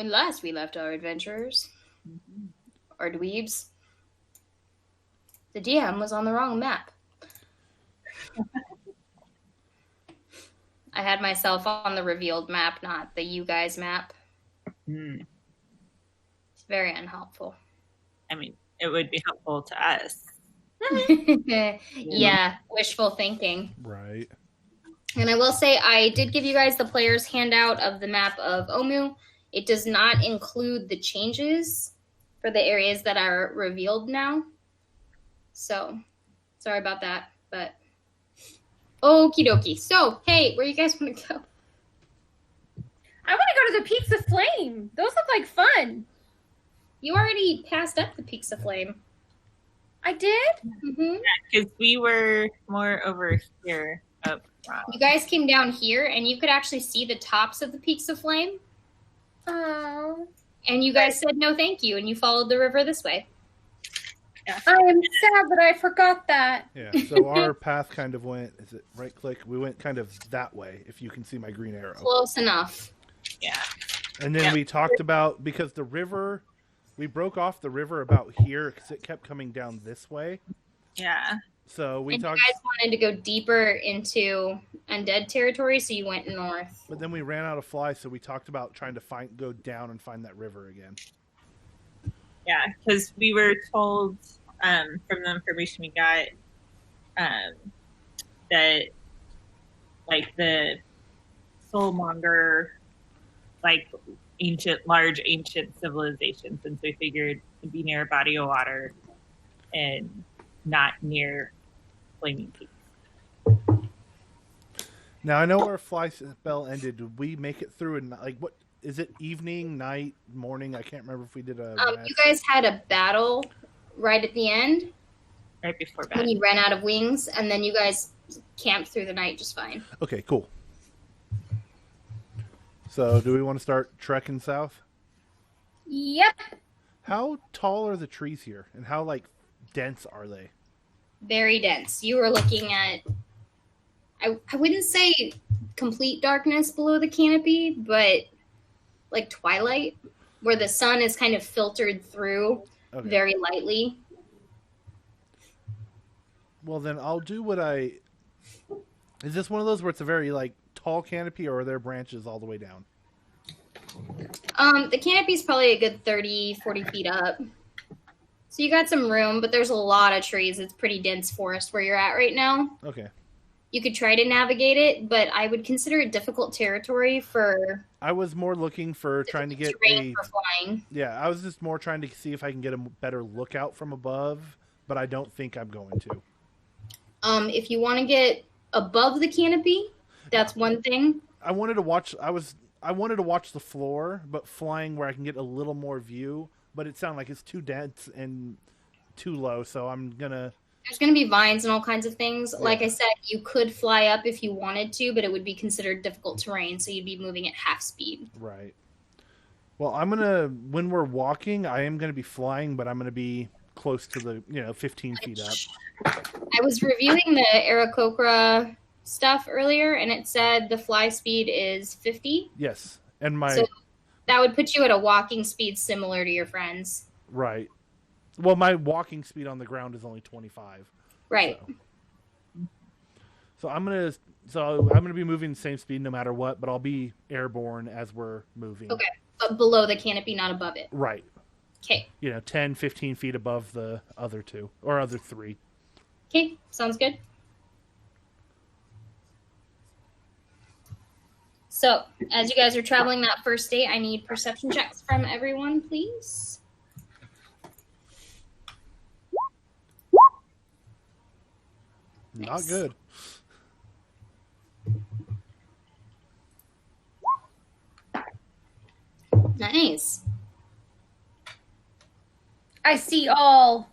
When last we left our adventurers, or dweebs, the DM was on the wrong map. I had myself on the revealed map, not the you guys map. Mm. It's very unhelpful. I mean, it would be helpful to us. Yeah, wishful thinking. Right. And I will say, I did give you guys the player's handout of the map of Omu. It does not include the changes for the areas that are revealed now. So, sorry about that, but okie dokie. So, hey, where you guys want to go? I want to go to the Peaks of Flame. Those look like fun. You already passed up the Peaks of Flame. I did? Mm-hmm. Because we were more over here up front. You guys came down here, and you could actually see the tops of the Peaks of Flame. Oh. And you guys said no thank you, and you followed the river this way. I am sad that I forgot that. Yeah, so our path kind of went, is it right click? We went kind of that way, if you can see my green arrow. Close enough. Yeah. And then we talked about, because the river, we broke off the river about here because it kept coming down this way. Yeah. So we And talked. you guys wanted to go deeper into Undead territory, so you went north. But then we ran out of fly, so we talked about trying to go down and find that river again. Yeah, because we were told from the information we got that, like, the soulmonger, like, large ancient civilizations, and so we figured it'd be near a body of water and not near Flaming Peaks. Now, I know our fly spell ended. Did we make it through? And like, what is it? Evening, night, morning? I can't remember if we did a. You guys had a battle right at the end Right before when bed. you ran out of wings, and then you guys camped through the night just fine. Okay, cool. So, do we want to start trekking south? Yep. How tall are the trees here, and how like dense are they? Very dense. You were looking at, I wouldn't say complete darkness below the canopy, but like twilight, where the sun is kind of filtered through very lightly. Well, then I'll do what I... Is this one of those where it's a very like tall canopy, or are there branches all the way down? The canopy's probably a good 30, 40 feet up. So you got some room, but there's a lot of trees. It's pretty dense forest where you're at right now. Okay. You could try to navigate it, but I would consider it difficult territory for... I was more looking for trying to get terrain for flying. Yeah, I was just more trying to see if I can get a better lookout from above, but I don't think I'm going to. If you want to get above the canopy, that's one thing. I wanted to watch the floor, but flying where I can get a little more view, but it sounded like it's too dense and too low, so I'm gonna... There's going to be vines and all kinds of things. Yeah. Like I said, you could fly up if you wanted to, but it would be considered difficult terrain, so you'd be moving at half speed. Right. Well, when we're walking, I am going to be flying, but I'm going to be close to the, 15 feet up. I was reviewing the Aarakocra stuff earlier, and it said the fly speed is 50. Yes. And so that would put you at a walking speed similar to your friends. Right. Well, my walking speed on the ground is only 25. Right. So I'm gonna be moving the same speed no matter what, but I'll be airborne as we're moving. Okay. But below the canopy, not above it. Right. Okay. 10, 15 feet above the other two or other three. Okay, sounds good. So, as you guys are traveling that first day, I need perception checks from everyone, please. Not good. Nice. I see all.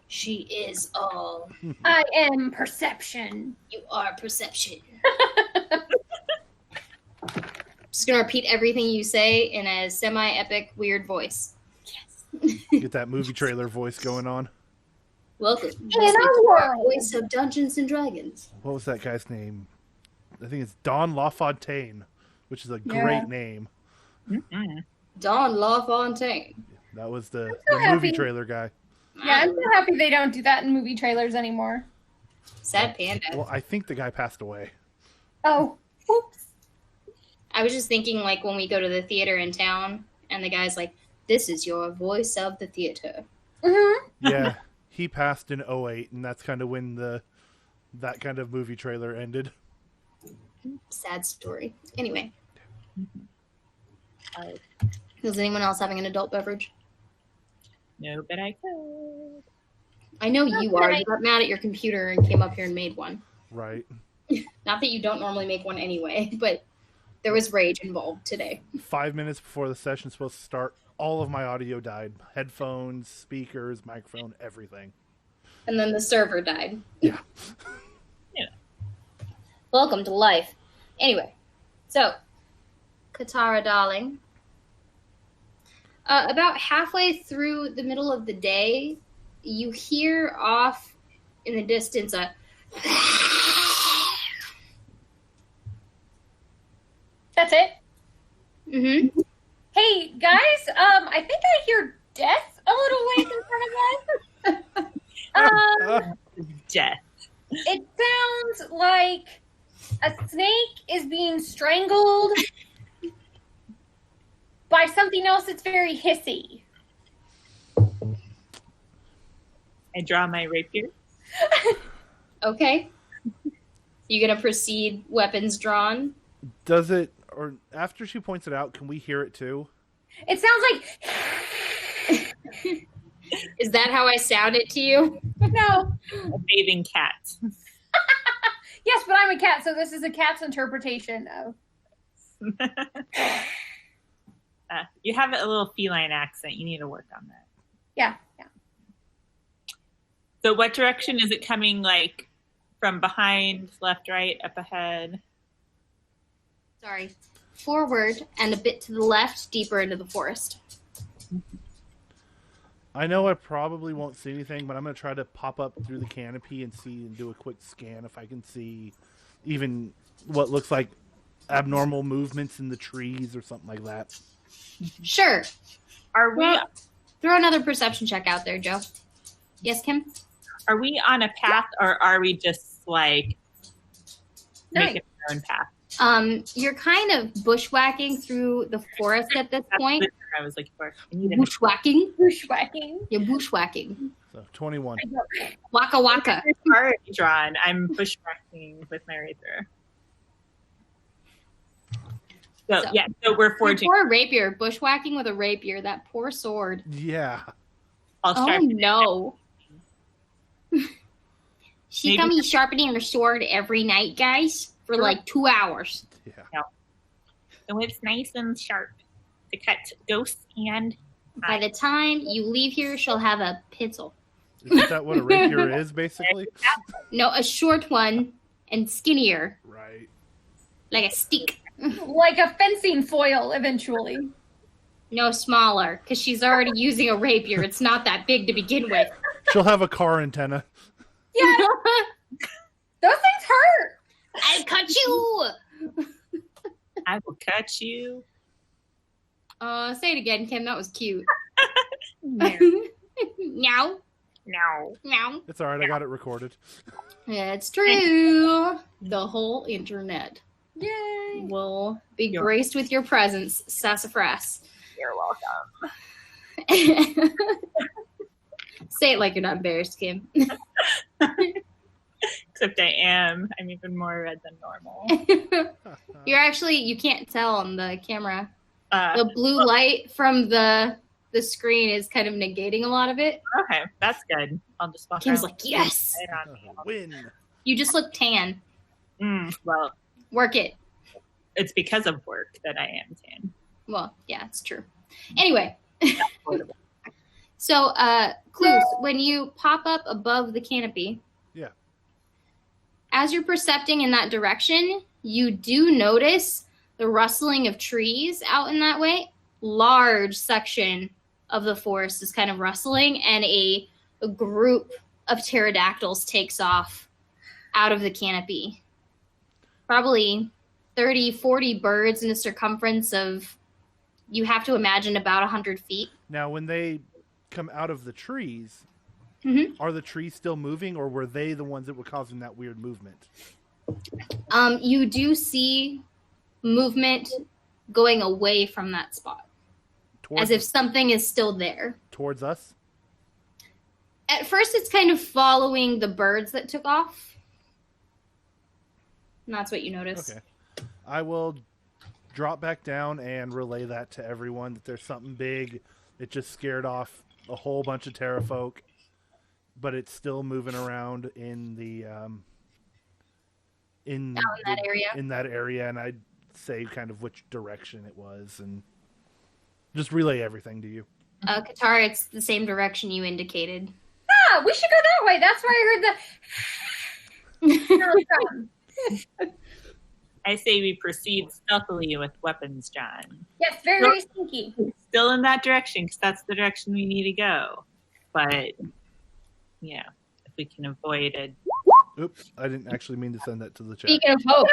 She is all. I am perception. You are perception. Just gonna repeat everything you say in a semi-epic, weird voice. Yes. Get that movie trailer voice going on. Welcome in our world. Voice of Dungeons and Dragons. What was that guy's name? I think it's Don LaFontaine, which is a great name. Mm-mm. Don LaFontaine. That was the movie happy. trailer guy. Yeah, I'm so happy they don't do that in movie trailers anymore. Sad panda. Well, I think the guy passed away. Oh, oops. I was just thinking, like, when we go to the theater in town, and the guy's like, "This is your voice of the theater." Mm-hmm. Yeah, he passed in 08, and that's kind of when that kind of movie trailer ended. Sad story. Anyway, Uh, is anyone else having an adult beverage? no, but I could. I know you are. You got mad at your computer and came up here and made one. Right. Not that you don't normally make one anyway, but there was rage involved today. 5 minutes before the session's supposed to start, all of my audio died. Headphones, speakers, microphone, everything. And then the server died. Yeah. Welcome to life. Anyway, so, Katara, darling. About halfway through the middle of the day, you hear off in the distance a... That's it. Mm-hmm. Hey guys, I think I hear death a little ways in front of us. Death. It sounds like a snake is being strangled by something else that's very hissy. I draw my rapier. Okay. You gonna proceed weapons drawn? Does it, or after she points it out, can we hear it too? It sounds like Is that how I sound it to you? no. A bathing cat. Yes, but I'm a cat, so this is a cat's interpretation of. You have a little feline accent. You need to work on that. Yeah. So what direction is it coming, like from behind, left, right, up ahead? Sorry. Forward and a bit to the left, deeper into the forest. I know I probably won't see anything, but I'm going to try to pop up through the canopy and see and do a quick scan if I can see even what looks like abnormal movements in the trees or something like that. Sure. Are we Throw another perception check out there, Joe. Yes, Kim? are we on a path, or are we just like making our own path? You're kind of bushwhacking through the forest at this That's point. the term I was looking for. I need a Bushwhacking? Bushwhacking. You're bushwhacking. So 21. Waka waka. It's already drawn. I'm bushwhacking with my rapier. So we're Your forging. poor rapier. Bushwhacking with a rapier. That poor sword. Yeah. I'll Oh, start. no. She Maybe- got me sharpening her sword every night, guys, for like 2 hours. Yeah. So it's nice and sharp to cut ghosts and. By the time you leave here, she'll have a pencil. Isn't that what a rapier is, basically? No, a short one and skinnier, Right. like a stick. Like a fencing foil eventually. No, smaller, because she's already using a rapier. It's not that big to begin with. She'll have a car antenna. Yeah, those things hurt. I'll cut you. I will cut you. Say it again, Kim. That was cute. No. Meow, No. meow. It's all right. I got it recorded. It's true. The whole internet Yay. will be Yeah. graced with your presence, sassafras. You're welcome. Say it like you're not embarrassed, Kim. Except I am. I'm even more red than normal. You're actually, you can't tell on the camera. Uh, The blue light from the screen is kind of negating a lot of it. okay, that's good. I'll just walk Kim's around. like, yes. Right on me. Win. You just look tan. Well, Work it. it's because of work that I am tan. Well, yeah, it's true. Anyway. So, clues, when you pop up above the canopy, Yeah. as you're percepting in that direction, you do notice the rustling of trees out in that way. Large section of the forest is kind of rustling, and a group of pterodactyls takes off out of the canopy. Probably 30, 40 birds in a circumference of you have to imagine about 100 feet. Now, when they come out of the trees, are the trees still moving, or were they the ones that were causing that weird movement? You do see movement going away from that spot, as if something is still there. Towards us? At first, it's kind of following the birds that took off. And that's what you notice. Okay. I will drop back down and relay that to everyone, that there's something big. It just scared off a whole bunch of terrafolk, but it's still moving around in the in that area. In that area, and I'd say kind of which direction it was, and just relay everything to you. Katara, it's the same direction you indicated. Ah, we should go that way. That's where I heard the. I say we proceed stealthily with weapons, John. Yes, very, very sneaky. Still in that direction, because that's the direction we need to go. But, yeah, if we can avoid it. Oops, I didn't actually mean to send that to the chat. Speaking of hope.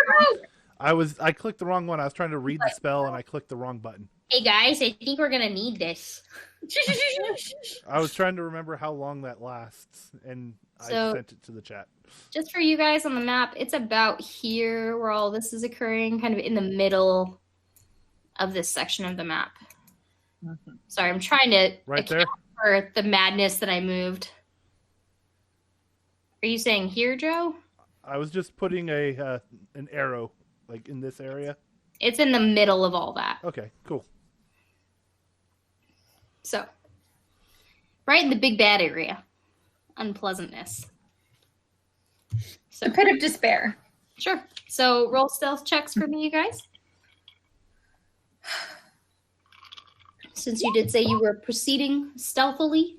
I clicked the wrong one. I was trying to read the spell, and I clicked the wrong button. Hey, guys, I think we're going to need this. I was trying to remember how long that lasts, and I sent it to the chat. Just for you guys on the map, it's about here where all this is occurring, kind of in the middle of this section of the map. Mm-hmm. Sorry, I'm trying to account for the madness that I moved. Are you saying here, Joe? I was just putting an arrow, like in this area. It's in the middle of all that. Okay, cool. So, right in the big bad area. Unpleasantness. So, the pit of despair. Sure. So roll stealth checks for me, you guys. Since you did say you were proceeding stealthily.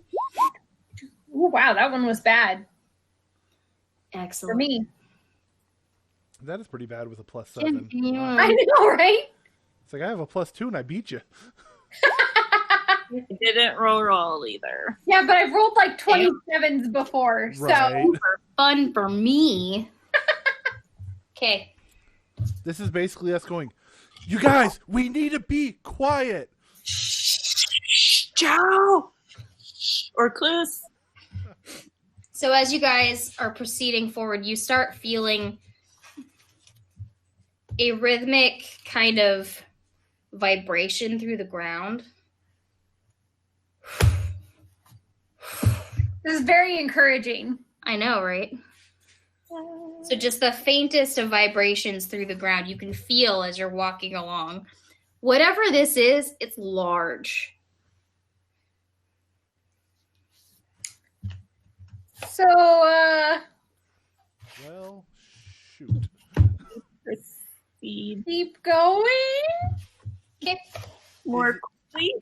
Ooh, wow, that one was bad. Excellent. For me. That is pretty bad with a +7. I know, right? It's like I have a +2 and I beat you. I didn't roll either. Yeah, but I've rolled like 27s before, so for fun for me. Okay. This is basically us going, you guys, we need to be quiet. Shh, Joe! Or Clues. So as you guys are proceeding forward, you start feeling a rhythmic kind of vibration through the ground. This is very encouraging. I know, right? So just the faintest of vibrations through the ground you can feel as you're walking along. Whatever this is, it's large. So, well, shoot. Proceed. Keep going. Okay. More quickly.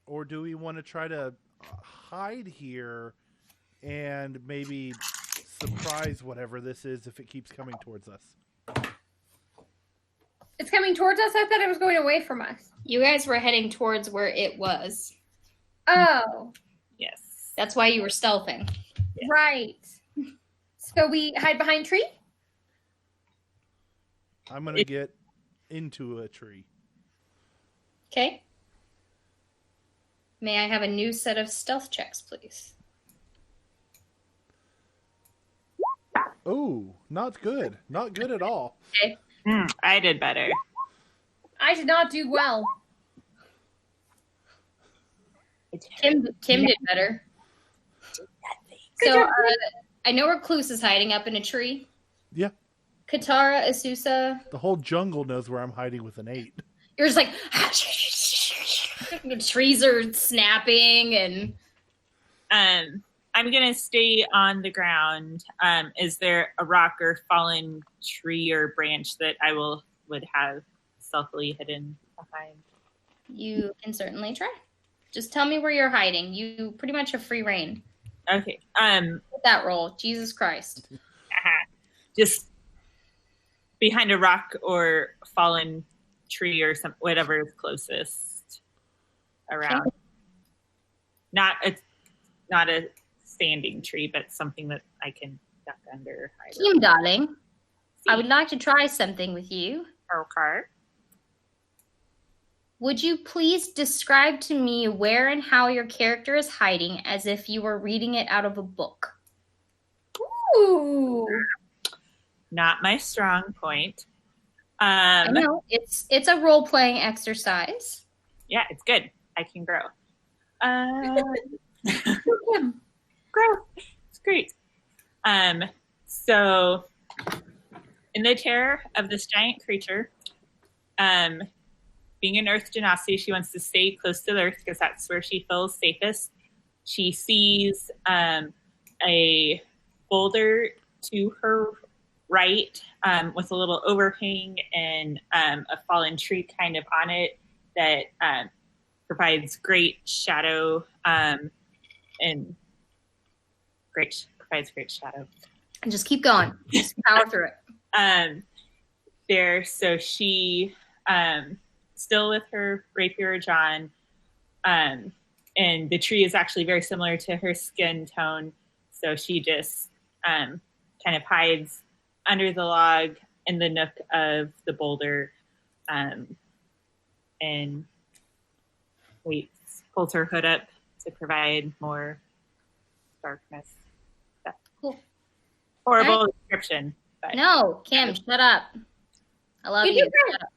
Or do we want to try to hide here and maybe surprise whatever this is if it keeps coming towards us? It's coming towards us? I thought it was going away from us. You guys were heading towards where it was. Oh. Yes. That's why you were stealthing. Yeah. Right. So we hide behind tree? I'm going to get into a tree. Okay. May I have a new set of stealth checks, please? Oh, not good. Not good at all. Okay. I did better. I did not do well. Kim did better. So I know Recluse is hiding up in a tree. Yeah. Katara, Asusa. The whole jungle knows where I'm hiding with an 8. You're just like... the trees are snapping and... I'm going to stay on the ground. Is there a rock or fallen tree or branch that I would have stealthily hidden behind? You can certainly try. Just tell me where you're hiding. You pretty much have free reign. Okay. With that roll. Jesus Christ. Just behind a rock or fallen tree or whatever is closest around. Okay. Not a standing tree, but something that I can duck under. Kim, darling, I would like to try something with you. Okay. Would you please describe to me where and how your character is hiding as if you were reading it out of a book? Ooh. Not my strong point. I know it's a role-playing exercise. Yeah, it's good. I can grow. Kim. Grow. It's great. So in the terror of this giant creature, being an Earth Genasi, she wants to stay close to the Earth because that's where she feels safest. She sees a boulder to her right with a little overhang and a fallen tree kind of on it that provides great shadow and provides great shadow. And just keep going. Just power through it. There, so she still with her rapier John, and the tree is actually very similar to her skin tone, so she just kind of hides under the log in the nook of the boulder, and waits, pulls her hood up to provide more darkness. Cool. Horrible Right. description. But No, Kim, shut up. I love You you. did great. Shut up.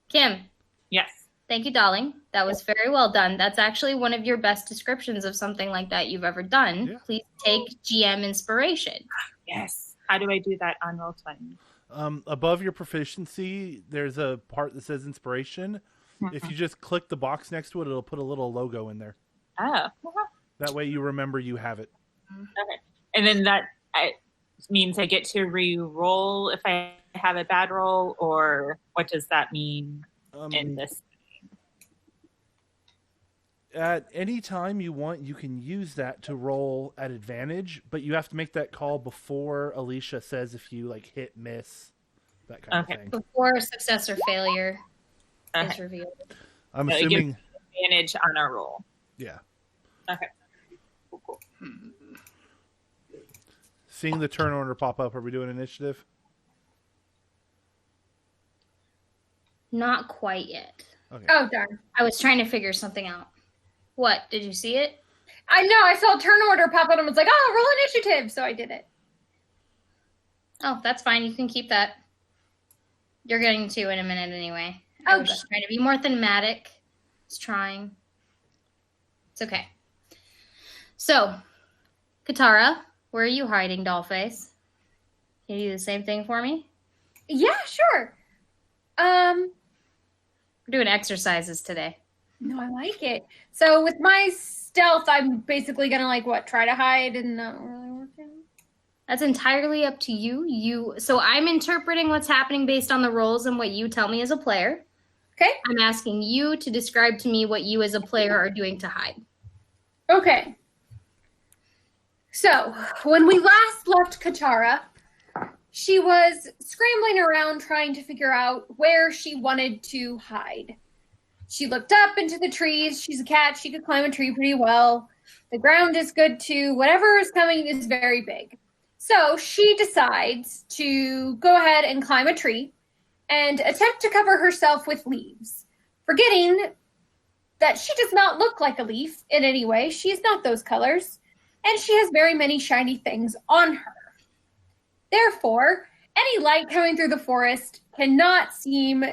Kim, yes. thank you, darling. That was very well done. That's actually one of your best descriptions of something like that you've ever done. Yeah. Please take GM inspiration. Yes. How do I do that on Roll20? Above your proficiency, there's a part that says inspiration. If you just click the box next to it, it'll put a little logo in there. Oh. That way you remember you have it. Okay. And then that means I get to re-roll if I have a bad roll, or what does that mean in this? At any time you want, you can use that to roll at advantage, but you have to make that call before Alicia says if you like hit, miss, that kind Okay. of thing. Before success or failure is Okay. revealed. I'm So it gives assuming, advantage on a roll. yeah. Okay. Cool. Seeing the turn order pop up, are we doing initiative? Not quite yet. Okay. Oh, darn. I was trying to figure something out. What? Did you see it? I know. I saw turn order pop up and was like, oh, roll initiative. So I did it. Oh, that's fine. You can keep that. You're getting to in a minute anyway. I was Okay. just trying to be more thematic. Just trying. It's okay. So, Katara, where are you hiding, Dollface? Can you do the same thing for me? Yeah, sure. We're doing exercises today. No, I like it. So with my stealth, I'm basically gonna try to hide and not really working. That's entirely up to you. So I'm interpreting what's happening based on the rolls and what you tell me as a player. Okay. I'm asking you to describe to me what you as a player are doing to hide. Okay. So when we last left Katara, she was scrambling around trying to figure out where she wanted to hide. She looked up into the trees. She's a cat. She could climb a tree pretty well. The ground is good too. Whatever is coming is very big. So she decides to go ahead and climb a tree and attempt to cover herself with leaves, forgetting that she does not look like a leaf in any way. She is not those colors, and she has very many shiny things on her. Therefore, any light coming through the forest cannot seem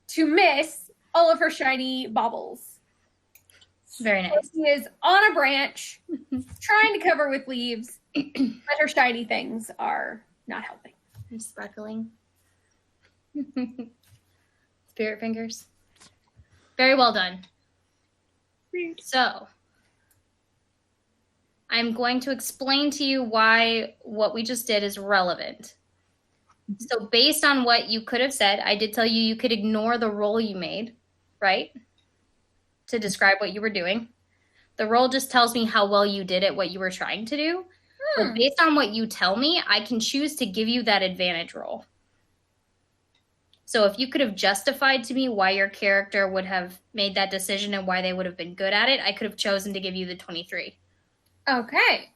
to miss all of her shiny baubles. Very nice. She is on a branch, trying to cover with leaves, but her shiny things are not helping. I'm sparkling. Spirit fingers. Very well done. So, I'm going to explain to you why what we just did is relevant. So, based on what you could have said, I did tell you you could ignore the roll you made, right? To describe what you were doing. The roll just tells me how well you did it, what you were trying to do. But based on what you tell me, I can choose to give you that advantage roll. So if you could have justified to me why your character would have made that decision and why they would have been good at it, I could have chosen to give you the 23. Okay.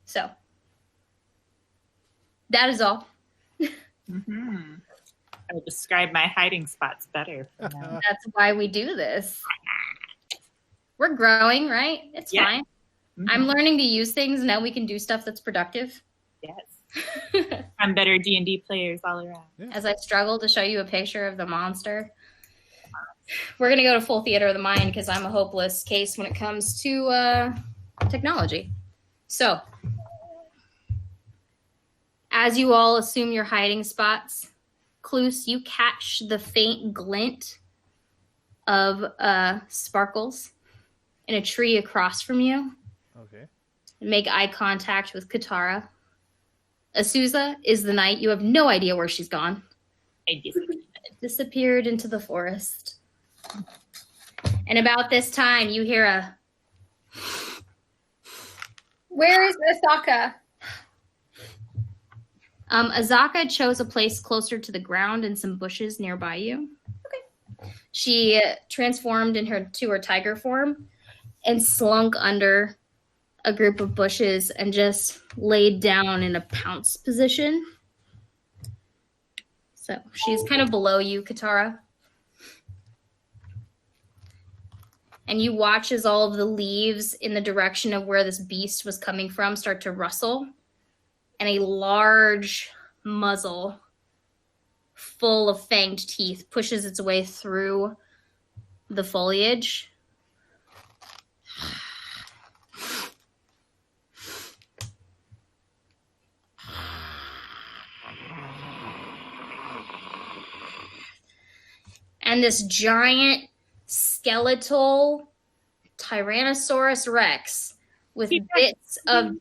So that is all. Mm-hmm. I'll describe my hiding spots better from now. That's why we do this. We're growing, right? It's Yeah. fine. Mhm. I'm learning to use things. Now we can do stuff that's productive. Yes. I'm better D&D players all around. As I struggle to show you a picture of the monster. We're going to go to full theater of the mind because I'm a hopeless case when it comes to technology. So, as you all assume your hiding spots, Kloos, you catch the faint glint of sparkles in a tree across from you. Okay. And make eye contact with Katara. Azusa is the knight. You have no idea where she's gone. I Disappeared into the forest. And about this time, you hear a... Where is Asaka? Azaka chose a place closer to the ground and some bushes nearby you. Okay. She transformed to her tiger form and slunk under a group of bushes and just laid down in a pounce position. So she's kind of below you, Katara. And you watch as all of the leaves in the direction of where this beast was coming from start to rustle. And a large muzzle full of fanged teeth pushes its way through the foliage. And this giant skeletal Tyrannosaurus Rex with bits of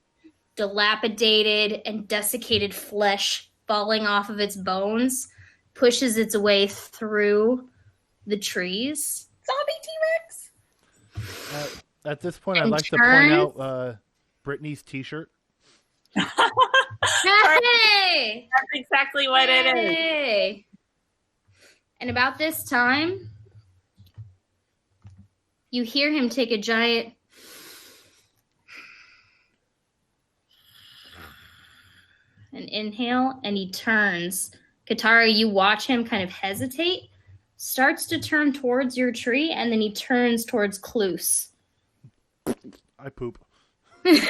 dilapidated and desiccated flesh falling off of its bones pushes its way through the trees. Zombie T-Rex? At this point, And I'd like to point turns- out Brittany's T-shirt. Hey! That's exactly what it is. Hey! And about this time, you hear him take a giant an inhale, and he turns. Katara, you watch him kind of hesitate, starts to turn towards your tree, and then he turns towards Kloos. I poop. And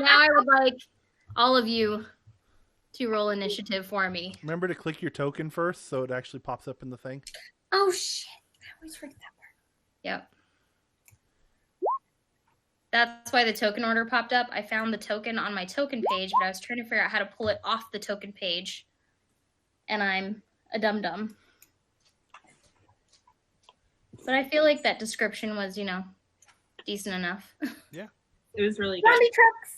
now I would like all of you to roll initiative for me. Remember to click your token first so it actually pops up in the thing. Oh, shit. I always forget that part. Yep. That's why the token order popped up. I found the token on my token page, but I was trying to figure out how to pull it off the token page. And I'm a dum-dum. But I feel like that description was, decent enough. It was really good. Zombie trucks.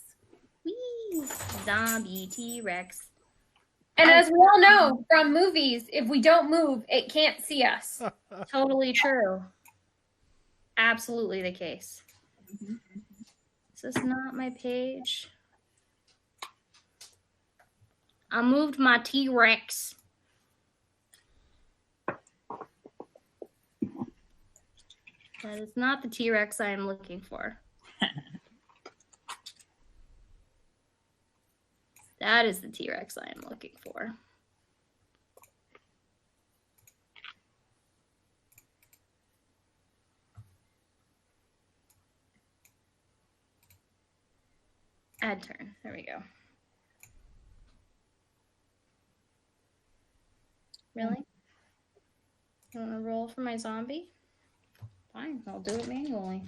Whee! Zombie T-Rex. And as we all know from movies, if we don't move, it can't see us. Totally true. Absolutely the case. Is this not my page? I moved my T-Rex. That is not the T-Rex I am looking for. That is the T-Rex I am looking for. Add turn. There we go. Really? You want to roll for my zombie? Fine, I'll do it manually.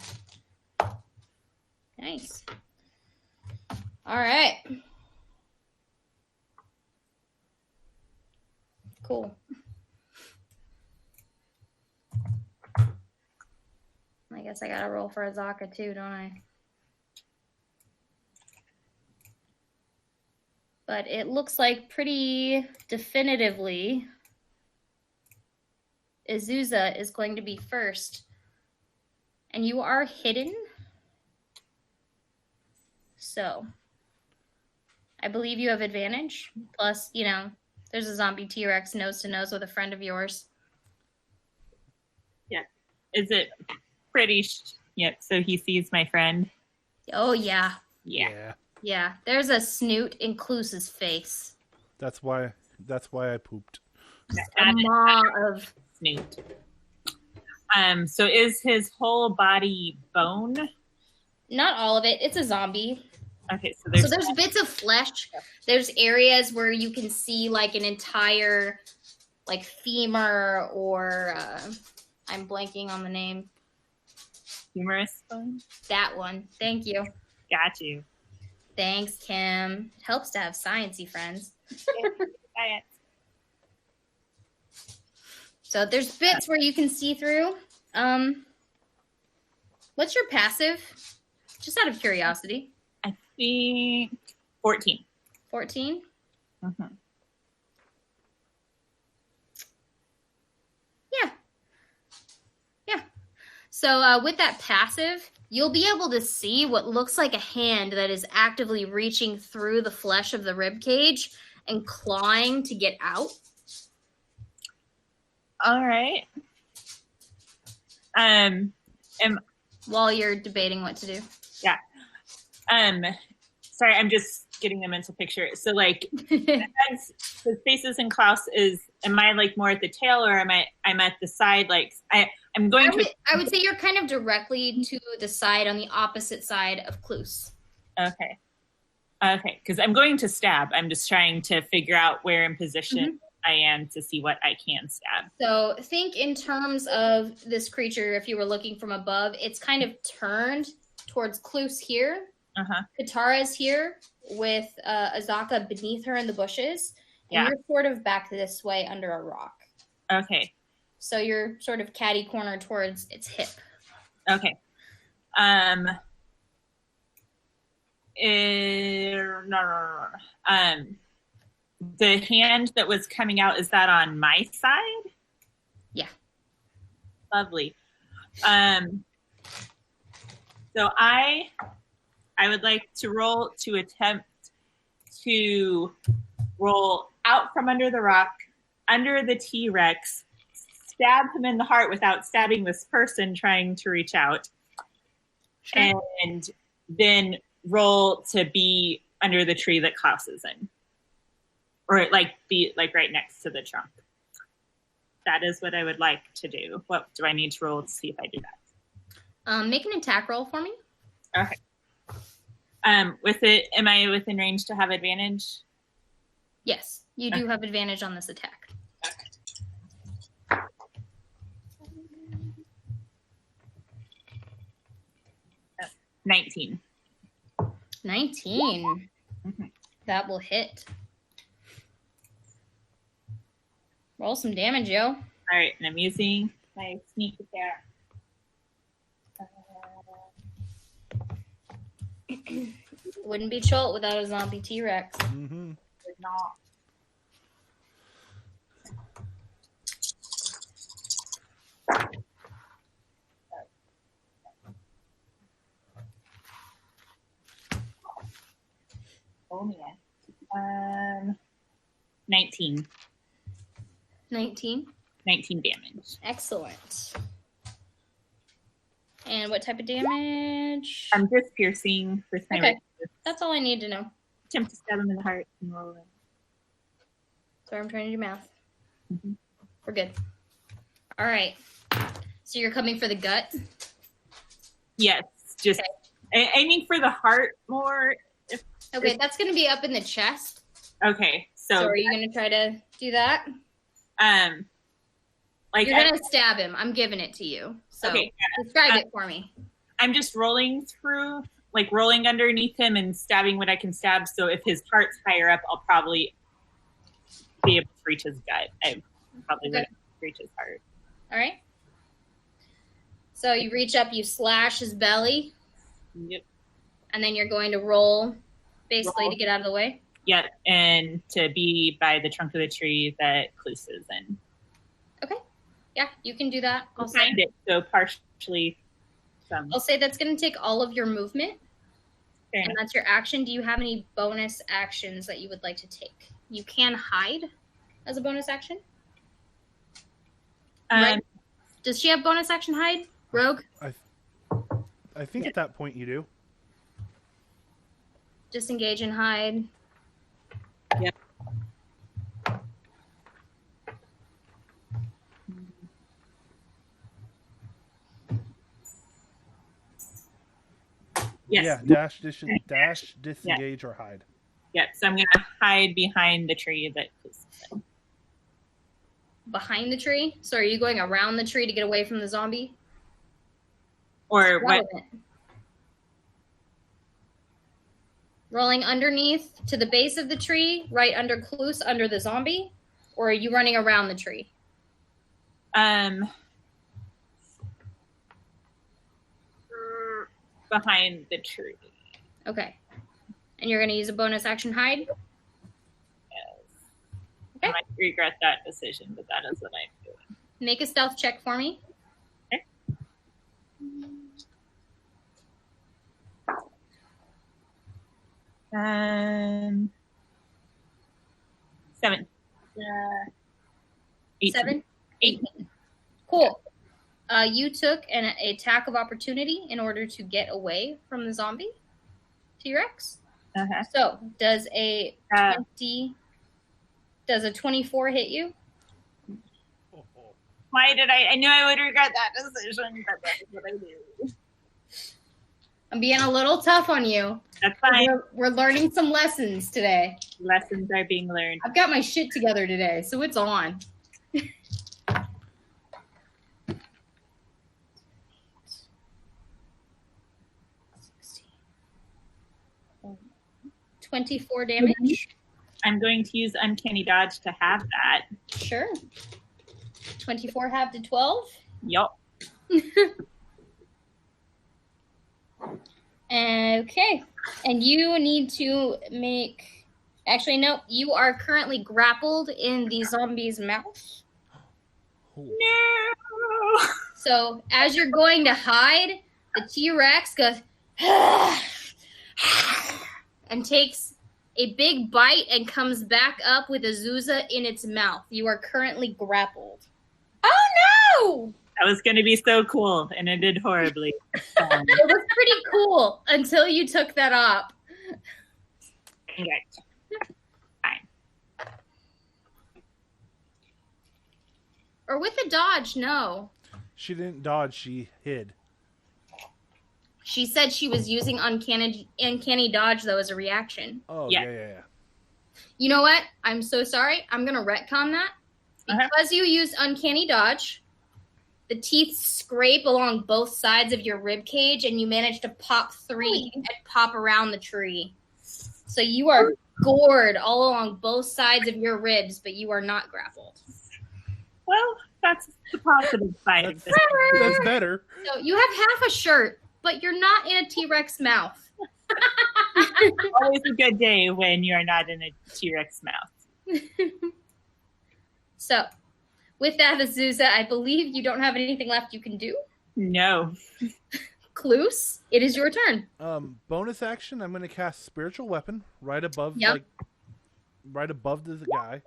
Nice. All right. Cool. I guess I gotta roll for Azaka too, don't I? But it looks like pretty definitively Azusa is going to be first. And you are hidden. So I believe you have advantage. Plus, there's a zombie T-Rex nose to nose with a friend of yours. Yeah. Is it pretty? Yep. So he sees my friend. Oh, yeah. Yeah. Yeah. There's a snoot in Kloos's face. That's why That's why I pooped. A maw of Snoot. So is his whole body bone? not all of it. It's a zombie. Okay, so there's bits of flesh. There's areas where you can see like an entire like femur or I'm blanking on the name. humerus bone. That one. Thank you. Got you. Thanks, Kim. It helps to have sciencey friends. Science. So there's bits where you can see through. What's your passive? Just out of curiosity. I think 14. 14? Mm-hmm. Yeah. So with that passive, you'll be able to see what looks like a hand that is actively reaching through the flesh of the rib cage and clawing to get out. All right. While you're debating what to do. Yeah. Sorry, I'm just getting a mental picture. So like the faces and Klaus am I like more at the tail or I'm at the side? Like I'm going I would say you're kind of directly to the side on the opposite side of Klus. Okay. Because I'm going to stab. I'm just trying to figure out where in position I am to see what I can stab. So think in terms of this creature, if you were looking from above, it's kind of turned towards Klus here. Katara's here with Azaka beneath her in the bushes. And you're sort of back this way under a rock. Okay. So you're sort of catty corner towards its hip. Okay. No. The hand that was coming out, is that on my side? Yeah. Lovely. So I would like to roll to attempt to roll out from under the rock, under the T-Rex, stab him in the heart without stabbing this person trying to reach out, and then roll to be under the tree that Klaus is in. Or like be like right next to the trunk. That is what I would like to do. What do I need to roll to see if I do that? Make an attack roll for me. Okay. With it, am I within range to have advantage? Yes, you do have advantage on this attack. Okay. 19. 19. That will hit. Roll some damage, yo. All right, and I'm using my sneak attack. Wouldn't be Chult without a zombie T-Rex. Mm-hmm. Would not. Oh yeah. 19. 19. 19 damage. Excellent. And what type of damage? I'm just piercing with my Okay. That's all I need to know. attempt to stab him in the heart and roll it. Sorry, I'm trying to do math. We're good. All right. So you're coming for the gut? Yes, just aiming for the heart more. Okay, that's going to be up in the chest. Okay, So are you going to try to do that? Like You're going to stab him. I'm giving it to you. So describe it for me. I'm just rolling through, like rolling underneath him and stabbing what I can stab. So if his heart's higher up, I'll probably be able to reach his gut. I probably wouldn't reach his heart. All right. So you reach up, you slash his belly. Yep. And then you're going to roll, basically, to get out of the way. Yep, and to be by the trunk of the tree that Klus is in. Okay. Yeah, you can do that. I'll find it, so partially. I'll say that's going to take all of your movement. Fair and enough. that's your action. Do you have any bonus actions that you would like to take? You can hide as a bonus action. Right? Does she have bonus action hide? Rogue? I think at that point you do. Disengage and hide. Yep. Yes. Yeah, dash, disengage, or hide. Yep. So I'm gonna hide behind the tree that was Behind the tree? So are you going around the tree to get away from the zombie? or what? Relevant. Rolling underneath to the base of the tree, right under Cluse, under the zombie? Or are you running around the tree? Behind the tree. Okay. And you're going to use a bonus action hide? Yes. Okay. I might regret that decision, but that is what I'm doing. Make a stealth check for me. Okay. 7. 18. 7? 18. Cool. You took an attack of opportunity in order to get away from the zombie T-Rex. Uh-huh. So, does a 24 hit you? Why did I knew I would regret that decision, but that's what I do. I'm being a little tough on you. That's fine. We're learning some lessons today. Lessons are being learned. I've got my shit together today, so it's on. 24 damage. I'm going to use Uncanny Dodge to have that. Sure. 24 halved to 12. Yup. Okay. And you need to make... Actually, no. You are currently grappled in the zombie's mouth. No! So, as you're going to hide, the T-Rex goes... and takes a big bite and comes back up with Azusa in its mouth. You are currently grappled. Oh no! That was going to be so cool, and it did horribly. It was pretty cool until you took that up. Okay. Fine. Or with a dodge, no. She didn't dodge, she hid. She said she was using uncanny dodge, though, as a reaction. Oh, Yeah. yeah. You know what? I'm so sorry. I'm going to retcon that. Because you used uncanny dodge, the teeth scrape along both sides of your rib cage, and you manage to pop 3 and pop around the tree. So you are gored all along both sides of your ribs, but you are not grappled. Well, that's the positive side of this. That's better. So you have half a shirt, but you're not in a T-Rex mouth. Always a good day when you're not in a T-Rex mouth. So, with that, Azusa, I believe you don't have anything left you can do. No. Cluse, it is your turn. Bonus action, I'm going to cast Spiritual Weapon right above, right above the guy.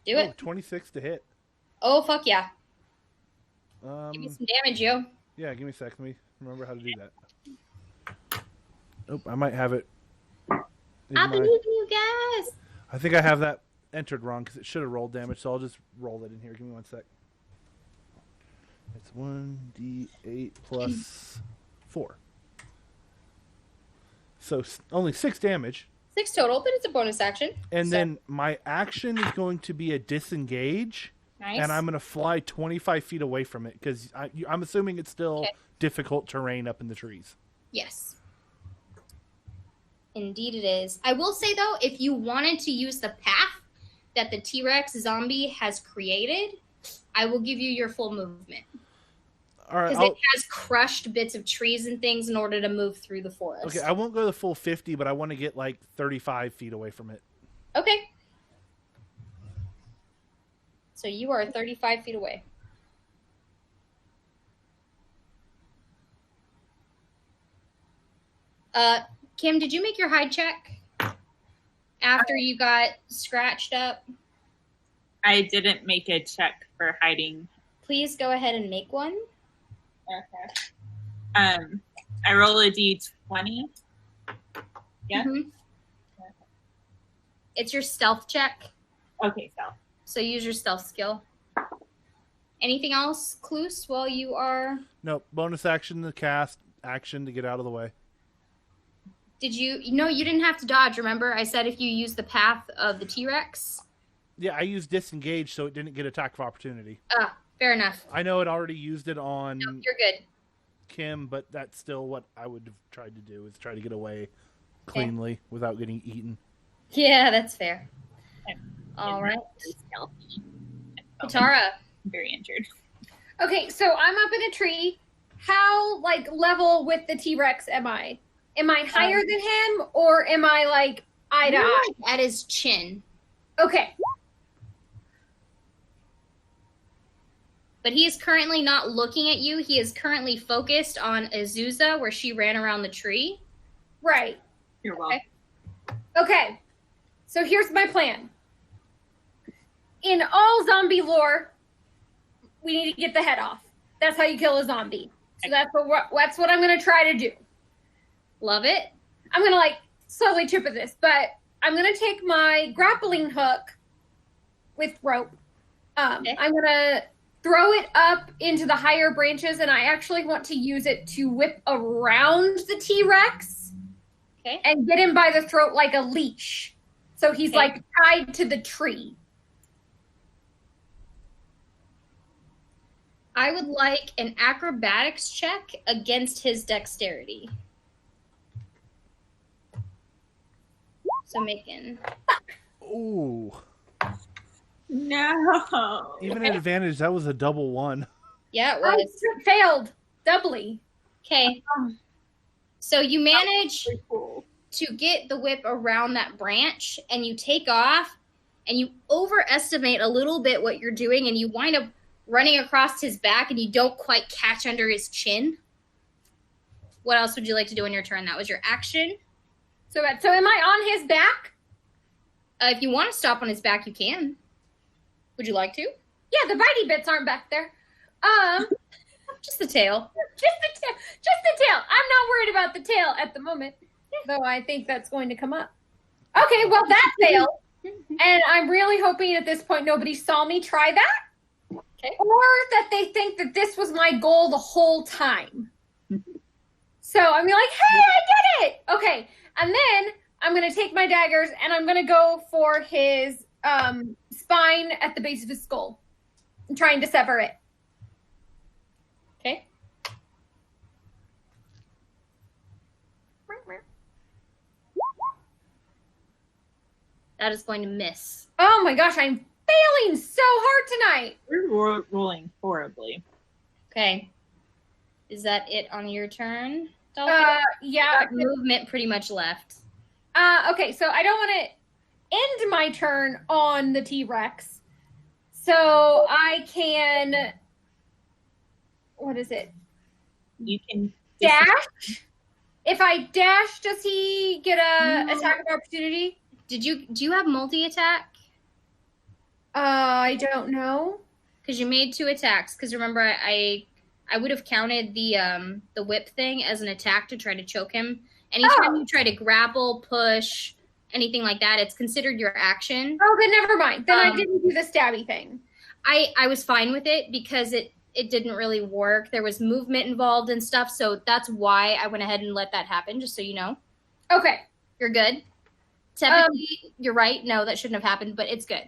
Do it. 26 to hit. Oh, fuck yeah. Give me some damage, yo. Yeah, give me a sec. Let me remember how to do that. Oh, I might have it. I believe in you guys. I think I have that entered wrong because it should have rolled damage, so I'll just roll it in here. Give me one sec. It's 1d8 plus 4. So only 6 damage. 6 total, but it's a bonus action. And then my action is going to be a disengage. Nice. And I'm going to fly 25 feet away from it because I'm assuming it's still difficult terrain up in the trees. Yes. Indeed it is. I will say, though, if you wanted to use the path that the T-Rex zombie has created, I will give you your full movement. All right. Because it has crushed bits of trees and things in order to move through the forest. Okay, I won't go the full 50, but I want to get like 35 feet away from it. Okay. So you are 35 feet away. Kim, did you make your hide check after you got scratched up? I didn't make a check for hiding. Please go ahead and make one. Okay. I roll a d20. Yeah. Mm-hmm. It's your stealth check. Okay, So use your stealth skill. Anything else, Cluse, while you are... No, bonus action to cast, action to get out of the way. Did you? No, you didn't have to dodge. Remember, I said if you use the path of the T-Rex. Yeah, I used disengage, so it didn't get attack of opportunity. Ah, fair enough. I know it already used it on No, you're good. Kim, but that's still what I would have tried to do, is try to get away cleanly without getting eaten. Yeah, that's fair. All right. Katara. Very injured. Okay, so I'm up in a tree. How, like, level with the T-Rex am I? Am I higher than him, or am I, like, eye to eye? At his chin. Okay. But he is currently not looking at you. He is currently focused on Azusa, where she ran around the tree. Right. You're welcome. Okay. So here's my plan. In all zombie lore, we need to get the head off. That's how you kill a zombie. So that's what I'm going to try to do. Love it. I'm going to, like, slowly chip at this, but I'm going to take my grappling hook with rope. Okay. I'm going to throw it up into the higher branches, and I actually want to use it to whip around the T-Rex. Okay. And get him by the throat like a leash. So he's, Okay. like, tied to the tree. I would like an acrobatics check against his dexterity. So Macon. Ooh. No. Even at advantage, that was a double 1. Yeah, it I was. failed doubly. Okay. So you manage Very cool. to get the whip around that branch, and you take off, and you overestimate a little bit what you're doing, and you wind up running across his back, and you don't quite catch under his chin. What else would you like to do in your turn? That was your action. So am I on his back? If you want to stop on his back, you can. Would you like to? Yeah, the bitey bits aren't back there. Just the tail. Just the tail. I'm not worried about the tail at the moment, though I think that's going to come up. Okay, well, that failed. And I'm really hoping at this point nobody saw me try that. Okay. Or that they think that this was my goal the whole time. So I'm like, hey, I did it! Okay, and then I'm going to take my daggers and I'm going to go for his spine at the base of his skull. I'm trying to sever it. Okay. That is going to miss. Oh my gosh, I'm failing so hard tonight. We're rolling horribly. Okay. Is that it on your turn, Dolphin? Yeah. Movement pretty much left. Okay, so I don't want to end my turn on the T-Rex. So I can, what is it? You can Dash? If I dash, does he get a attack of opportunity? Do you have multi-attack? I don't know. Because you made 2 attacks. Because remember, I would have counted the whip thing as an attack to try to choke him. Anytime you try to grapple, push, anything like that, it's considered your action. Oh, then never mind. Then I didn't do the stabby thing. I was fine with it because it didn't really work. There was movement involved and stuff, so that's why I went ahead and let that happen, just so you know. Okay. You're good. Technically, you're right. No, that shouldn't have happened, but it's good.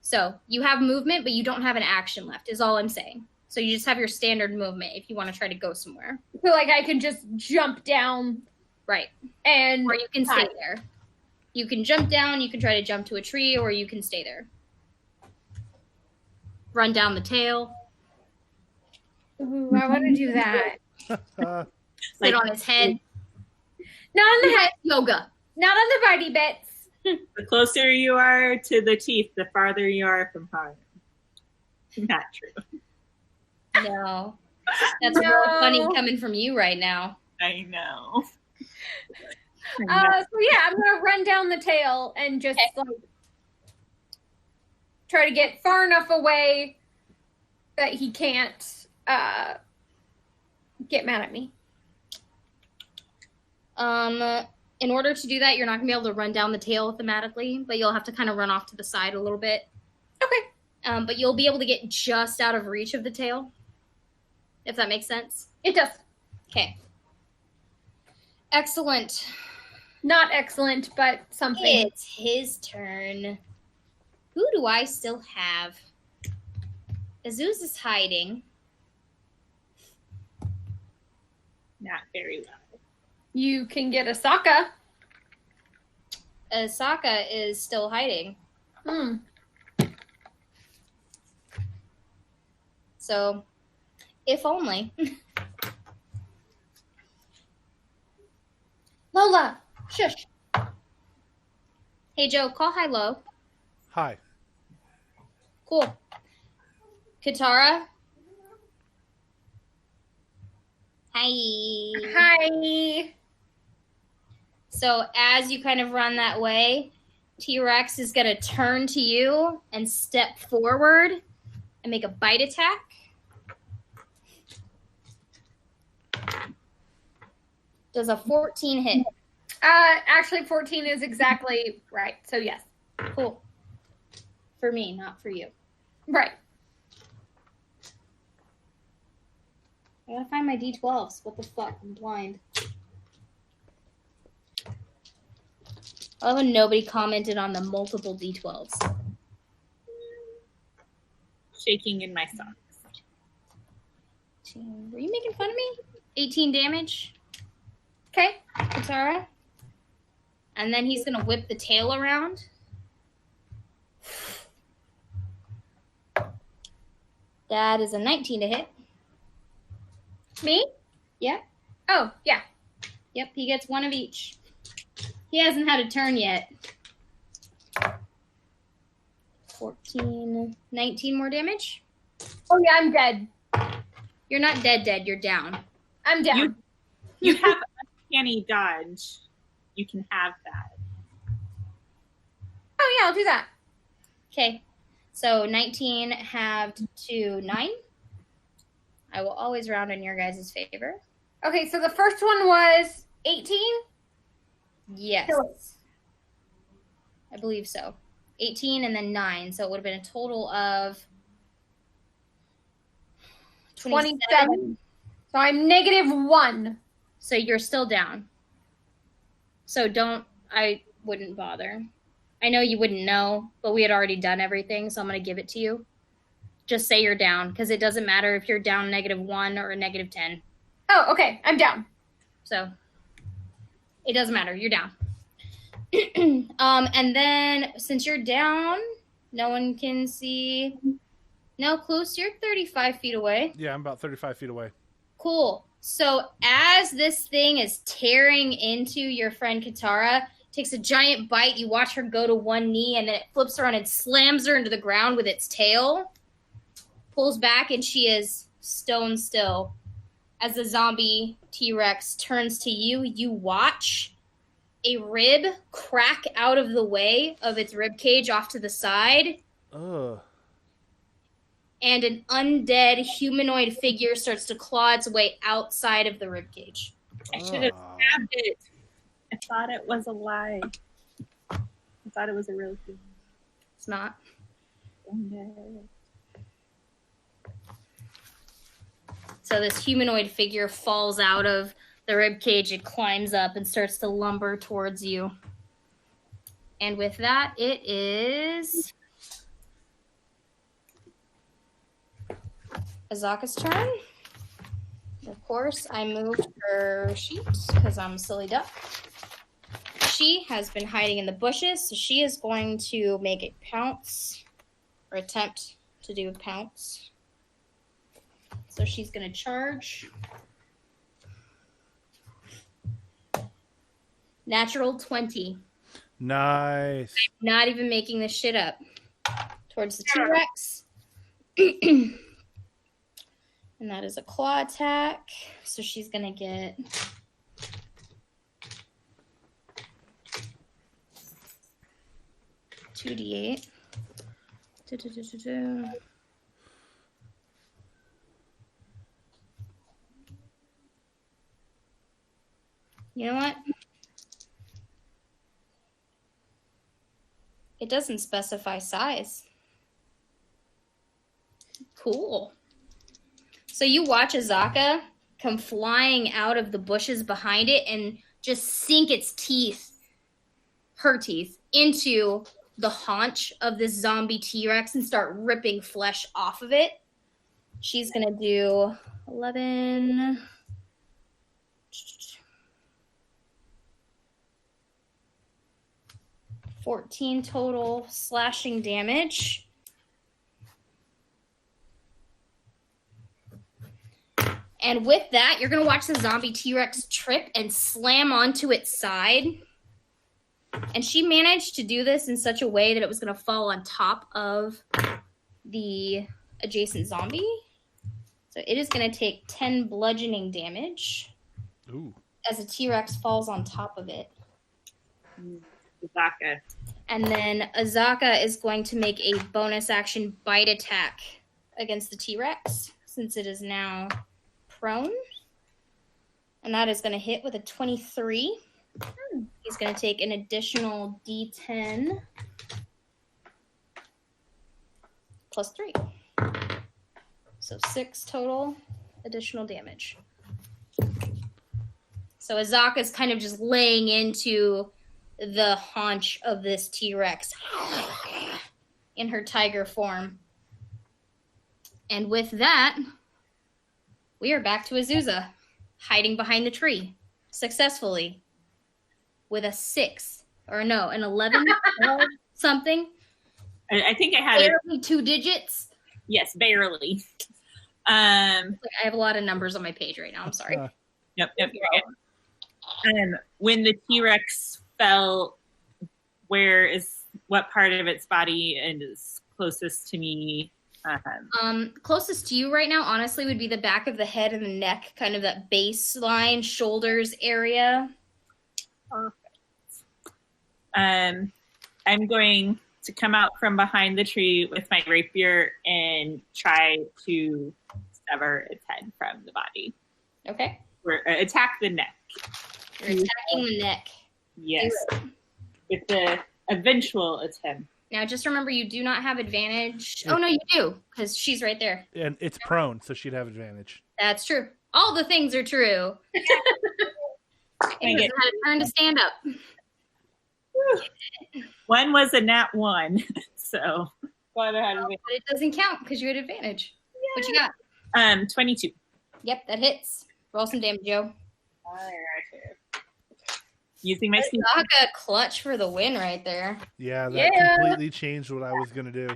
So you have movement, but you don't have an action left, is all I'm saying. So you just have your standard movement if you want to try to go somewhere. So, like, I can just jump down. Right. And or you can stay there. You can jump down, you can try to jump to a tree, or you can stay there. Run down the tail. Ooh, I want to do that. Sit on his head. Not on the head. Yoga. Not on the bitey bits. The closer you are to the teeth, the farther you are from harm. Not true. No. That's real funny coming from you right now. I know. So yeah, I'm gonna run down the tail and just like try to get far enough away that he can't get mad at me. In order to do that, you're not gonna be able to run down the tail thematically, but you'll have to kind of run off to the side a little bit. Okay. But you'll be able to get just out of reach of the tail, if that makes sense. It does. Okay. Excellent. Not excellent, but something. It's his turn. Who do I still have? Azuz is hiding. Not very well. You can get Asaka. Asaka is still hiding. So, if only. Lola, shush. Hey, Joe, call hi low. Hi. Cool. Katara. Hi. Hi. So as you kind of run that way, T-Rex is going to turn to you and step forward and make a bite attack. Does a 14 hit? Actually, 14 is exactly right. So yes. Cool. For me, not for you. Right. I gotta find my D12s. What the fuck? I'm blind. Oh, nobody commented on the multiple D12s. Shaking in my socks. Were you making fun of me? 18 damage, Okay. Katara. And then he's gonna whip the tail around. That is a 19 to hit. Me? Yep. Oh, yeah. Yep, he gets one of each. He hasn't had a turn yet. 14, 19 more damage. Oh, yeah, I'm dead. You're not dead, you're down. I'm down. You have uncanny dodge. You can have that. Oh, yeah, I'll do that. Okay, so 19 halved to 9. I will always round in your guys' favor. Okay, so the first one was 18? Yes. I believe so. 18 and then 9, so it would have been a total of 27. So I'm -1. So you're still down. So I wouldn't bother. I know you wouldn't know, but we had already done everything, so I'm going to give it to you. Just say you're down, because it doesn't matter if you're down -1 or -10. Oh, okay, I'm down. So it doesn't matter. You're down. And then since you're down, no one can see. No, close. You're 35 feet away. Yeah, I'm about 35 feet away. Cool. So as this thing is tearing into your friend Katara, takes a giant bite. You watch her go to one knee, and then it flips around and slams her into the ground with its tail. Pulls back, and she is stone still. As the zombie T-Rex turns to you, you watch a rib crack out of the way of its rib cage off to the side. Ugh. And an undead humanoid figure starts to claw its way outside of the rib cage. I should have stabbed it. I thought it was a lie. I thought it was a real thing. It's not. So this humanoid figure falls out of the rib cage. It climbs up and starts to lumber towards you. And with that, it is Azaka's turn. Of course, I moved her sheet because I'm a silly duck. She has been hiding in the bushes, so she is going to make a pounce, or attempt to do a pounce. So she's going to charge. Natural 20. Nice. I'm not even making this shit up. Towards the T-Rex. And that is a claw attack. So she's going to get 2d8. You know what? It doesn't specify size. Cool. So you watch Azaka come flying out of the bushes behind it and just sink its teeth her teeth into the haunch of this zombie T-Rex and start ripping flesh off of it. She's going to do 11... 14 total slashing damage. And with that, you're going to watch the zombie T-Rex trip and slam onto its side. And she managed to do this in such a way that it was going to fall on top of the adjacent zombie. So it is going to take 10 bludgeoning damage. Ooh. As a T-Rex falls on top of it. Azaka. And then Azaka is going to make a bonus action bite attack against the T-Rex since it is now prone. And that is going to hit with a 23. He's going to take an additional D10 plus 3. So 6 total additional damage. So Azaka is kind of just laying into the haunch of this T-Rex in her tiger form. And with that, we are back to Azusa, hiding behind the tree, successfully, with a 6, or no, an 11, something. I think I had barely 2 digits. Yes, barely. I have a lot of numbers on my page right now. I'm sorry. Yep. When the T-Rex fell, what part of its body is closest to me? Closest to you right now, honestly, would be the back of the head and the neck, kind of that baseline, shoulders area. Perfect. I'm going to come out from behind the tree with my rapier and try to sever its head from the body. Okay. Or attack the neck. You're attacking the neck. Yes. With the eventual attempt. Now, just remember, you do not have advantage. Oh, no, you do, because she's right there. And it's prone, so she'd have advantage. That's true. All the things are true. It doesn't have a turn to stand up. One was a nat 1, so. But it doesn't count, because you had advantage. Yeah. What you got? 22. Yep, that hits. Roll some damage, Joe. All right. Using my sneak attack. A clutch for the win right there. Yeah, that completely changed what I was going to do.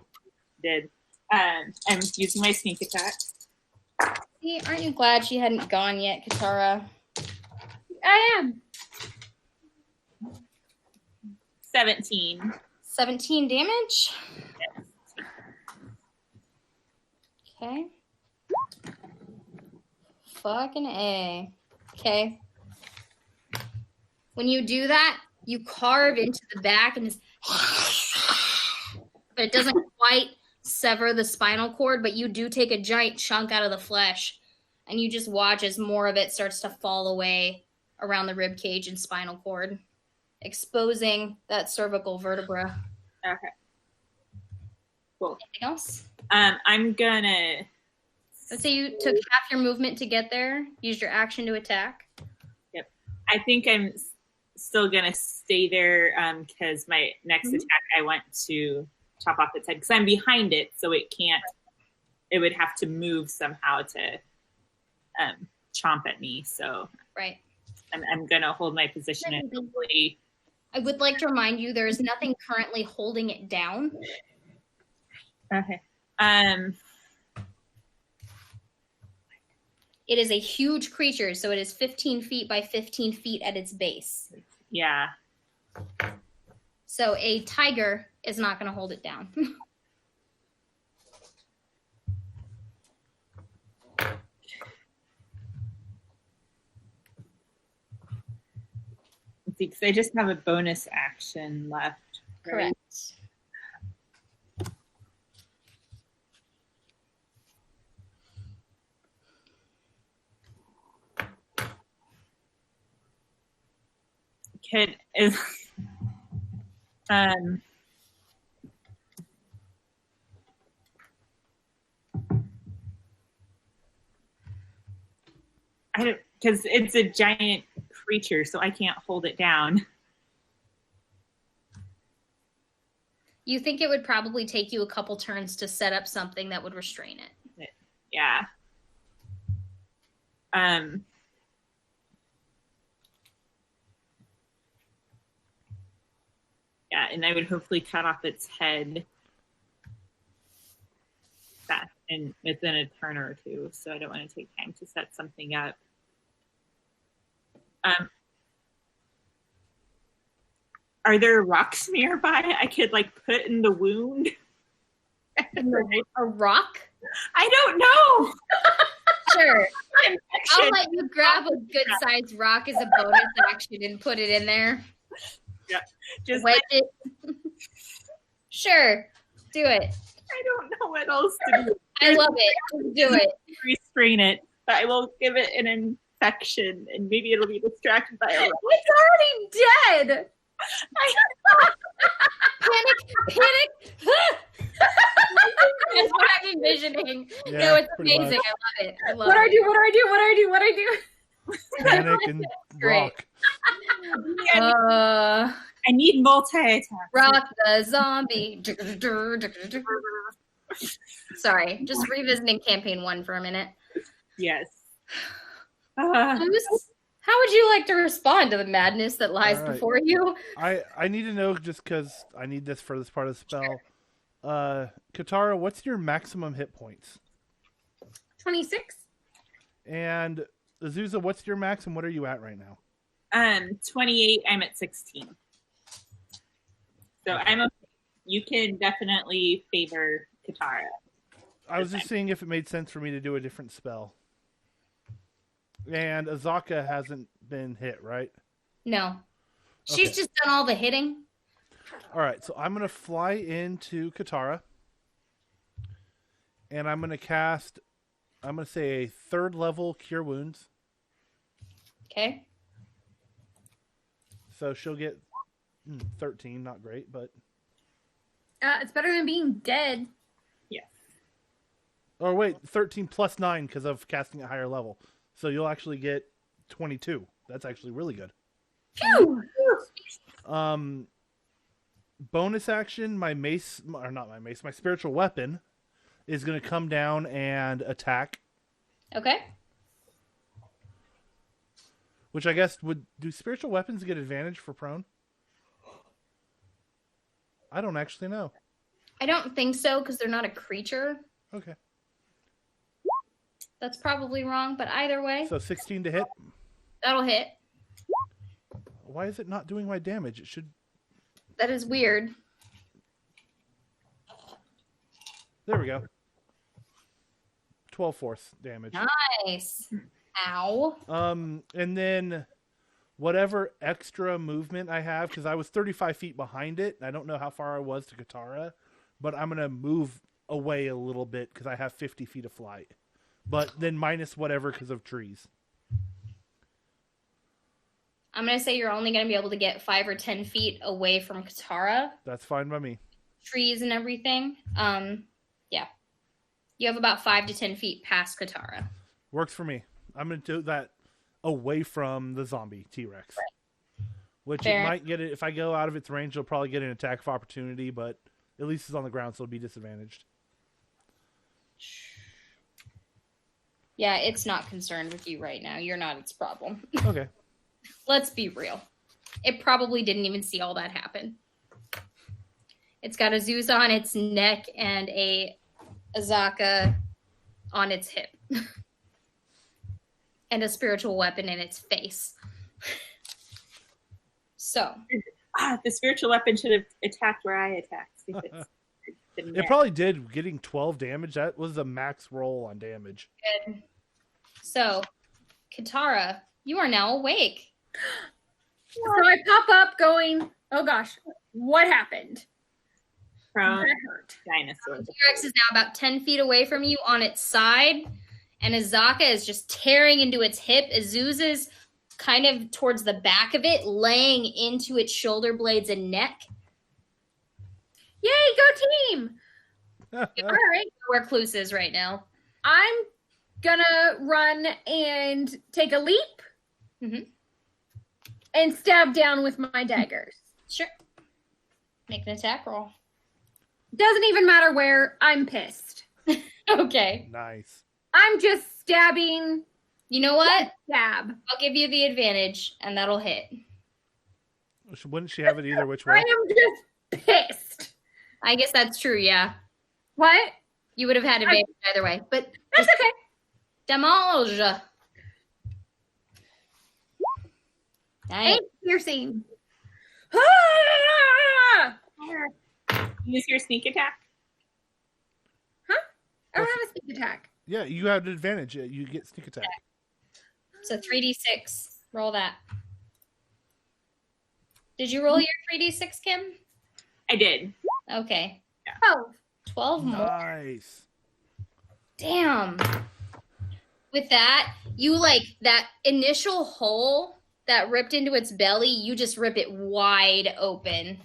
Did. I'm using my sneak attack. See, aren't you glad she hadn't gone yet, Katara? I am. 17. 17 damage? Yes. Okay. Fucking A. Okay. When you do that, you carve into the back and but it doesn't quite sever the spinal cord, but you do take a giant chunk out of the flesh and you just watch as more of it starts to fall away around the rib cage and spinal cord, exposing that cervical vertebra. Okay. Cool. Anything else? I'm gonna. Let's say you took half your movement to get there, used your action to attack. Yep. I think I'm still gonna stay there because my next attack I want to chop off its head because I'm behind it, so it can't. It would have to move somehow to chomp at me. So right. I'm gonna hold my position and hopefully. I would like to remind you there is nothing currently holding it down. Okay. It is a huge creature, so it is 15 feet by 15 feet at its base. Yeah. So a tiger is not going to hold it down. Because I just have a bonus action left. Correct. Kid is I don't, because it's a giant creature, so I can't hold it down. You think it would probably take you a couple turns to set up something that would restrain it. Yeah. Yeah, and I would hopefully cut off its head fast and within a turn or two, so I don't want to take time to set something up. Are there rocks nearby I could like put in the wound? A rock? I don't know. Sure. I'll let you grab a good sized rock as a bonus action and put it in there. Yeah. Just wedge it. Sure. Do it. I don't know what else to do. I love it. Just do it. Restrain it, but I will give it an infection and maybe it'll be distracted by it. It's already dead. Panic. That's what I'm envisioning. Yeah, no, it's pretty amazing. much. I love it. I love What do I it. do? What do I do? What do I do? What do I do? Panic and Great. rock. I need multi-attack. Rock the zombie. Sorry, just revisiting campaign 1 for a minute. Yes. How would you like to respond to the madness that lies All right. before you? I need to know just because I need this for this part of the spell. Katara, what's your maximum hit points? 26. And Azusa, what's your max and what are you at right now? 28. I'm at 16. So I'm okay. You can definitely favor Katara. I was just seeing if it made sense for me to do a different spell. And Azaka hasn't been hit, right? No. She's Okay. just done all the hitting. All right, so I'm going to fly into Katara. And I'm going to cast, I'm going to say a 3rd level Cure Wounds. Okay. So she'll get 13, not great, but... It's better than being dead. Yes. Oh, wait, 13 plus 9 because of casting at higher level. So you'll actually get 22. That's actually really good. Phew! Bonus action, my spiritual weapon is going to come down and attack. Okay. Which I guess do spiritual weapons get advantage for prone? I don't actually know. I don't think so because they're not a creature. Okay. That's probably wrong, but either way, So 16 to hit. that'll hit. Why is it not doing my damage? It should... That is weird. There we go. 12 force damage. Nice. Ow. And then whatever extra movement I have, because I was 35 feet behind it, and I don't know how far I was to Katara, but I'm going to move away a little bit because I have 50 feet of flight. But then minus whatever because of trees. I'm going to say you're only going to be able to get 5 or 10 feet away from Katara. That's fine by me. Trees and everything. Yeah. You have about 5 to 10 feet past Katara. Works for me. I'm going to do that away from the zombie T-Rex. Right. Which Fair. it might get it. If I go out of its range, it'll probably get an attack of opportunity, but at least it's on the ground, so it'll be disadvantaged. Yeah, it's not concerned with you right now. You're not its problem. Okay. Let's be real. It probably didn't even see all that happen. It's got a Zeus on its neck and a Azaka on its hip. And a spiritual weapon in its face. So. The spiritual weapon should have attacked where I attacked. It probably did, getting 12 damage. That was a max roll on damage. Good. So, Katara, you are now awake. So I pop up going, oh gosh, what happened? From That hurt. dinosaurs. T-Rex is now about 10 feet away from you on its side, and Azaka is just tearing into its hip. Azuz is kind of towards the back of it, laying into its shoulder blades and neck. Yay, go team! All right, Where Cluse is right now. I'm gonna run and take a leap Mhm. and stab down with my daggers. Sure. Make an attack roll. Doesn't even matter where. I'm pissed. Okay. Nice. I'm just stabbing. You know what? Stab. I'll give you the advantage, and that'll hit. Wouldn't she have it either which I way? am just pissed. I guess that's true, yeah. What? You would have had advantage either way. But That's okay. Demolge. Nice. 8 piercing. Use your sneak attack. I don't have a sneak attack. Yeah, you have an advantage. You get sneak attack. So 3d6. Roll that. Did you roll your 3d6, Kim? I did. Okay. 12. 12 more. Nice. Damn. With that, you like that initial hole that ripped into its belly, you just rip it wide open.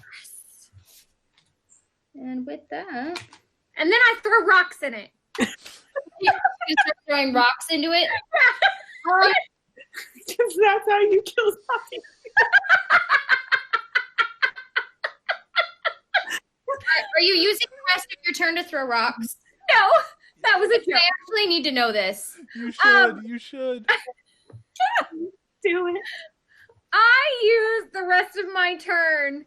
And with that, And then I throw rocks in it. you start throwing rocks into it. Because that's how you kill zombies. Are you using the rest of your turn to throw rocks? No, that was a I joke. actually need to know this. You should. You should. Do it. I use the rest of my turn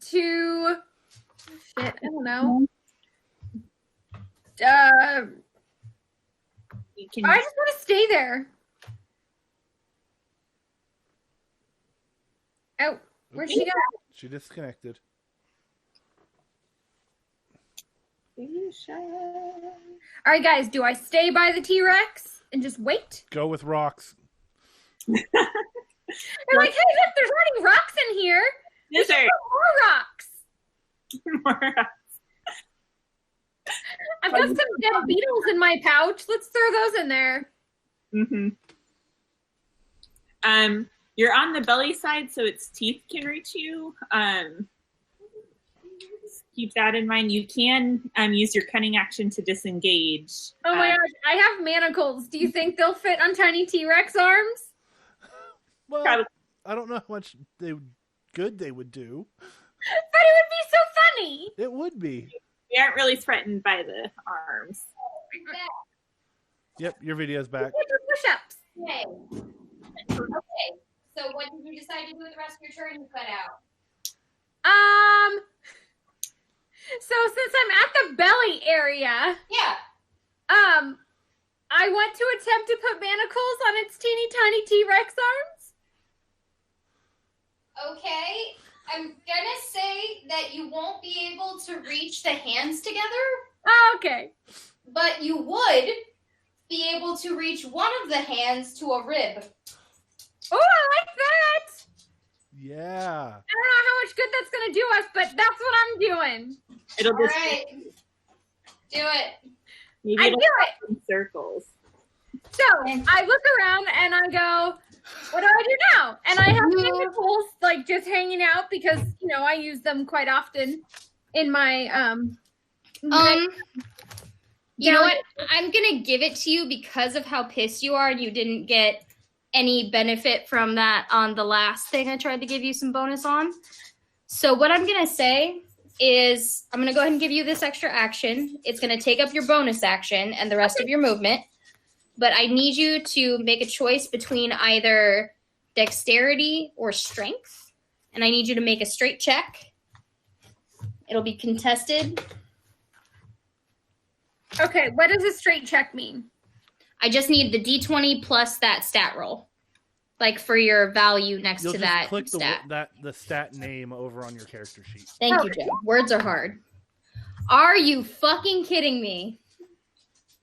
to shit, I don't know. You can. I just want to stay there. Oh, where'd she go? She disconnected. All right, guys, do I stay by the T-Rex and just wait? Go with rocks. They're like, hey, look, there's already rocks in here. Yes, sir. More rocks. I've got some dead beetles in my pouch. Let's throw those in there. Mm-hmm. You're on the belly side, so its teeth can reach you. Keep that in mind. You can use your cunning action to disengage. Oh my gosh, I have manacles. Do you think they'll fit on tiny T-Rex arms? Well, Probably. I don't know how much good they would do. But it would be so funny. It would be. We aren't really threatened by the arms. Yep, your video's back. Push-ups. Okay. Okay. So what did you decide to do with the rest of your turn? You cut out. So since I'm at the belly area, Yeah. I want to attempt to put manacles on its teeny tiny T-Rex arms. Okay. I'm gonna say that you won't be able to reach the hands together, Oh, okay. but you would be able to reach one of the hands to a rib. Oh, I like that. Yeah. I don't know how much good that's going to do us, but that's what I'm doing. It'll All just right. Do it. maybe I it'll do it. go in circles. So I look around and I go, what do I do now? And I have manacles like just hanging out because, you know, I use them quite often in my, You know what? I'm gonna give it to you because of how pissed you are and you didn't get any benefit from that on the last thing I tried to give you some bonus on. So what I'm gonna say is I'm gonna go ahead and give you this extra action. It's gonna take up your bonus action and the rest of your movement. But I need you to make a choice between either dexterity or strength. And I need you to make a straight check. It'll be contested. Okay, what does a straight check mean? I just need the D20 plus that stat roll, like for your value next You'll to just that click stat. the stat name over on your character sheet. Thank you, Jim. Words are hard. Are you fucking kidding me?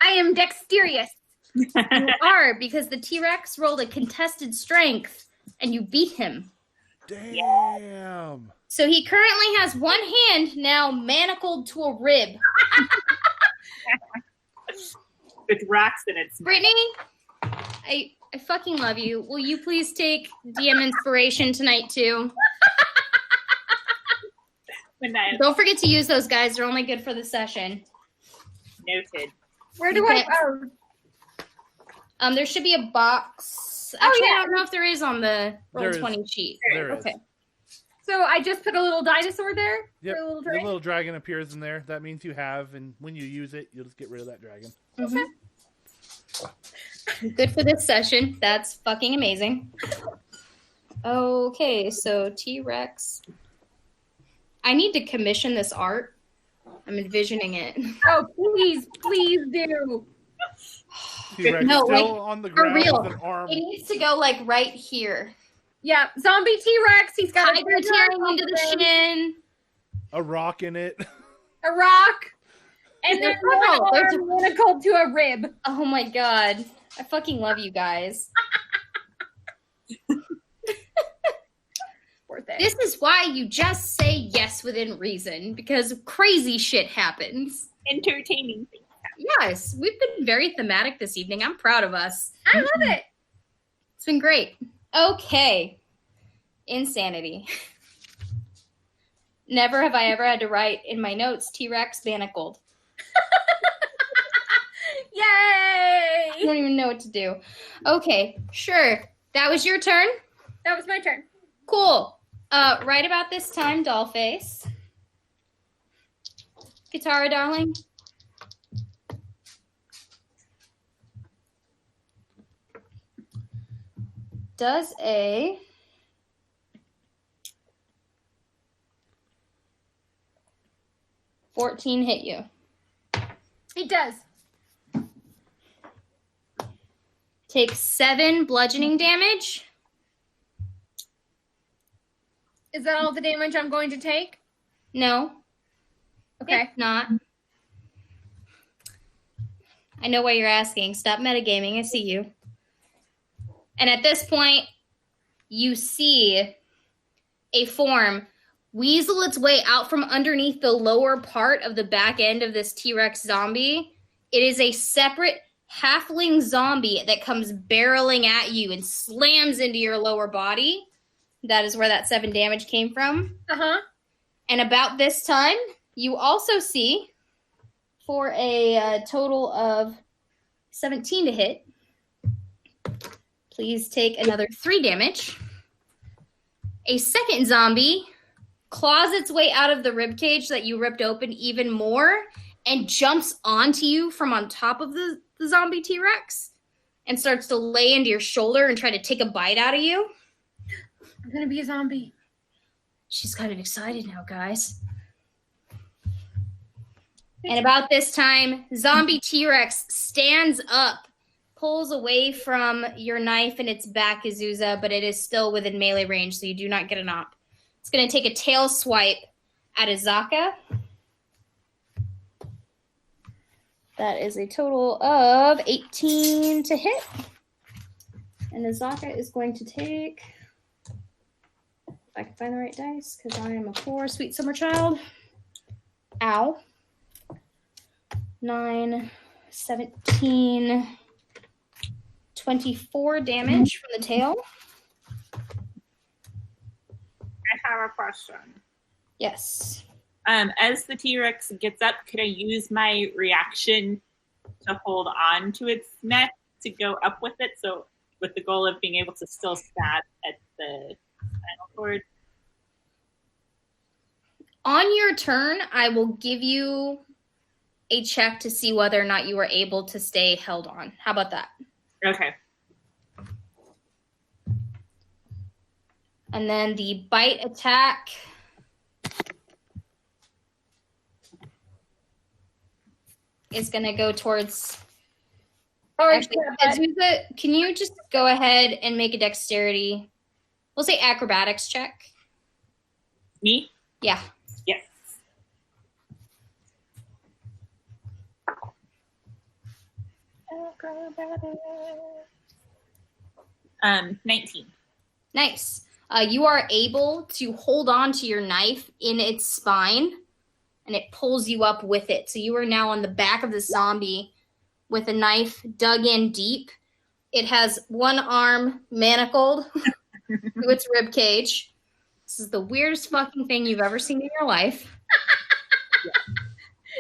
I am dexterous. You are, because the T-Rex rolled a contested strength and you beat him. Damn. So he currently has one hand now manacled to a rib. With rocks in its mouth. Brittany, I fucking love you. Will you please take DM inspiration tonight too? Don't forget to use those, guys. They're only good for the session. Noted. Where do I go? There should be a box. Oh, Actually, yeah. I don't know if there is on the There is. Roll20 sheet. There is. Okay. So I just put a little dinosaur there? Yep, For a little the dragon? little dragon appears in there. That means you have, and when you use it, you'll just get rid of that dragon. Mhm. Good for this session. That's fucking amazing. Okay, so T-Rex. I need to commission this art. I'm envisioning it. Oh, please do. T-Rex No, still like, on the For ground real. with an arm. It needs to go like right here. Yeah, zombie T-Rex. He's got a Tiger tearing into the shin. A rock in it. a rock, and then There's one there's arm manacled to a rib. Oh my god. I fucking love you guys. Worth it. This is why you just say yes within reason, because crazy shit happens. Entertaining things. Yes, we've been very thematic this evening. I'm proud of us. I love it. It's been great. Okay. Insanity. Never have I ever had to write in my notes T-Rex manacled. I Yay! don't even know what to do. Okay, sure. That was your turn? That was my turn. Cool. Right about this time, Dollface. Katara, darling. Does a 14 hit you? It does. Take 7 bludgeoning damage. Is that all the damage I'm going to take? No. Okay. It's not. I know why you're asking. Stop metagaming. I see you. And at this point, you see a form weasel its way out from underneath the lower part of the back end of this T-Rex zombie. It is a separate halfling zombie that comes barreling at you and slams into your lower body. That is where that 7 damage came from. Uh-huh. And about this time, you also see, for a total of 17 to hit, please take another 3 damage. A second zombie claws its way out of the ribcage that you ripped open even more and jumps onto you from on top of the zombie T-Rex and starts to lay into your shoulder and try to take a bite out of you. I'm going to be a zombie. She's kind of excited now, guys. And about this time, zombie T-Rex stands up, pulls away from your knife in its back, Azusa, but it is still within melee range, so you do not get an op. It's going to take a tail swipe at Azaka. That is a total of 18 to hit. And Azaka is going to take... If I can find the right dice, because I am a poor, sweet summer child. Ow. 9, 17, 24 damage from the tail. I have a question. Yes. As the T-Rex gets up, could I use my reaction to hold on to its neck to go up with it? So with the goal of being able to still stab at the spinal cord? On your turn, I will give you a check to see whether or not you were able to stay held on. How about that? Okay. And then the bite attack is going to go towards... Actually, Azusa, can you just go ahead and make a dexterity? We'll say acrobatics check. Me? Yeah. Yes. 19. Nice. You are able to hold on to your knife in its spine, and it pulls you up with it. So you are now on the back of the zombie with a knife dug in deep. It has one arm manacled to its rib cage. This is the weirdest fucking thing you've ever seen in your life.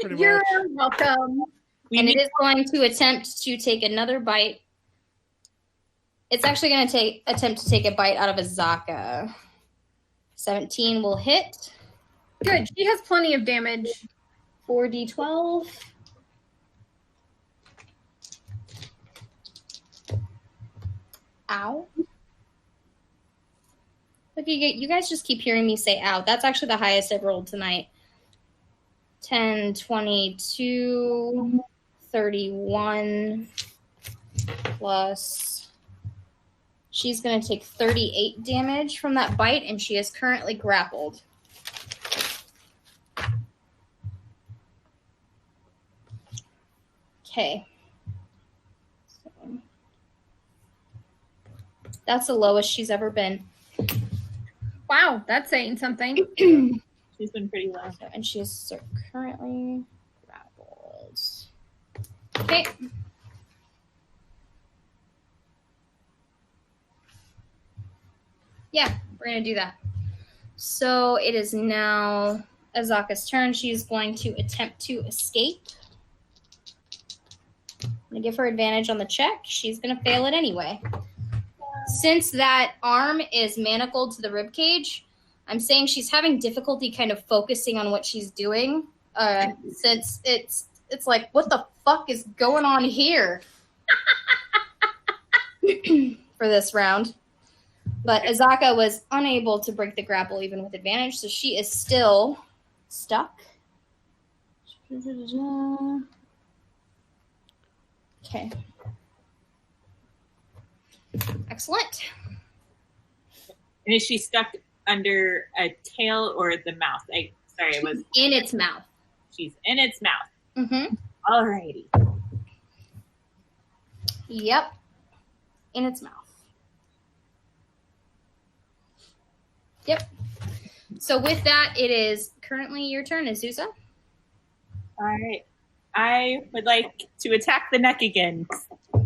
Pretty You're much. welcome. And it is going to attempt to take another bite. It's actually going to attempt to take a bite out of Azaka. 17 will hit. Good. She has plenty of damage. 4d12. Ow. Look, you guys just keep hearing me say ow. That's actually the highest I've rolled tonight. 10, 22, 31, plus... She's going to take 38 damage from that bite, and she is currently grappled. Okay. So, that's the lowest she's ever been. Wow, that's saying something. She's been pretty low. So, and she's currently grappled. Okay. Yeah, we're going to do that. So it is now Azaka's turn. She's going to attempt to escape. I'm going to give her advantage on the check. She's going to fail it anyway. Since that arm is manacled to the ribcage, I'm saying she's having difficulty kind of focusing on what she's doing. Since it's like, what the fuck is going on here? For this round. But Azaka was unable to break the grapple even with advantage, so she is still stuck. Okay. Excellent. And is she stuck under a tail or the mouth? Sorry, it was In its mouth. She's in its mouth. Mm-hmm. Alrighty. Yep. In its mouth. Yep. So with that, it is currently your turn, Azusa. All right. I would like to attack the neck again.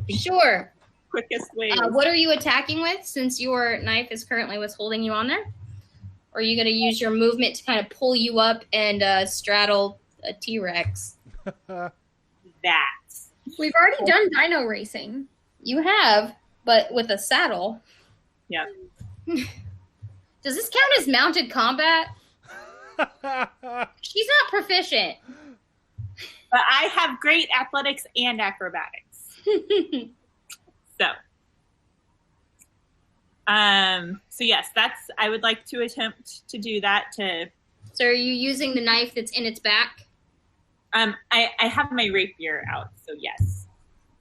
Sure. Quickest way. What are you attacking with, since your knife is currently what's holding you on there? Or are you going to use your movement to kind of pull you up and straddle a T-Rex? That. We've already done dino racing. You have, but with a saddle. Yeah. Does this count as mounted combat? She's not proficient. But I have great athletics and acrobatics. So yes, I would like to attempt to do that So are you using the knife that's in its back? I have my rapier out, so yes.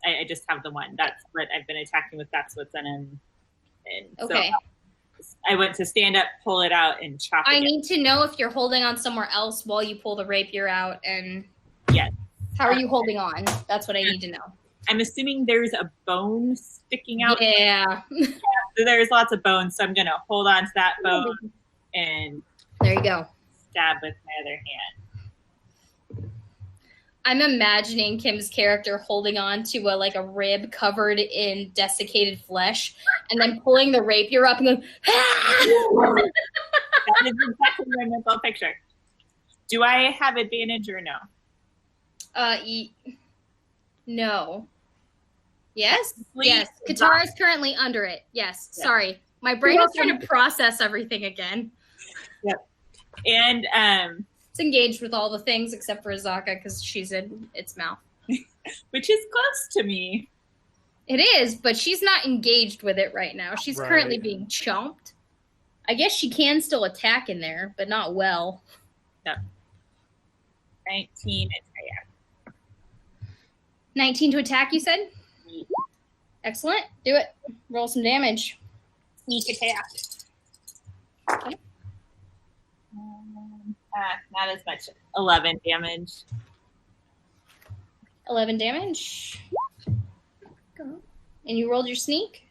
I just have the one. That's what I've been attacking with. That's what's in him. And Okay. So I went to stand up, pull it out, and chop it. I need to know if you're holding on somewhere else while you pull the rapier out, and yes. How are you holding on? That's what I need to know. I'm assuming there's a bone sticking out. Yeah. So there's lots of bones, so I'm going to hold on to that bone and There you go. stab with my other hand. I'm imagining Kim's character holding on to a rib covered in desiccated flesh, and then pulling the rapier up and going, That is exactly my mental picture. Do I have advantage or no? No. Yes? Please. Yes. Katara's currently under it. Yes. Yeah. Sorry. My brain is trying to process everything again. Yep. And It's engaged with all the things except for Azaka because she's in its mouth. which is close to me. It is, but she's not engaged with it right now. She's Right. currently being chomped. I guess she can still attack in there, but not well. No. 19 attack. 19 to attack, you said? Excellent. Do it. Roll some damage. Sneak attack. Okay. Not as much. 11 damage. 11 damage. Go. And you rolled your sneak?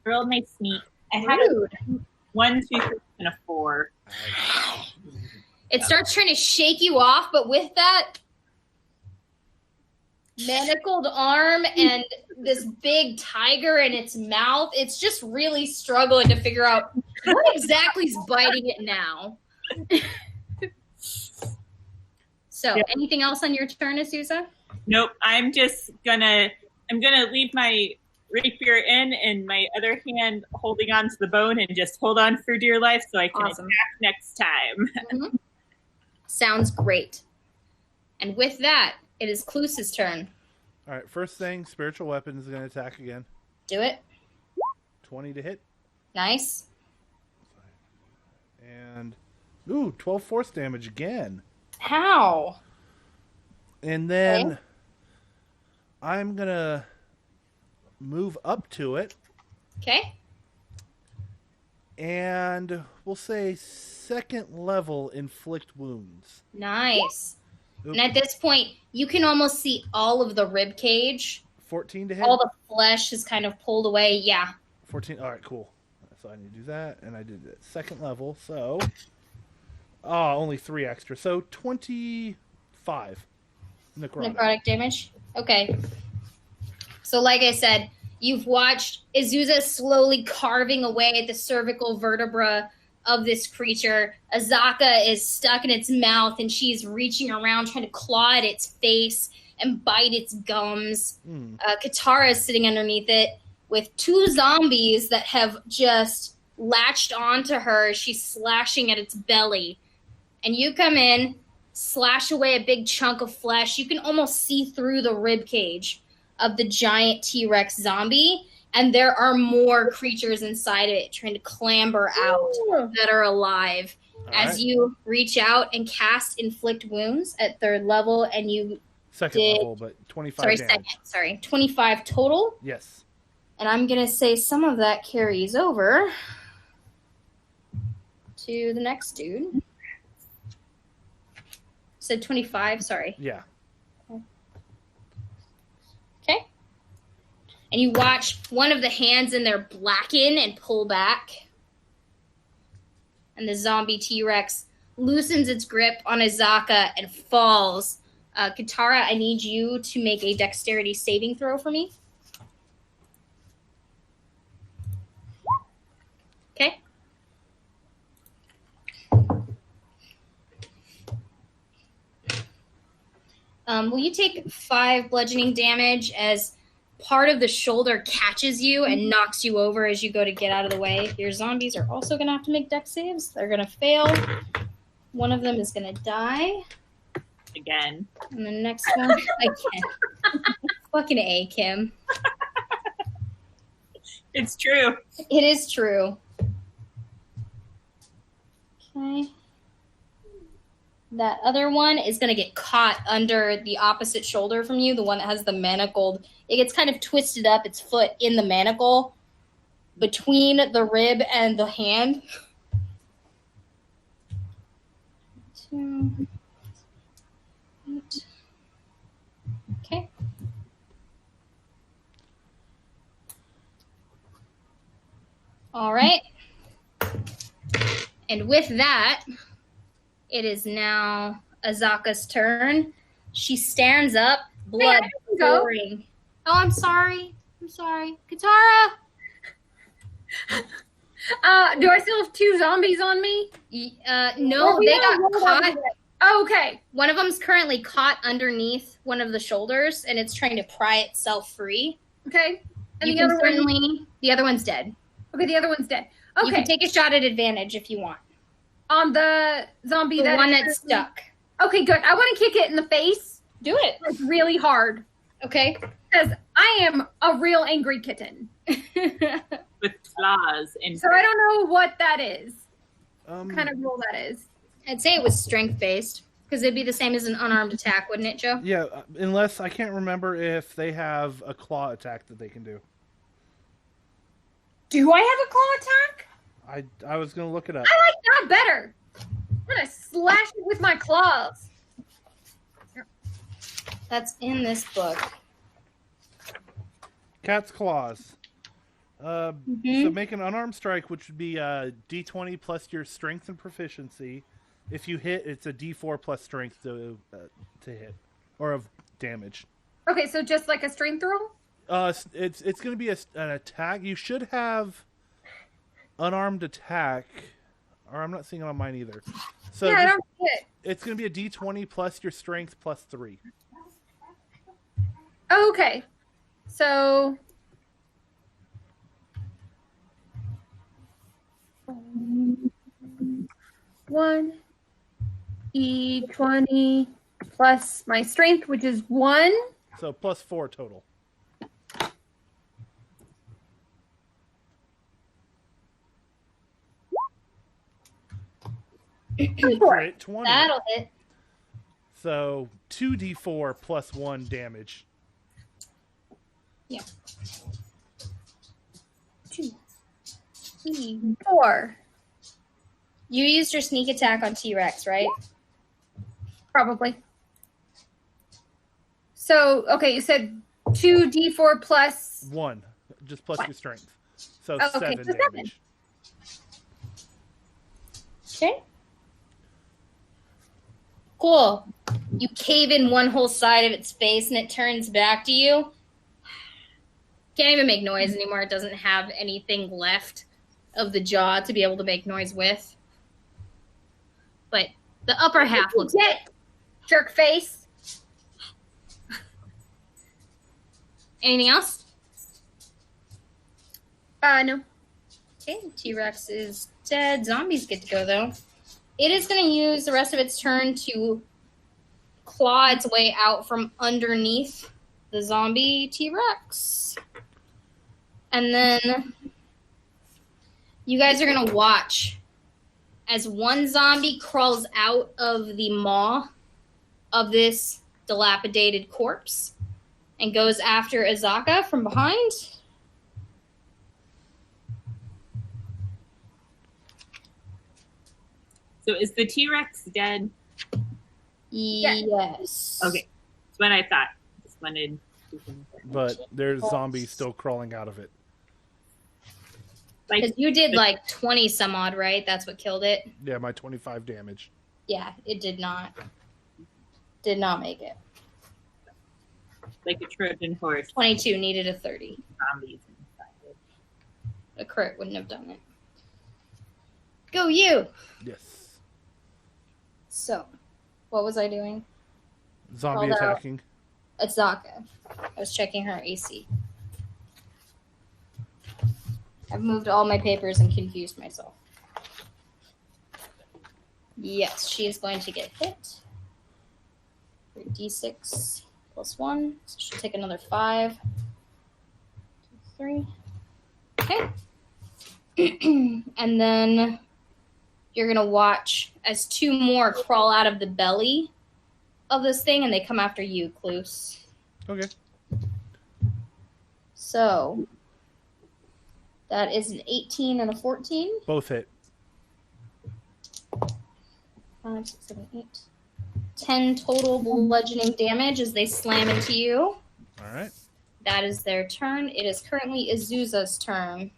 I rolled my sneak. I had a Rude. 1, 2, 3, and a 4. It starts trying to shake you off, but with that manacled arm and this big tiger in its mouth, it's just really struggling to figure out what exactly is biting it now. So, anything else on your turn, Azusa? Nope. I'm gonna leave my rapier in and my other hand holding on to the bone and just hold on for dear life so I can Awesome. attack next time. Mhm. Sounds great. And with that, it is Cluse's turn. All right, first thing, spiritual weapon is going to attack again. Do it. 20 to hit. Nice. And, 12 force damage again. How? And then Okay. I'm going to move up to it. Okay. And we'll say second level inflict wounds. Nice. Oop. And at this point, you can almost see all of the rib cage. 14 to hit. All the flesh is kind of pulled away. Yeah. 14. All right, cool. So I need to do that, and I did it second level. So, only 3 extra. So 25 necrotic. Damage. Okay. So, like I said, you've watched Azusa slowly carving away at the cervical vertebra of this creature. Azaka is stuck in its mouth, and she's reaching around trying to claw at its face and bite its gums. Katara is sitting underneath it with 2 zombies that have just latched onto her. She's slashing at its belly. And you come in, slash away a big chunk of flesh. You can almost see through the rib cage of the giant T-Rex zombie. And there are more creatures inside of it trying to clamber out that are alive. As you reach out and cast Inflict Wounds at 3rd level, and you Second level, but 25 damage. Second. Sorry. 25 total. Yes. And I'm going to say some of that carries over to the next dude. Said 25, sorry. Yeah. Okay. And you watch one of the hands in there blacken and pull back. And the zombie T-Rex loosens its grip on Azaka and falls. Katara, I need you to make a dexterity saving throw for me. Okay. Will you take 5 bludgeoning damage as part of the shoulder catches you and knocks you over as you go to get out of the way? Your zombies are also going to have to make dex saves. They're going to fail. One of them is going to die. Again. And the next one, I can't. Fucking A, Kim. It's true. It is true. Okay. That other one is going to get caught under the opposite shoulder from you, the one that has the manacled. It gets kind of twisted up, its foot in the manacle between the rib and the hand. 2, 8. Okay. All right. And with that, it is now Azaka's turn. She stands up, blood pouring. Oh, I'm sorry. Katara! Do I still have 2 zombies on me? No, they got caught. Oh, okay. One of them's currently caught underneath one of the shoulders, and it's trying to pry itself free. Okay. And You the can other one? certainly... The other one's dead. Okay, the other one's dead. You Okay. can take a shot at advantage if you want. On the zombie The one that's stuck. Okay, good. I want to kick it in the face. Do it. Like, really hard. Okay. Because I am a real angry kitten. With claws. And So I don't know what that is. Um, What kind of roll that is. I'd say it was strength-based, because it'd be the same as an unarmed attack, wouldn't it, Joe? Yeah, unless I can't remember if they have a claw attack that they can do. Do I have a claw attack? I was going to look it up. I like that better. I'm going to slash it with my claws. That's in this book. Cat's claws. So make an unarmed strike, which would be D20 plus your strength and proficiency. If you hit, it's a D4 plus strength to hit, or of damage. Okay, so just like a strength roll? It's going to be an attack. You should have unarmed attack, or I'm not seeing it on mine either. So Yeah, I don't see it. it's going to be a D20 plus your strength plus 3. Oh, okay. So 1d20 plus my strength, which is 1. So +4 total. Crit 20. That'll hit. So 2d4 plus 1 damage. Yeah. 2, 3, 4. You used your sneak attack on T-Rex, right? Probably. So, okay, you said 2d4 plus... 1. Just plus What? your strength. So Oh, okay, 7 so damage. Okay. Cool. You cave in one whole side of its face and it turns back to you. Can't even make noise anymore. It doesn't have anything left of the jaw to be able to make noise with. But the upper half looks dead. Jerk face. Anything else? No. Okay, T-Rex is dead. Zombies get to go, though. It is going to use the rest of its turn to claw its way out from underneath the zombie T-Rex. And then you guys are going to watch as one zombie crawls out of the maw of this dilapidated corpse and goes after Azaka from behind. So is the T-Rex dead? Yes. Okay. That's what I thought. Just wanted to But there's zombies still crawling out of it. Because you did like 20 some odd, right? That's what killed it. Yeah, my 25 damage. Yeah, it did not. Did not make it. like a Trojan horse. 22 needed a 30. Zombies inside it. A crit wouldn't have done it. Go you! Yes. So, what was I doing? Zombie Called out. attacking. Azaka. I was checking her AC. I've moved all my papers and confused myself. Yes, she is going to get hit. D6 plus 1. So she'll take another 5. 2, 3. Okay. And then you're going to watch as 2 more crawl out of the belly of this thing, and they come after you, Cluse. Okay. So, that is an 18 and a 14. Both hit. 5, 6, 7, 8. 10 total bludgeoning damage as they slam into you. All right. That is their turn. It is currently Azusa's turn.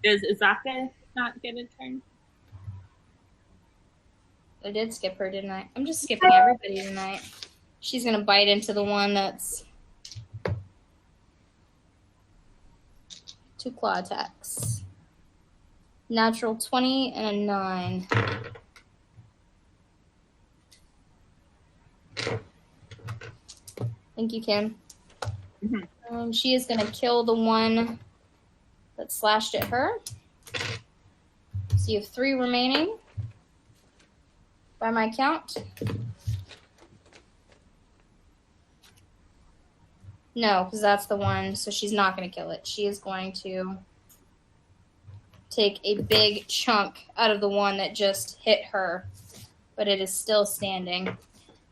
Does Azaka not get a turn? I did skip her, didn't I? I'm just skipping everybody tonight. She's going to bite into the one that's 2 claw attacks. Natural 20 and a 9. Thank you, Kim. Mm-hmm. She is going to kill the one that slashed at her. So you have 3 remaining by my count. No, because that's the one. So she's not going to kill it. She is going to take a big chunk out of the one that just hit her, but it is still standing.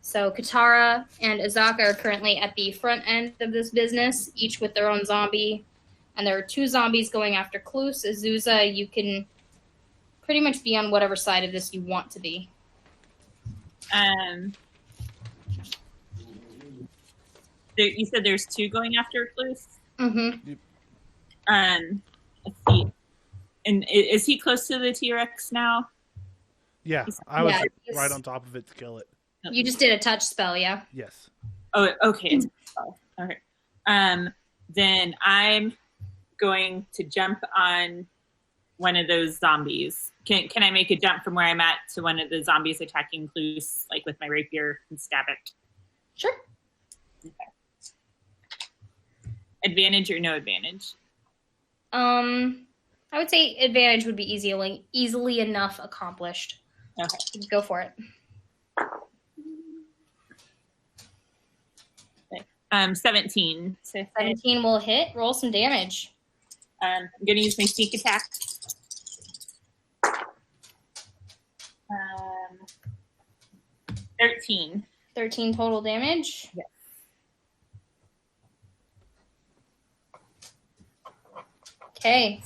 So Katara and Azaka are currently at the front end of this business, each with their own zombie. And there are 2 zombies going after Cluse. Azusa, you can pretty much be on whatever side of this you want to be. You said there's 2 going after Cluse? Mm-hmm. Let's see. And is he close to the T-Rex now? Yeah, I was he's- right on top of it to kill it. You just did a touch spell, yeah? Yes. Oh, okay. It's all right. Then I'm going to jump on one of those zombies. Can I make a jump from where I'm at to one of the zombies attacking Cluse, like with my rapier, and stab it? Sure. Okay. Advantage or no advantage? I would say advantage would be easily enough accomplished. Okay. Go for it. 17. So 17 will hit. Roll some damage. I'm going to use my sneak attack. 13. 13 total damage. Yes. Okay.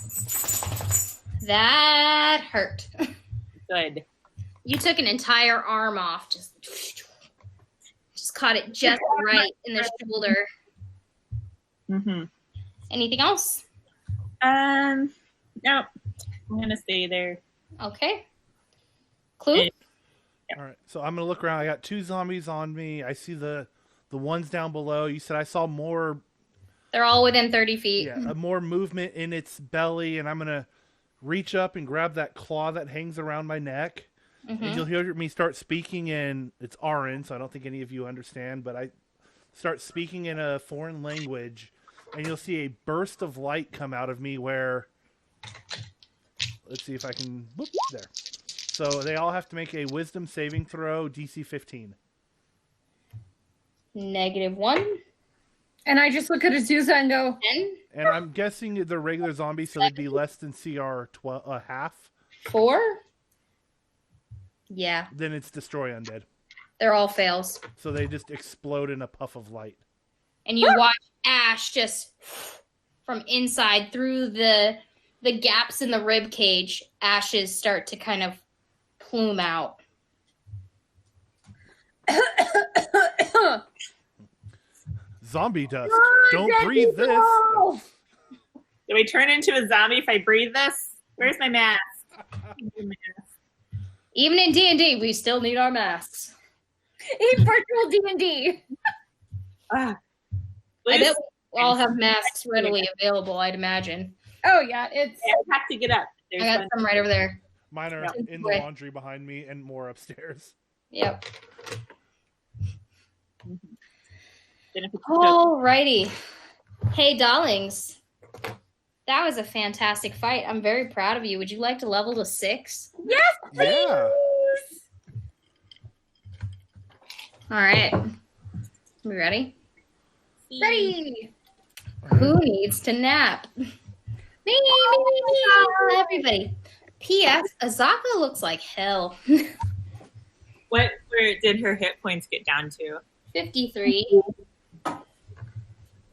That hurt. Good. You took an entire arm off. Just caught it just right in the shoulder. Mm-hmm. Anything else? No. I'm going to stay there. Okay. Clue? All right, so I'm gonna look around. I got 2 zombies on me. I see the ones down below. You said I saw more. They're all within 30 feet. Yeah, more movement in its belly, and I'm gonna reach up and grab that claw that hangs around my neck. Mm-hmm. And you'll hear me start speaking in, it's Aran, so I don't think any of you understand, but I start speaking in a foreign language, and you'll see a burst of light come out of me where, let's see if I can, whoop, there. So they all have to make a wisdom saving throw, DC 15. -1. And I just look at Azusa and go, 10. And I'm guessing they're regular zombies, so they'd be less than CR half. 4. Yeah, Then it's destroy undead. they're all fails. So they just explode in a puff of light. And you watch Ash just from inside through the gaps in the rib cage, ashes start to kind of plume out. Zombie dust. "Oh, Don't Daddy, breathe this. no!" Do I turn into a zombie if I breathe this? Where's my mask? Even in D&D, we still need our masks. In virtual D&D. I bet we all have masks readily available, I'd imagine. Oh, yeah, it's... I have to get up. There's I got one. some right over there. Mine are Yeah. in the laundry behind me and more upstairs. Yep. Then if it's Alrighty. Hey, darlings. That was a fantastic fight. I'm very proud of you. Would you like to level to 6? Yes, Yeah. All right. We ready? ready. Who needs to nap? Me. Everybody. P.S. Azaka looks like hell. where did her hit points get down to? 53,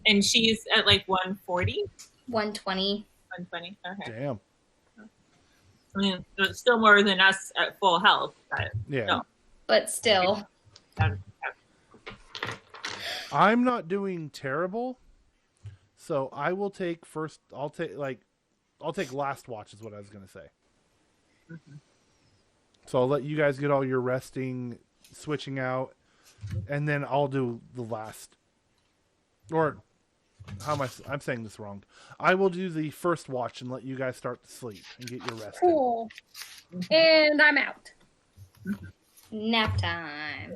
And she's at like 140, 120. 120. Okay. Damn. I mean, it's still more than us at full health, but Yeah. No. But still. I'm not doing terrible. So I will take first. I'll take last watch is what I was going to say. Mm-hmm. So I'll let you guys get all your resting, switching out, and then I'll do the last. Or how am I'm saying this wrong. I will do the first watch and let you guys start to sleep and get your rest. Cool. And I'm out. Nap time.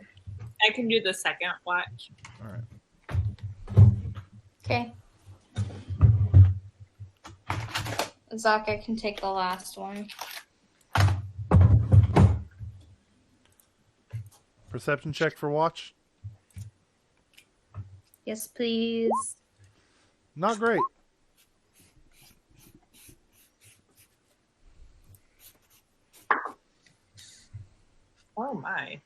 I can do the second watch. All right. Okay. Azaka can take the last one. Perception check for watch. Yes, please. Not great. Oh my.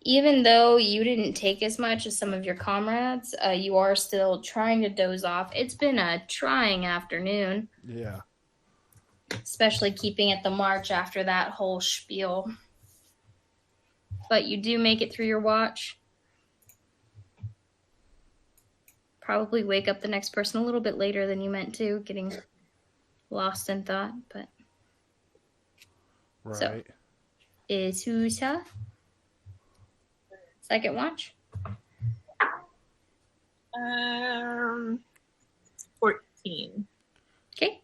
Even though you didn't take as much as some of your comrades, you are still trying to doze off. It's been a trying afternoon, Yeah. especially keeping at the march after that whole spiel. But you do make it through your watch. Probably wake up the next person a little bit later than you meant to, getting lost in thought. But Right. So. Isusa, second watch. 14. Okay.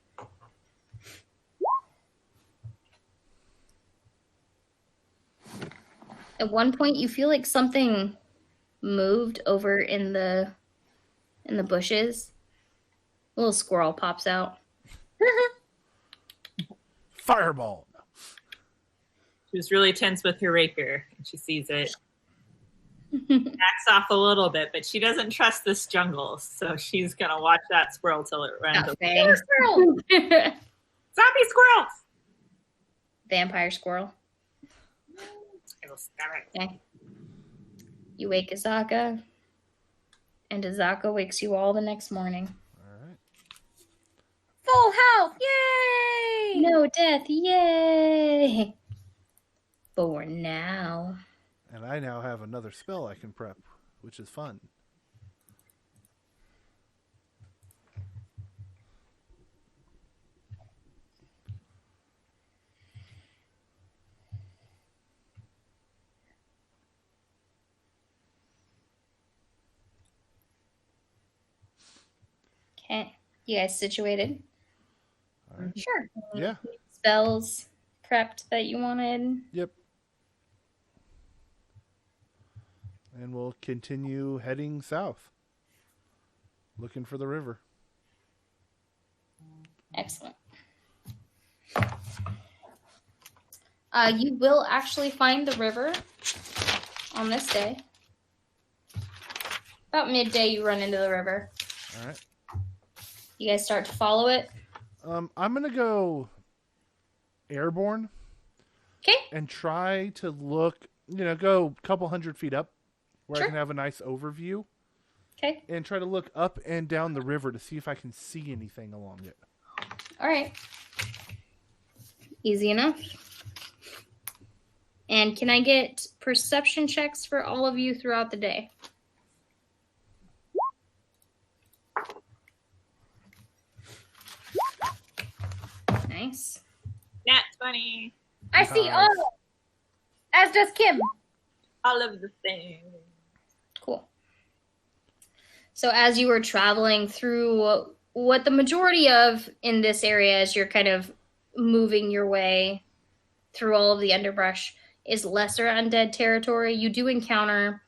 At one point, you feel like something moved over in the bushes. little squirrel pops out. Fireball. She was really tense with her rapier, and she sees it. Backs off a little bit, but she doesn't trust this jungle, so she's gonna watch that squirrel till it runs Oh, away. thanks. Zombie squirrels! Vampire squirrel. Okay. You wake Azaka, and Azaka wakes you all the next morning. All right. Full health! Yay! No death, yay! For now. And I now have another spell I can prep, which is fun. Okay. You guys situated? All right. Sure. Yeah. Spells prepped that you wanted? Yep. And we'll continue heading south, looking for the river. Excellent. You will actually find the river on this day. About midday, you run into the river. All right. You guys start to follow it. I'm going to go airborne. Okay. And try to look, go a couple 100 feet up where Sure. I can have a nice overview. Okay. And try to look up and down the river to see if I can see anything along it. All right. Easy enough. And can I get perception checks for all of you throughout the day? Nice. Nat 20. I see Nice. all. As does Kim. All of the things. Cool. So as you were traveling through what the majority of in this area, as you're kind of moving your way through all of the underbrush, is lesser undead territory. You do encounter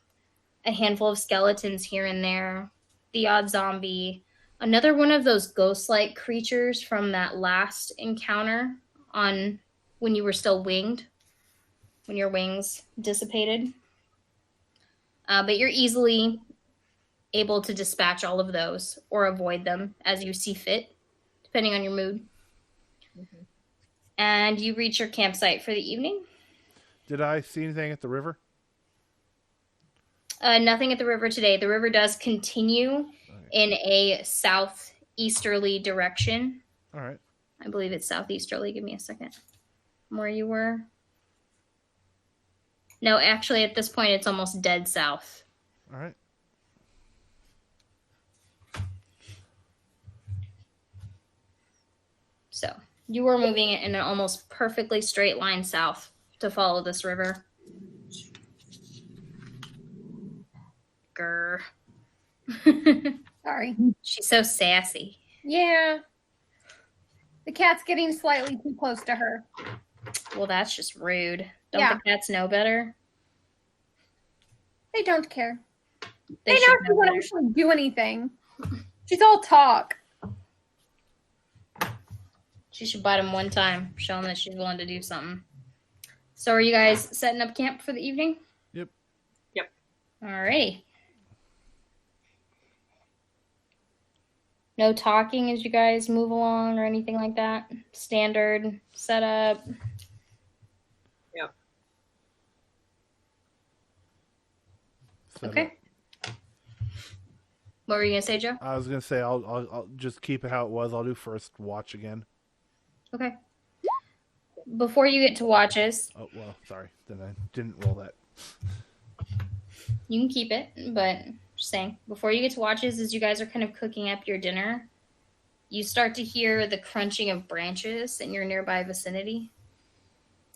a handful of skeletons here and there, the odd zombie, another one of those ghost-like creatures from that last encounter on when you were still winged, when your wings dissipated. But you're easily able to dispatch all of those or avoid them as you see fit, depending on your mood. Mm-hmm. And you reach your campsite for the evening. Did I see anything at the river? Nothing at the river today. The river does continue in a southeasterly direction. All right. I believe it's southeasterly. Give me a second. From where you were. No, actually, at this point, it's almost dead south. All right. So you were moving it in an almost perfectly straight line south to follow this river. Grr. Sorry. She's so sassy. Yeah. The cat's getting slightly too close to her. Well, that's just rude. Don't Yeah. the cats know better? They don't care. They They know should she know won't better. actually do anything. She's all talk. She should bite him one time, show him that she's willing to do something. So are you guys setting up camp for the evening? Yep. Yep. Alrighty. No talking as you guys move along or anything like that? Standard setup? Yep. Set Okay. up. What were you going to say, Joe? I was gonna say I'll just keep it how it was. I'll do first watch again. Okay. Before you get to watches, Oh well, sorry. Then I didn't roll that. you can keep it, but just saying, before you get to watches, as you guys are kind of cooking up your dinner, you start to hear the crunching of branches in your nearby vicinity.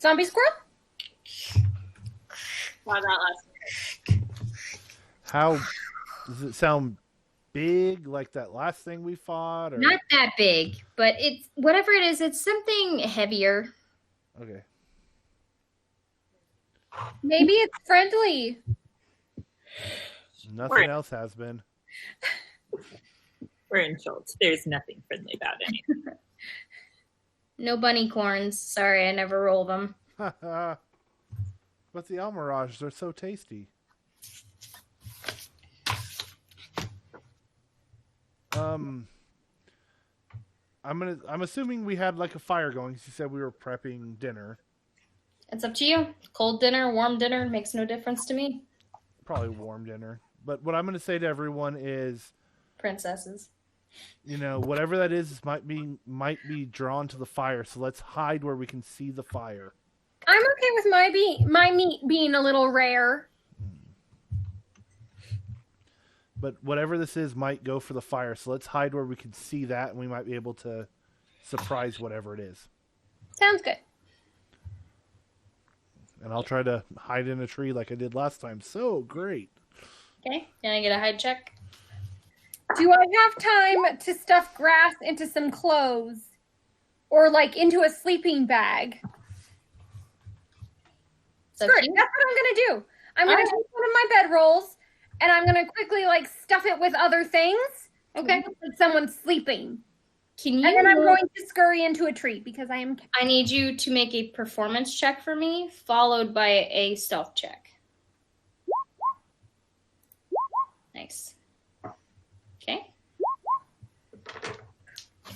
Zombie squirrel? Saw that last night. How does it sound? Big like that last thing we fought, or Not that big, but it's whatever it is, it's something heavier. okay? Maybe it's friendly. Nothing Right. else has been. We're in Chult. There's nothing friendly about anything. No bunny corns. Sorry, I never roll them. But the Almirage, they're so tasty. I'm assuming we had like a fire going. You said we were prepping dinner. It's up to you. Cold dinner, warm dinner, makes no difference to me. Probably warm dinner. But what I'm going to say to everyone is, Princesses. you know, whatever that is might be drawn to the fire. So let's hide where we can see the fire. I'm okay with my meat being a little rare. But whatever this is might go for the fire. So let's hide where we can see that, and we might be able to surprise whatever it is. Sounds good. And I'll try to hide in a tree like I did last time. So great. Okay, can I get a hide check? Do I have time to stuff grass into some clothes? Or like into a sleeping bag? So Sure, that's what I'm going to do. I'm going to take one of my bedrolls, and I'm going to quickly like stuff it with other things. Okay. Like someone's sleeping. Can you? And then I'm going to scurry into a tree because I am. I need you to make a performance check for me, followed by a stealth check. Nice. Okay.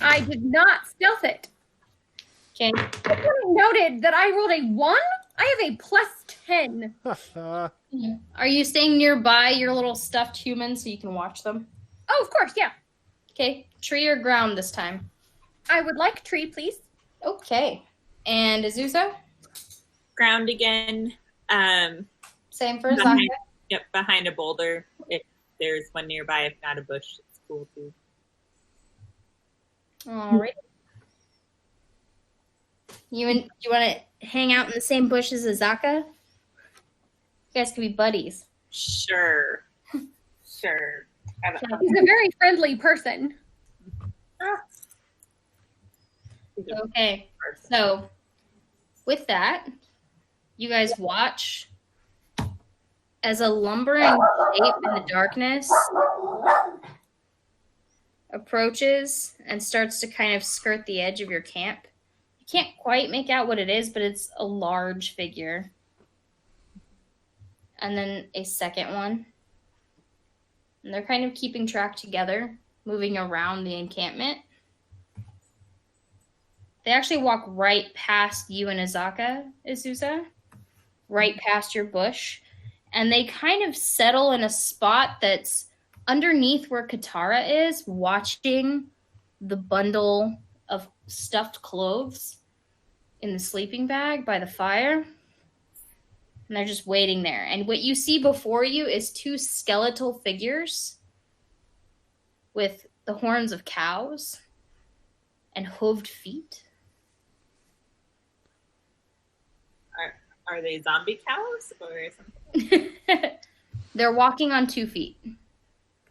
I did not stealth it. Okay. I noted that I rolled a 1. I have a +10. Are you staying nearby your little stuffed humans so you can watch them? Oh, of course, yeah. Okay. Tree or ground this time? I would like tree, please. Okay. And Azusa? Ground again. Same for Zaka? Behind, yep, behind a boulder. If there's one nearby, if not a bush, it's cool too. All right. You want to hang out in the same bush as Azaka? You guys could be buddies. Sure. Sure. He's a very friendly person. Okay. So, with that, you guys watch as a lumbering shape in the darkness approaches and starts to kind of skirt the edge of your camp. You can't quite make out what it is, but it's a large figure. And then a second one. And they're kind of keeping track together, moving around the encampment. They actually walk right past you and Azaka, Azusa, right past your bush. And they kind of settle in a spot that's underneath where Katara is, watching the bundle of stuffed clothes in the sleeping bag by the fire. And they're just waiting there. And what you see before you is 2 skeletal figures with the horns of cows and hooved feet. Are they zombie cows or something? They're walking on 2 feet.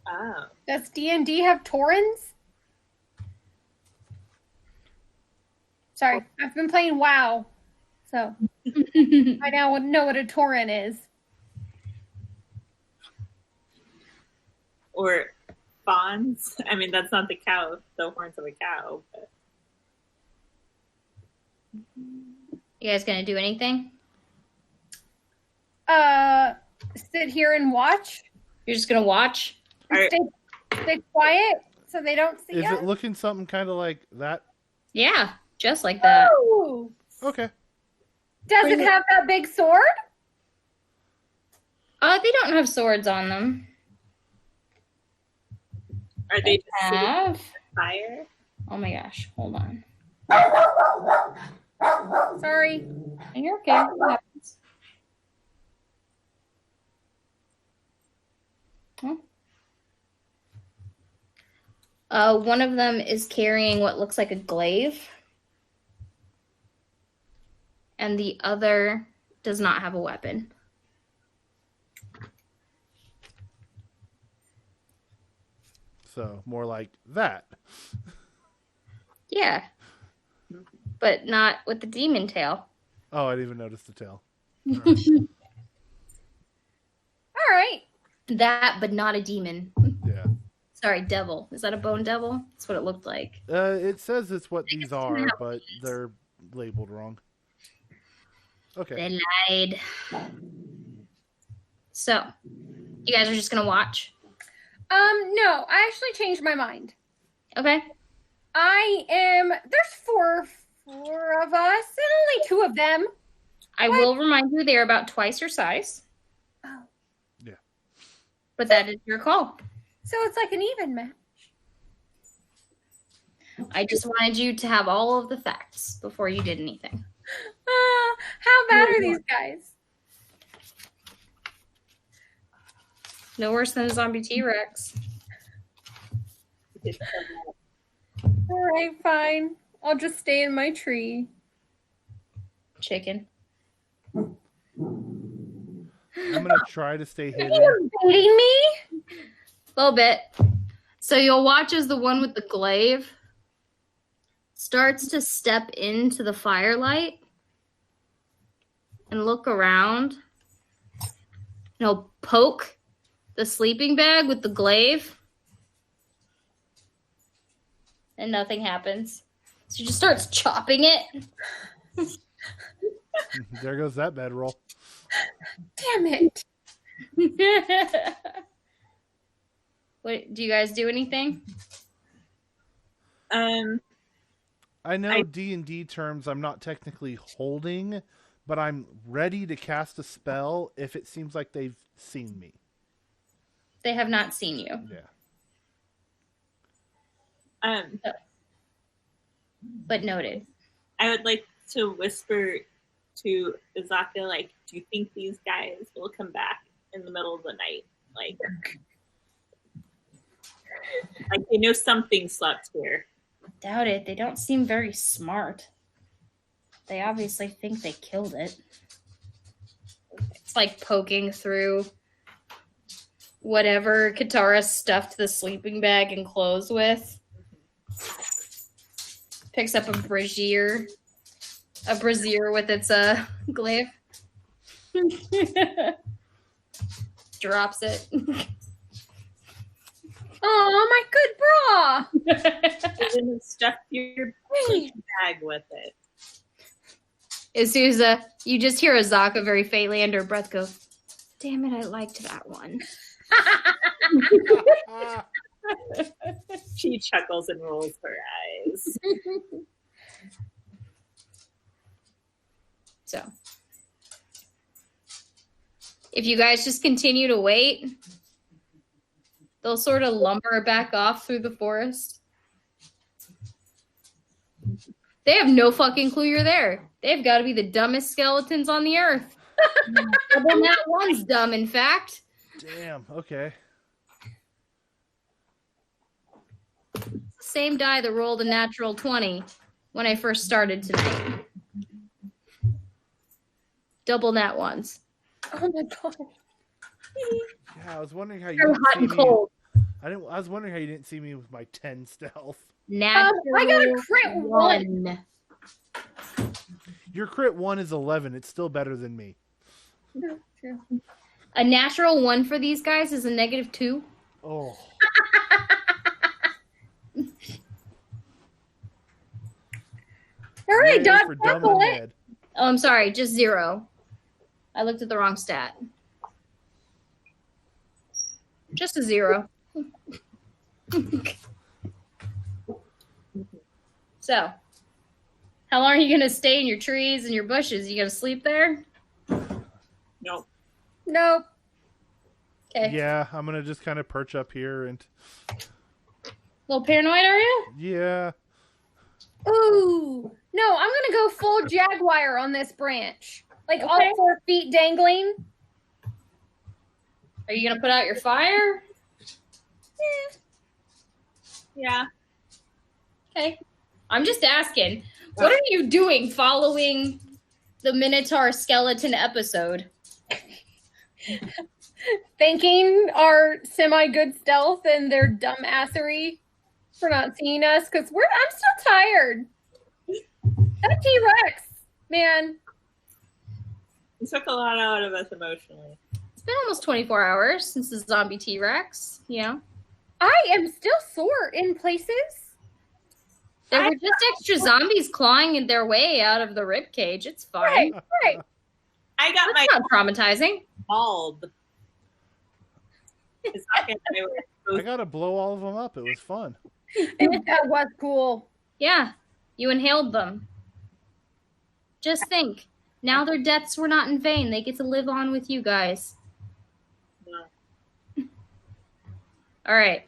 Oh. Does D&D have Taurens? Sorry, I've been playing WoW, so I now know what a Tauren is. Or fawns. I mean, that's not the cow, the horns of a cow. But... You guys gonna do anything? Sit here and watch. You're just gonna watch? Stay quiet so they don't see Is us. it looking something kind of like that? Yeah, just like that. Ooh. Okay. Does it have that big sword? They don't have swords on them. Are they just sitting Have? on fire? Oh my gosh, hold on. Sorry. You're okay. What happens? One of them is carrying what looks like a glaive. And the other does not have a weapon. So more like that. Yeah. But not with the demon tail. Oh, I didn't even notice the tail. All right. That, but not a demon. Yeah. Sorry, devil. Is that a bone devil? That's what it looked like. It says it's what these are, but they're labeled wrong. Okay. They lied. So, you guys are just gonna watch? No, I actually changed my mind. Okay. There's four of us and only two of them. I will remind you they're about twice your size. Oh. Yeah. But that is your call. So it's like an even match. I just wanted you to have all of the facts before you did anything. How bad are these guys? No worse than a zombie T-Rex. All right, fine. I'll just stay in my tree. Chicken. I'm gonna try to stay hidden. You're baiting me? A little bit. So you'll watch as the one with the glaive starts to step into the firelight and look around. And he'll poke the sleeping bag with the glaive. And nothing happens. So he just starts chopping it. There goes that bedroll. Damn it. What, do you guys do anything? I know D&D terms I'm not technically holding, but I'm ready to cast a spell if it seems like they've seen me. They have not seen you. Yeah. But noted. I would like to whisper to Izaka, like, do you think these guys will come back in the middle of the night? Like they know something slept here. Doubt it. They don't seem very smart. They obviously think they killed it. It's like poking through whatever Katara stuffed the sleeping bag and clothes with. Picks up a brazier with its glaive. Drops it. Oh, my good bra. And then stuff your sleeping bag with it. Azusa, you just hear Azaka very faintly under her breath go, damn it, I liked that one. She chuckles and rolls her eyes. So, if you guys just continue to wait, they'll sort of lumber back off through the forest. They have no fucking clue you're there. They've got to be the dumbest skeletons on the earth. Double that one's dumb, in fact. Damn, okay. It's the same die that rolled a natural 20 when I first started tonight. Double nat ones. Oh my god. Yeah, I was wondering how you They're didn't hot see and me. cold. I was wondering how you didn't see me with my 10 stealth. Natural I got a crit one. Your crit 1 is 11. It's still better than me. True. A natural 1 for these guys is a -2. Oh. All right, Yay Dodge for dumb Purple. undead. Oh, I'm sorry, just 0. I looked at the wrong stat. Just a 0. So, how long are you going to stay in your trees and your bushes? You going to sleep there? Nope. Nope. Okay. Yeah, I'm going to just kind of perch up here and... A little paranoid, are you? Yeah. Ooh. No, I'm going to go full jaguar on this branch. Like all Okay. 4 feet dangling. Are you going to put out your fire? Yeah. Okay. I'm just asking. What are you doing following the Minotaur skeleton episode? Thanking our semi-good stealth and their dumbassery for not seeing us because I'm still tired. That T-Rex, man. It took a lot out of us emotionally. It's been almost 24 hours since the zombie T-Rex, you know? I am still sore in places. There were just extra zombies clawing their way out of the ribcage. It's fine. Right. I got That's not traumatizing. mauled. I got to blow all of them up. It was fun. That was cool. Yeah, you inhaled them. Just think. Now their deaths were not in vain. They get to live on with you guys. No. All right.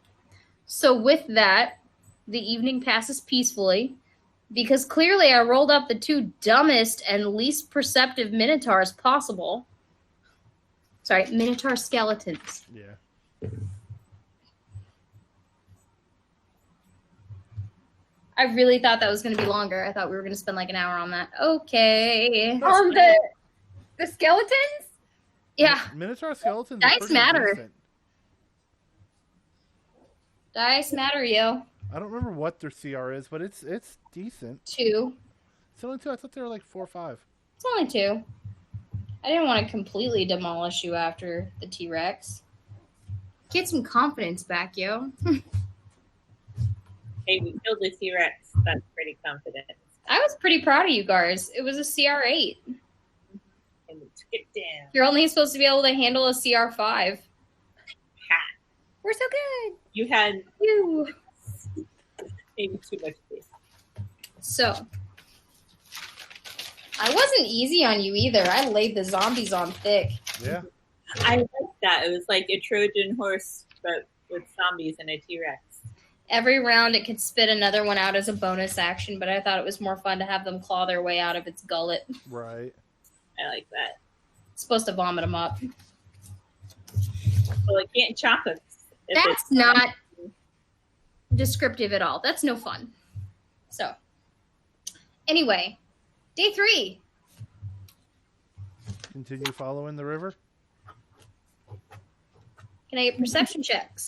So with that, the evening passes peacefully because clearly I rolled up the two dumbest and least perceptive minotaurs possible. Sorry, minotaur skeletons. Yeah. I really thought that was going to be longer. I thought we were going to spend like an hour on that. Okay. The skeletons? Yeah. Minotaur skeletons. Dice are pretty matter. decent. Dice matter, yo. I don't remember what their CR is, but it's decent. 2. It's only 2. I thought they were like 4 or 5. It's only 2. I didn't want to completely demolish you after the T-Rex. Get some confidence back, yo. Hey, we killed the T-Rex. That's pretty confident. I was pretty proud of you guys. It was a CR8. And we took it down. You're only supposed to be able to handle a CR5. Ha. We're so good. You had Ew. maybe too much space. So, I wasn't easy on you either. I laid the zombies on thick. Yeah. I like that. It was like a Trojan horse, but with zombies and a T-Rex. Every round it could spit another one out as a bonus action, but I thought it was more fun to have them claw their way out of its gullet. Right. I like that. It's supposed to vomit them up. Well, it can't chop us. That's not descriptive at all. That's no fun. So, anyway, day 3. Continue following the river. Can I get perception checks?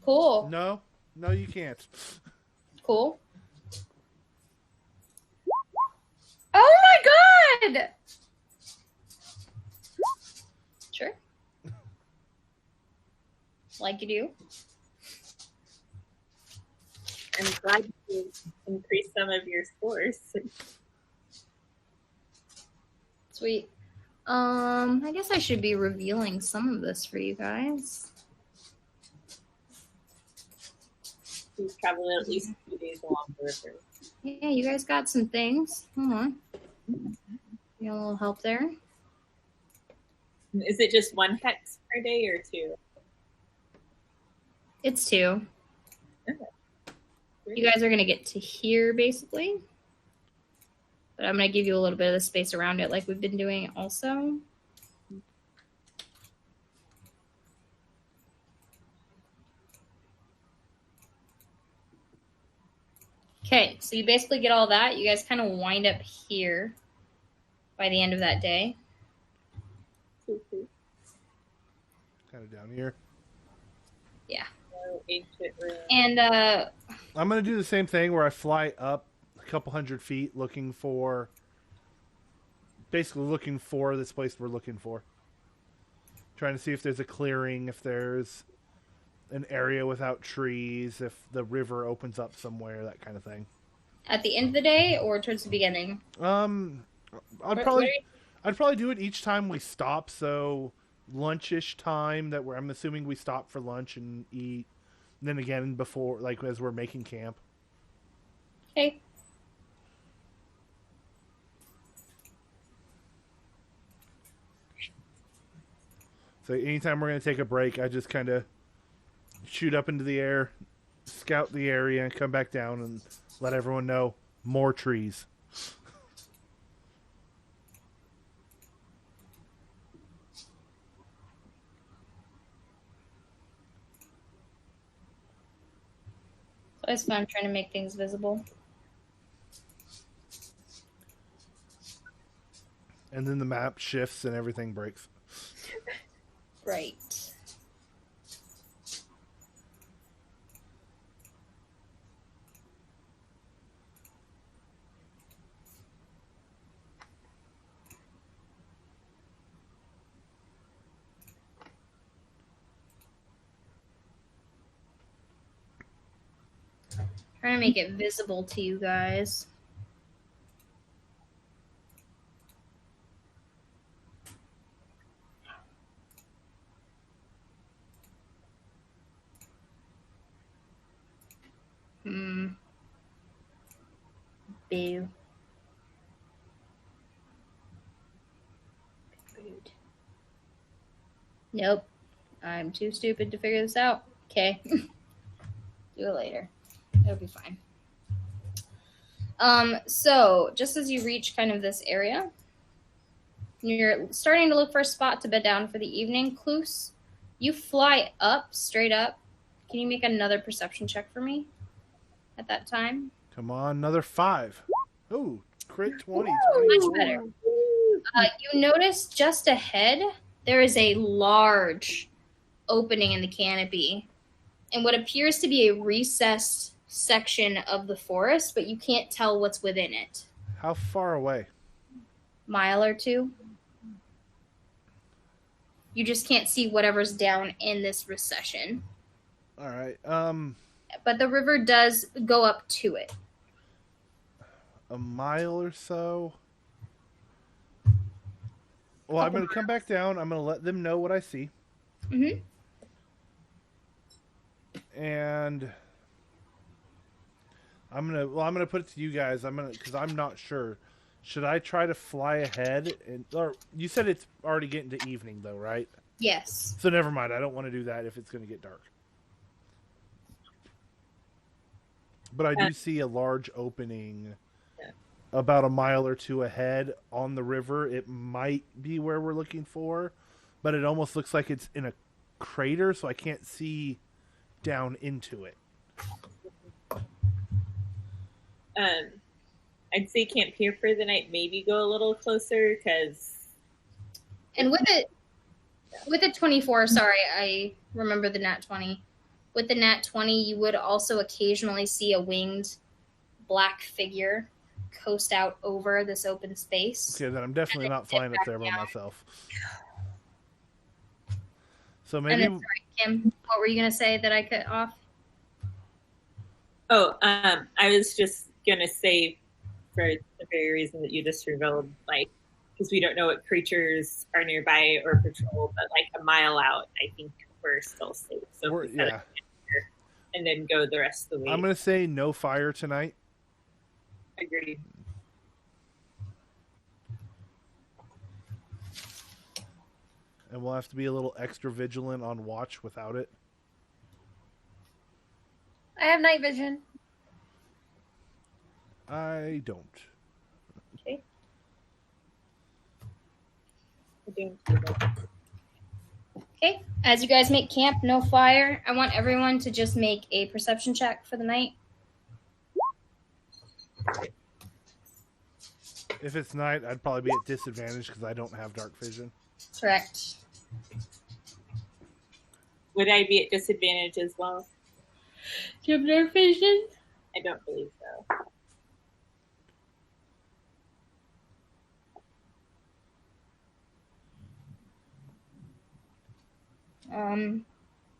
Cool. No, you can't. Cool. Oh my god! Sure. Like you do. I'm glad you increased some of your scores. Sweet. I guess I should be revealing some of this for you guys. We've traveled at least 2 days along the river. Yeah, you guys got some things. Hold on. You got a little help there. Is it just 1 hex per day or 2? It's 2. Okay. You guys are going to get to here, basically. But I'm going to give you a little bit of the space around it like we've been doing also. Okay, so you basically get all that. You guys kind of wind up here by the end of that day. Kind of down here. Yeah. Ancient ruin. And I'm going to do the same thing where I fly up a couple hundred feet basically looking for this place we're looking for. Trying to see if there's a clearing, if there's an area without trees, if the river opens up somewhere, that kind of thing. at the end of the day or towards the beginning? I'd probably do it each time we stop. So lunchish time I'm assuming we stop for lunch and eat. And then again before, like as we're making camp. Okay. So anytime we're going to take a break, I just kind of shoot up into the air, scout the area, and come back down and let everyone know more trees. So it's fun trying to make things visible. And then the map shifts and everything breaks. Right. Trying to make it visible to you guys. Boo. Rude. Nope. I'm too stupid to figure this out. Okay. Do it later. It'll be fine. So just as you reach kind of this area, you're starting to look for a spot to bed down for the evening. Kloos, you fly up, straight up. Can you make another perception check for me at that time? Come on, another 5. Oh, crit 20. Much better. You notice just ahead there is a large opening in the canopy in what appears to be a recessed section of the forest, but you can't tell what's within it. How far away? Mile or two. You just can't see whatever's down in this recession. All right. But the river does go up to it. A mile or so. Well, I'm going to come back down. I'm going to let them know what I see. Mm-hmm. And I'm going to put it to you guys. Because I'm not sure. Should I try to fly ahead? Or you said it's already getting to evening, though, right? Yes. So never mind. I don't want to do that if it's going to get dark. But I do see a large opening about a mile or two ahead on the river. It might be where we're looking for, but it almost looks like it's in a crater, so I can't see down into it. I'd say camp here for the night. Maybe go a little closer because. And with it 24, sorry, I remember the nat 20. With the nat 20, you would also occasionally see a winged black figure coast out over this open space. Okay, then I'm definitely not flying up there by myself. So maybe. And then, sorry, Kim, what were you going to say that I cut off? Oh, I was just going to say, for the very reason that you just revealed, like, because we don't know what creatures are nearby or patrol, but like a mile out, I think we're still safe. So yeah. And then go the rest of the way. I'm going to say no fire tonight. Agreed. And we'll have to be a little extra vigilant on watch without it. I have night vision. I don't. Okay. Okay, as you guys make camp, no fire, I want everyone to just make a perception check for the night. If it's night, I'd probably be at disadvantage because I don't have dark vision. Correct. Would I be at disadvantage as well? Do you have dark vision? I don't believe so.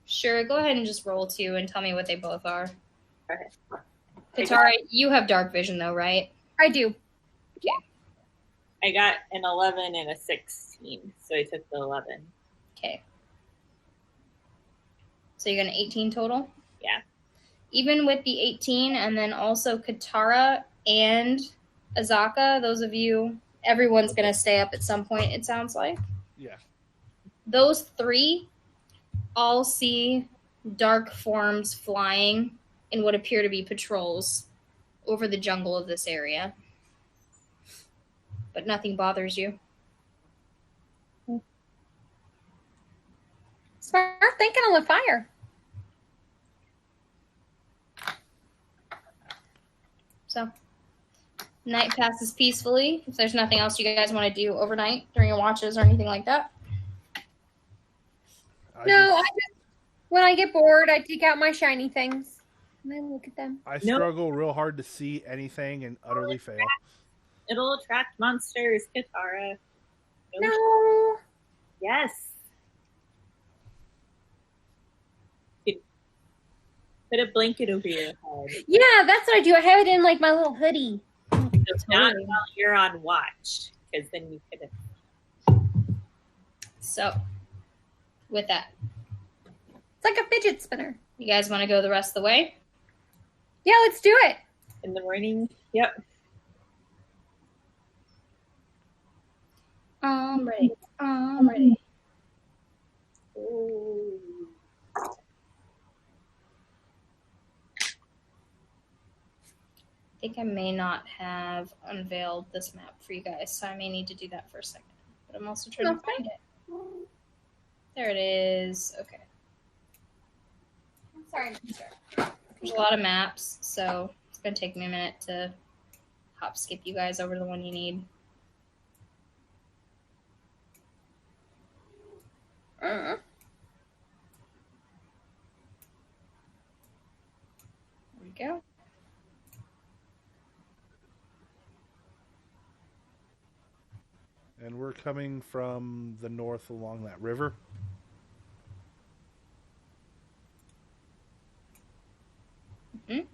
Sure, go ahead and just roll 2 and tell me what they both are. Okay. Katara, you have dark vision though, right? I do. Okay. I got an 11 and a 16, so I took the 11. Okay. So you got an 18 total? Yeah. Even with the 18, and then also Katara and Azaka, those of you, everyone's going to stay up at some point, it sounds like. Yeah. Those 3 all see dark forms flying in what appear to be patrols over the jungle of this area. But nothing bothers you. Smart thinking on the fire. So, night passes peacefully. If there's nothing else you guys want to do overnight during your watches or anything like that. When I get bored, I take out my shiny things and I look at them. I struggle real hard to see anything and utterly fail. It'll attract monsters, Katara. No. Yes. Put a blanket over your head. Yeah, that's what I do. I have it in like my little hoodie. Just not while you're on watch, because then you could. So, with that, It's like a fidget spinner. you guys want to go the rest of the way? Yeah, let's do it. In the morning. Yep. I'm ready. I'm ready. Ooh. I think I may not have unveiled this map for you guys, so I may need to do that for a second. But I'm also trying to find it. There it is. Okay. I'm sorry. There's a lot of maps, so it's going to take me a minute to hop skip you guys over to the one you need. There we go. And we're coming from the north along that river. Mm-hmm.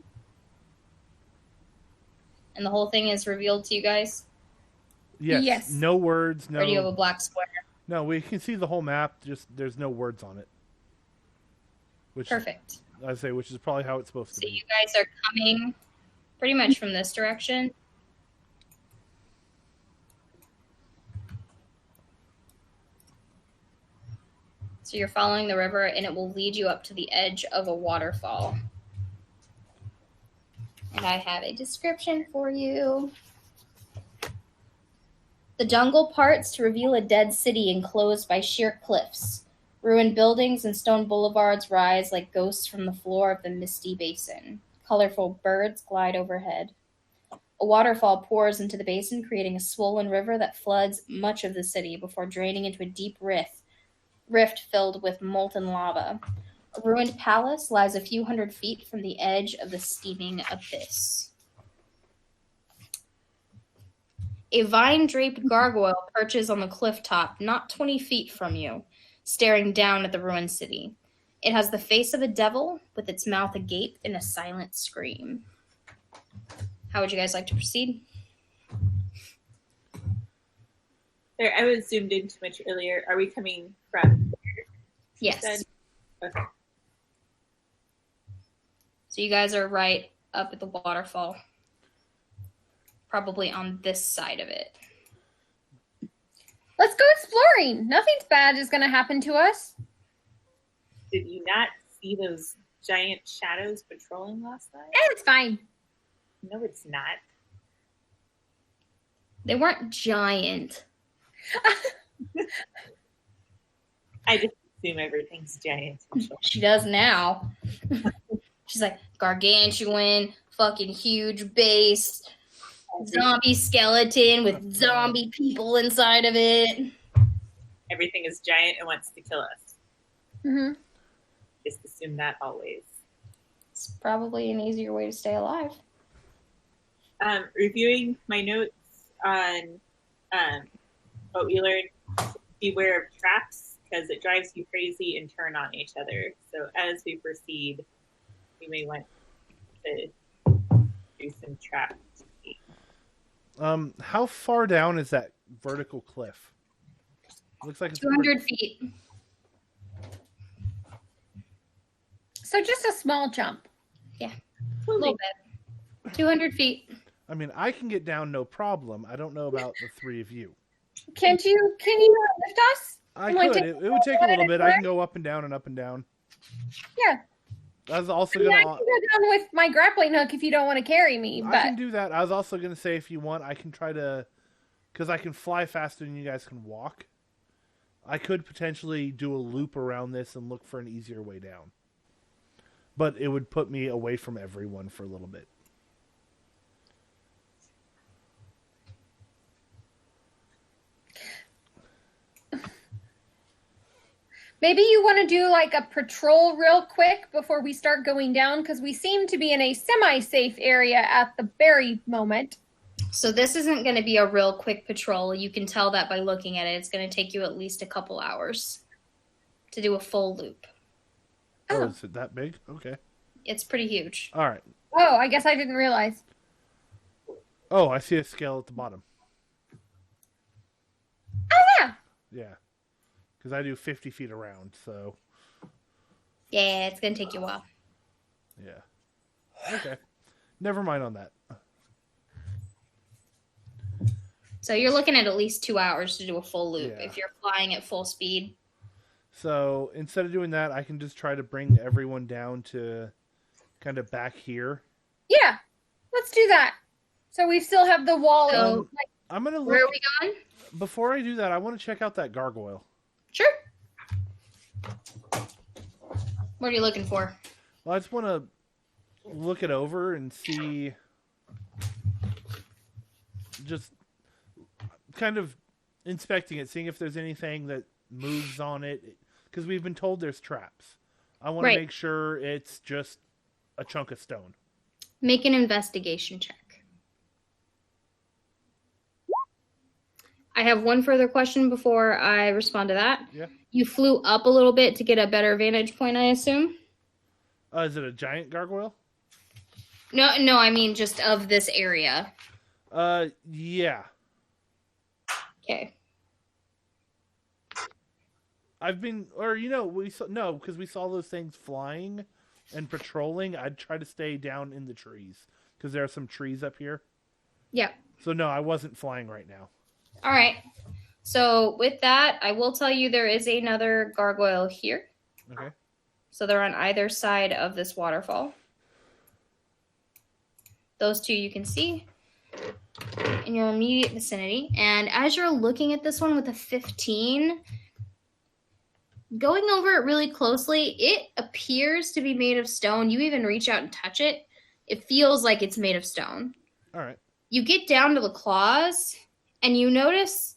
And the whole thing is revealed to you guys? Yes. No words. No. Or do you have a black square? No, we can see the whole map. Just there's no words on it. Perfect. I say, which is probably how it's supposed to be. So you guys are coming pretty much from this direction. So you're following the river, and it will lead you up to the edge of a waterfall. And I have a description for you. The jungle parts to reveal a dead city enclosed by sheer cliffs. Ruined buildings and stone boulevards rise like ghosts from the floor of the misty basin. Colorful birds glide overhead. A waterfall pours into the basin, creating a swollen river that floods much of the city before draining into a deep rift filled with molten lava. A ruined palace lies a few hundred feet from the edge of the steaming abyss. A vine-draped gargoyle perches on the cliff top, not 20 feet from you, staring down at the ruined city. It has the face of a devil, with its mouth agape in a silent scream. How would you guys like to proceed? There, I was zoomed in too much earlier. Are we coming from there? Yes. Okay. So you guys are right up at the waterfall. Probably on this side of it. Let's go exploring. Nothing's bad is going to happen to us. Did you not see those giant shadows patrolling last night? It's fine. No, it's not. They weren't giant. I just assume everything's giant. She does now. She's like, gargantuan, fucking huge base, zombie skeleton with zombie people inside of it. Everything is giant and wants to kill us. Mm-hmm. Just assume that always. It's probably an easier way to stay alive. Reviewing my notes on what we learned, beware of traps because it drives you crazy and turn on each other. So as we proceed, we may want to do some traps. How far down is that vertical cliff? Looks like it's 200 feet. So just a small jump. Yeah, a little bit. 200 feet. I mean, I can get down no problem. I don't know about the three of you. Can you lift us? I could. It would take a little bit. I can go up and down and up and down. Yeah. I was also I gonna. can go down with my grappling hook if you don't want to carry me. But I can do that. I was also gonna say if you want, I can try to, because I can fly faster than you guys can walk. I could potentially do a loop around this and look for an easier way down. But it would put me away from everyone for a little bit. maybe you want to do like a patrol real quick before we start going down because we seem to be in a semi-safe area at the very moment. So this isn't going to be a real quick patrol. You can tell that by looking at it. It's going to take you at least a couple hours to do a full loop. Oh, is it that big? Okay. It's pretty huge. All right. Oh, I guess I didn't realize. Oh, I see a scale at the bottom. Oh, yeah. Yeah. Because I do 50 feet around, so. Yeah, it's going to take you a while. Yeah. Okay. Never mind on that. So you're looking at least 2 hours to do a full loop Yeah. if you're flying at full speed. So instead of doing that, I can just try to bring everyone down to kind of back here. Yeah. Let's do that. So we still have the wall. So- I'm going to Where are look. we going? Before I do that, I want to check out that gargoyle. Sure. What are you looking for? Well, I just want to look it over and see. Just kind of inspecting it, seeing if there's anything that moves on it. Because we've been told there's traps. I want to make sure it's just a chunk of stone. Make an investigation check. I have one further question before I respond to that. Yeah. You flew up a little bit to get a better vantage point, I assume? Is it a giant gargoyle? No, I mean just of this area. Yeah. Okay. I've been, or we saw because we saw those things flying and patrolling. I'd try to stay down in the trees because there are some trees up here. Yeah. So no, I wasn't flying right now. All right. So with that, I will tell you there is another gargoyle here. Okay. So they're on either side of this waterfall. Those two you can see in your immediate vicinity. And as you're looking at this one with a 15, going over it really closely, it appears to be made of stone. You even reach out and touch it. It feels like it's made of stone. All right. You get down to the claws, and you notice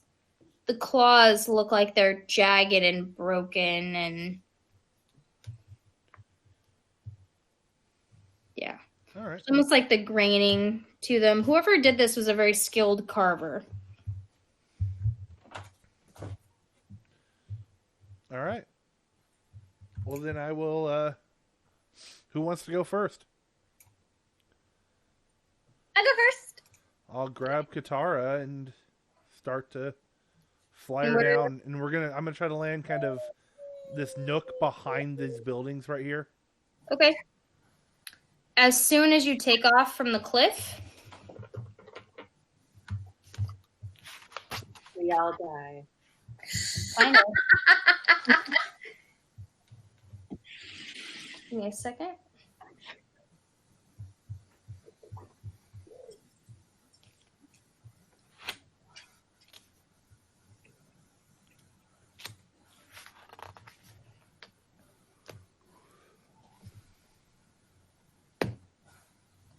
the claws look like they're jagged and broken, and yeah. All right. It's almost like the graining to them. Whoever did this was a very skilled carver. All right. Well, then I will. Who wants to go first? I go first. I'll grab Katara and start to fly And her where- down, and I'm gonna try to land kind of this nook behind these buildings right here. Okay. As soon as you take off from the cliff, We all die. kind of. Give me a second.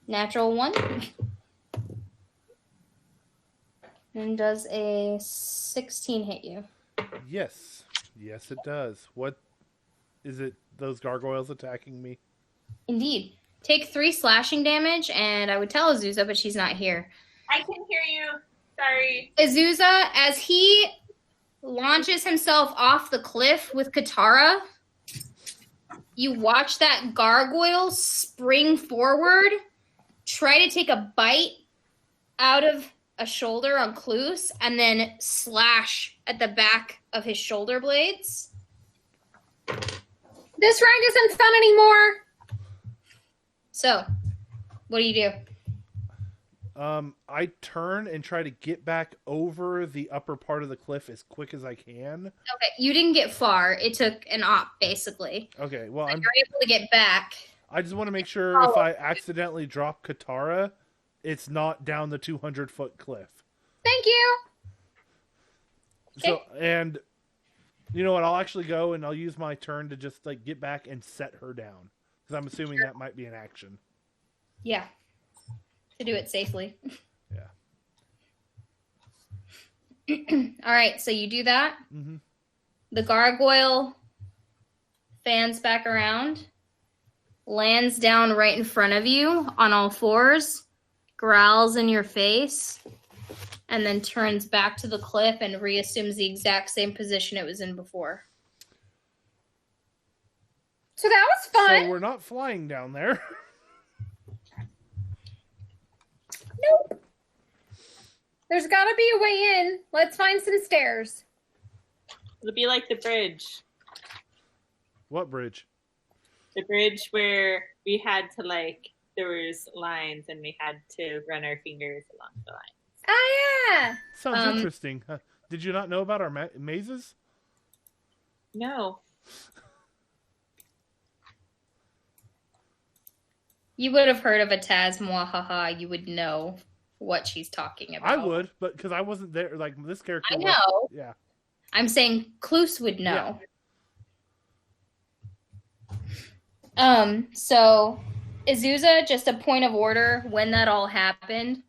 Natural 1. And does a 16 hit you? Yes, it does. What is it? Those gargoyles attacking me? Indeed. Take 3 slashing damage, and I would tell Azusa, but she's not here. I can hear you. Sorry. Azusa, as he launches himself off the cliff with Katara, you watch that gargoyle spring forward, try to take a bite out of a shoulder on Cluse, and then slash at the back of his shoulder blades. This ride isn't fun anymore. So, what do you do? I turn and try to get back over the upper part of the cliff as quick as I can. Okay, you didn't get far. It took an op, basically. Okay, well, You're able to get back. I just want to make sure if I accidentally drop Katara, it's not down the 200-foot cliff. Thank you. So, and you know what? I'll actually go and I'll use my turn to just get back and set her down because I'm assuming that might be an action. Yeah. To do it safely. Yeah. All right, so you do that. Mm-hmm. The gargoyle fans back around, lands down right in front of you on all fours, growls in your face, and then turns back to the cliff and reassumes the exact same position it was in before. So that was fun. So we're not flying down there. Nope. There's got to be a way in. Let's find some stairs. It'll be like the bridge. What bridge? The bridge where we had to there was lines and we had to run our fingers along the lines. Oh, yeah. Sounds interesting. Did you not know about our mazes? No. You would have heard of a Taz Mwahaha. You would know what she's talking about. I would, but because I wasn't there. Like, this character I know. Yeah. I'm saying Kloos would know. Yeah. So, Azusa, just a point of order, when that all happened,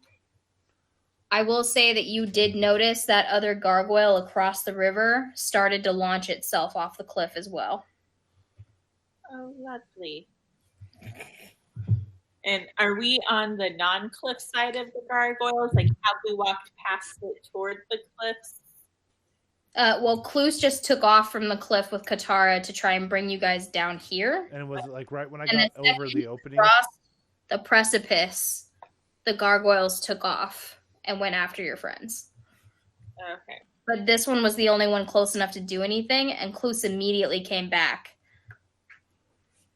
I will say that you did notice that other gargoyle across the river started to launch itself off the cliff as well. Oh, lovely. And are we on the non-cliff side of the gargoyles? Like, have we walked past it toward the cliffs? Well, Kloos just took off from the cliff with Katara to try and bring you guys down here. And was it like right when I And got over the opening? Across the precipice, the gargoyles took off and went after your friends. Okay. But this one was the only one close enough to do anything, and Kloos immediately came back.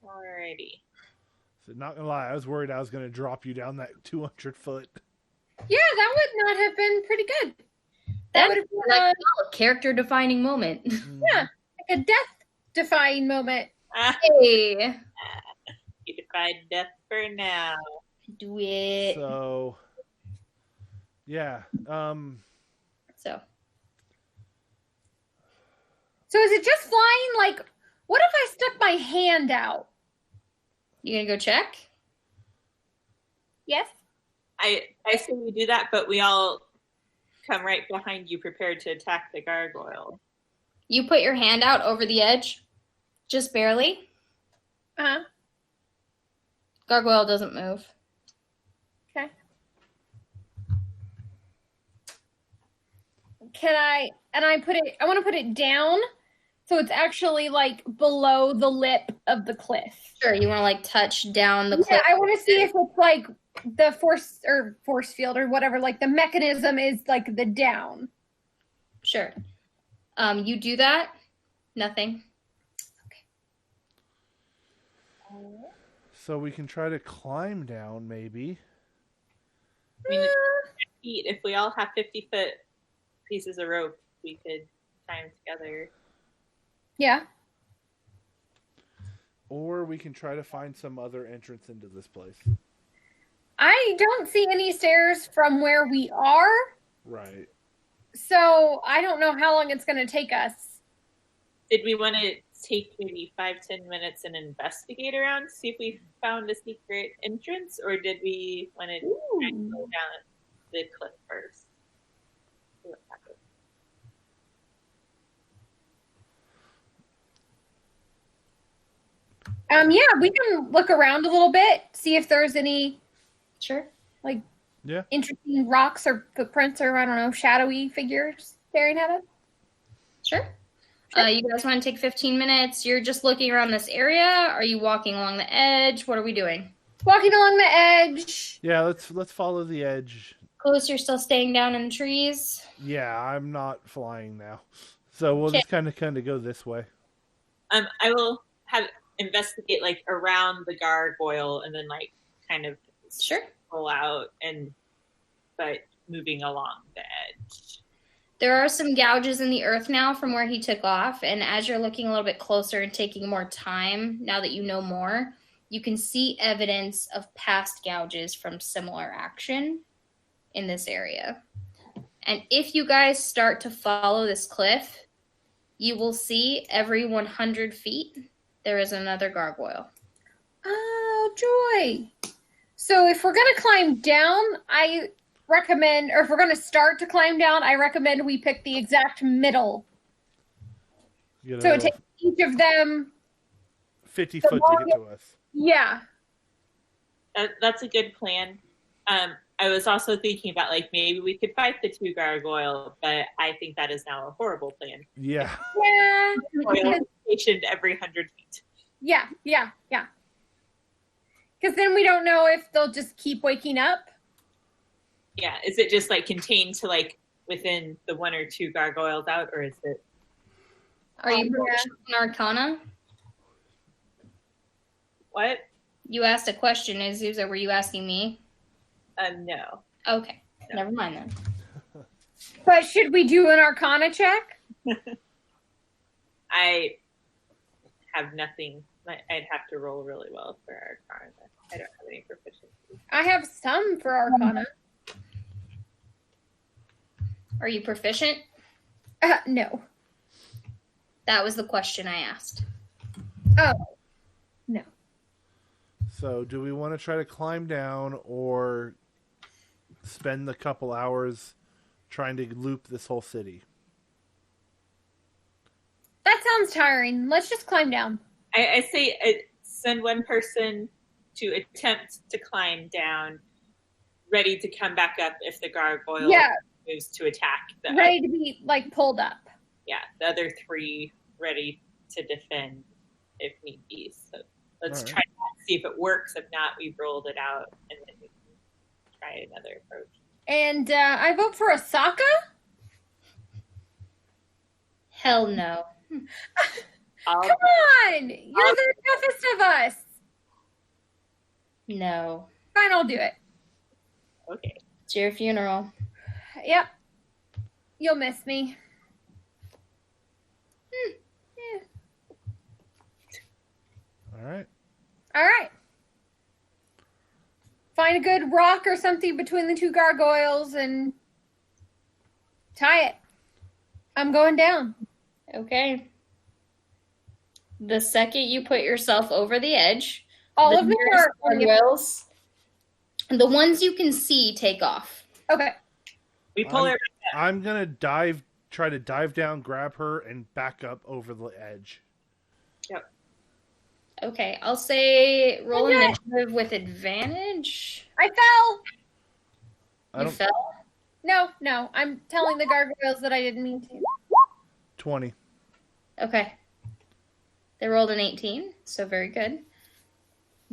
Alrighty. So not gonna lie, I was worried I was gonna drop you down that 200 foot. Yeah, that would not have been pretty good. That would have been like a character-defining moment. yeah, like a death-defying moment. Hey, You defied death for now. do it. So, yeah. So is it just flying? Like, what if I stuck my hand out? you gonna go check? Yes. I say we do that, but we all come right behind you, prepared to attack the gargoyle. You put your hand out over the edge, just barely. Uh-huh. Gargoyle doesn't move. Okay. I want to put it down so it's actually like below the lip of the cliff. Sure, you want to like touch down the cliff. Yeah, I want to see if it's like the force field or whatever, like the mechanism is like the down. Sure. You do that. Nothing. So we can try to climb down, maybe. I mean, feet. If we all have 50-foot pieces of rope, we could tie them together. Yeah. Or we can try to find some other entrance into this place. I don't see any stairs from where we are, Right. so I don't know how long it's going to take us. Did we want to take maybe 5-10 minutes and investigate around, see if we found a secret entrance, or did we want to try and go down the cliff first? See what happens. Yeah, we can look around a little bit, see if there's any Sure. like Yeah. interesting rocks or footprints or I don't know, shadowy figures staring at us. Sure. You guys want to take 15 minutes? You're just looking around this area? Are you walking along the edge? What are we doing? Walking along the edge. Yeah, let's follow the edge. Close, you're still staying down in the trees? Yeah, I'm not flying now. So we'll just kind of go this way. I will investigate like around the gargoyle and then like kind of Sure. pull out but moving along the edge. There are some gouges in the earth now from where he took off, and as you're looking a little bit closer and taking more time, now that you know more, you can see evidence of past gouges from similar action in this area. And if you guys start to follow this cliff, you will see every 100 feet there is another gargoyle. Oh, joy. So if we're going to climb down, I recommend, or if we're going to start to climb down, I recommend we pick the exact middle. So it takes each of them 50 foot to get to us. Yeah. That's a good plan. I was also thinking about like maybe we could fight the two gargoyle, but I think that is now a horrible plan. Yeah. Yeah. Gargoyle stationed every 100 feet. Yeah. Because then we don't know if they'll just keep waking up. Yeah. Is it just like contained to like within the 1 or 2 gargoyles out, or is it? Are you proficient in Arcana? What? You asked a question. Were you asking me? No. Okay. Never mind then. But should we do an Arcana check? I have nothing. I'd have to roll really well for Arcana. I don't have any proficiency. I have some for Arcana. Are you proficient? No. That was the question I asked. Oh. No. So, do we want to try to climb down or spend the couple hours trying to loop this whole city? That sounds tiring. Let's just climb down. I say send one person to attempt to climb down, ready to come back up if the gargoyle moves to attack. Ready to be, like, pulled up. Yeah, the other 3 ready to defend if need be. So let's try to see if it works. If not, we've rolled it out, and then we can try another approach. And I vote for Asaka? Hell no. Come on! You're the toughest of us. No. Fine, I'll do it. Okay. It's your funeral. Yep. You'll miss me. Yeah. All right. Find a good rock or something between the 2 gargoyles and tie it. I'm going down. Okay. The second you put yourself over the edge, All the of them nearest are gargoyles, the ones you can see, take off. okay. We pull her. I'm gonna try to dive down, grab her, and back up over the edge. Yep. Okay, I'll say roll initiative with advantage. I fell. You fell? No. I'm telling the gargoyles that I didn't mean to. 20. Okay. They rolled an 18, so very good.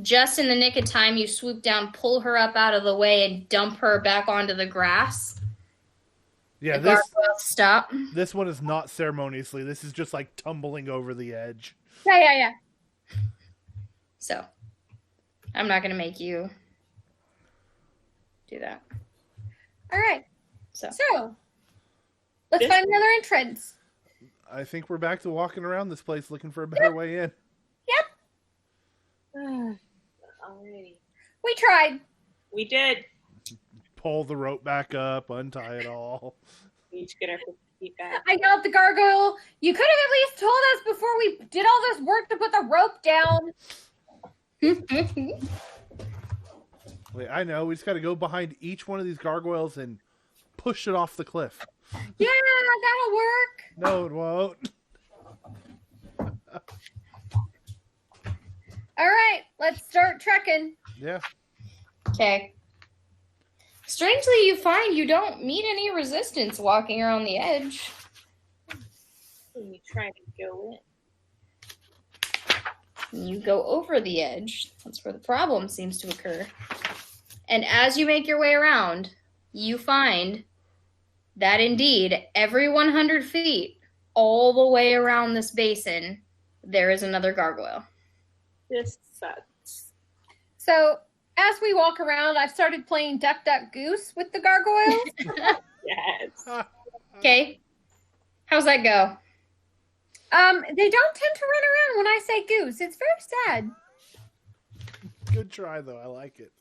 Just in the nick of time, you swoop down, pull her up out of the way, and dump her back onto the grass. Yeah, the gargoyles stop. This one is not ceremoniously. This is just like tumbling over the edge. Yeah. So, I'm not going to make you do that. All right. So let's find another entrance. I think we're back to walking around this place looking for a better way in. Yep. Alrighty. We tried. We did. Pull the rope back up, untie it all. We each get our feet back. I yelled at the gargoyle. You could have at least told us before we did all this work to put the rope down. Wait, I know. We just got to go behind each one of these gargoyles and push it off the cliff. Yeah, that'll work. No, it won't. All right, let's start trekking. Yeah. Okay. Strangely, you find you don't meet any resistance walking around the edge. We try to go in. You go over the edge. That's where the problem seems to occur. And as you make your way around, you find that indeed, every 100 feet, all the way around this basin, there is another gargoyle. This sucks. So, as we walk around, I've started playing Duck, Duck, Goose with the gargoyles. Yes. Okay. How's that go? They don't tend to run around when I say goose. It's very sad. Good try, though. I like it.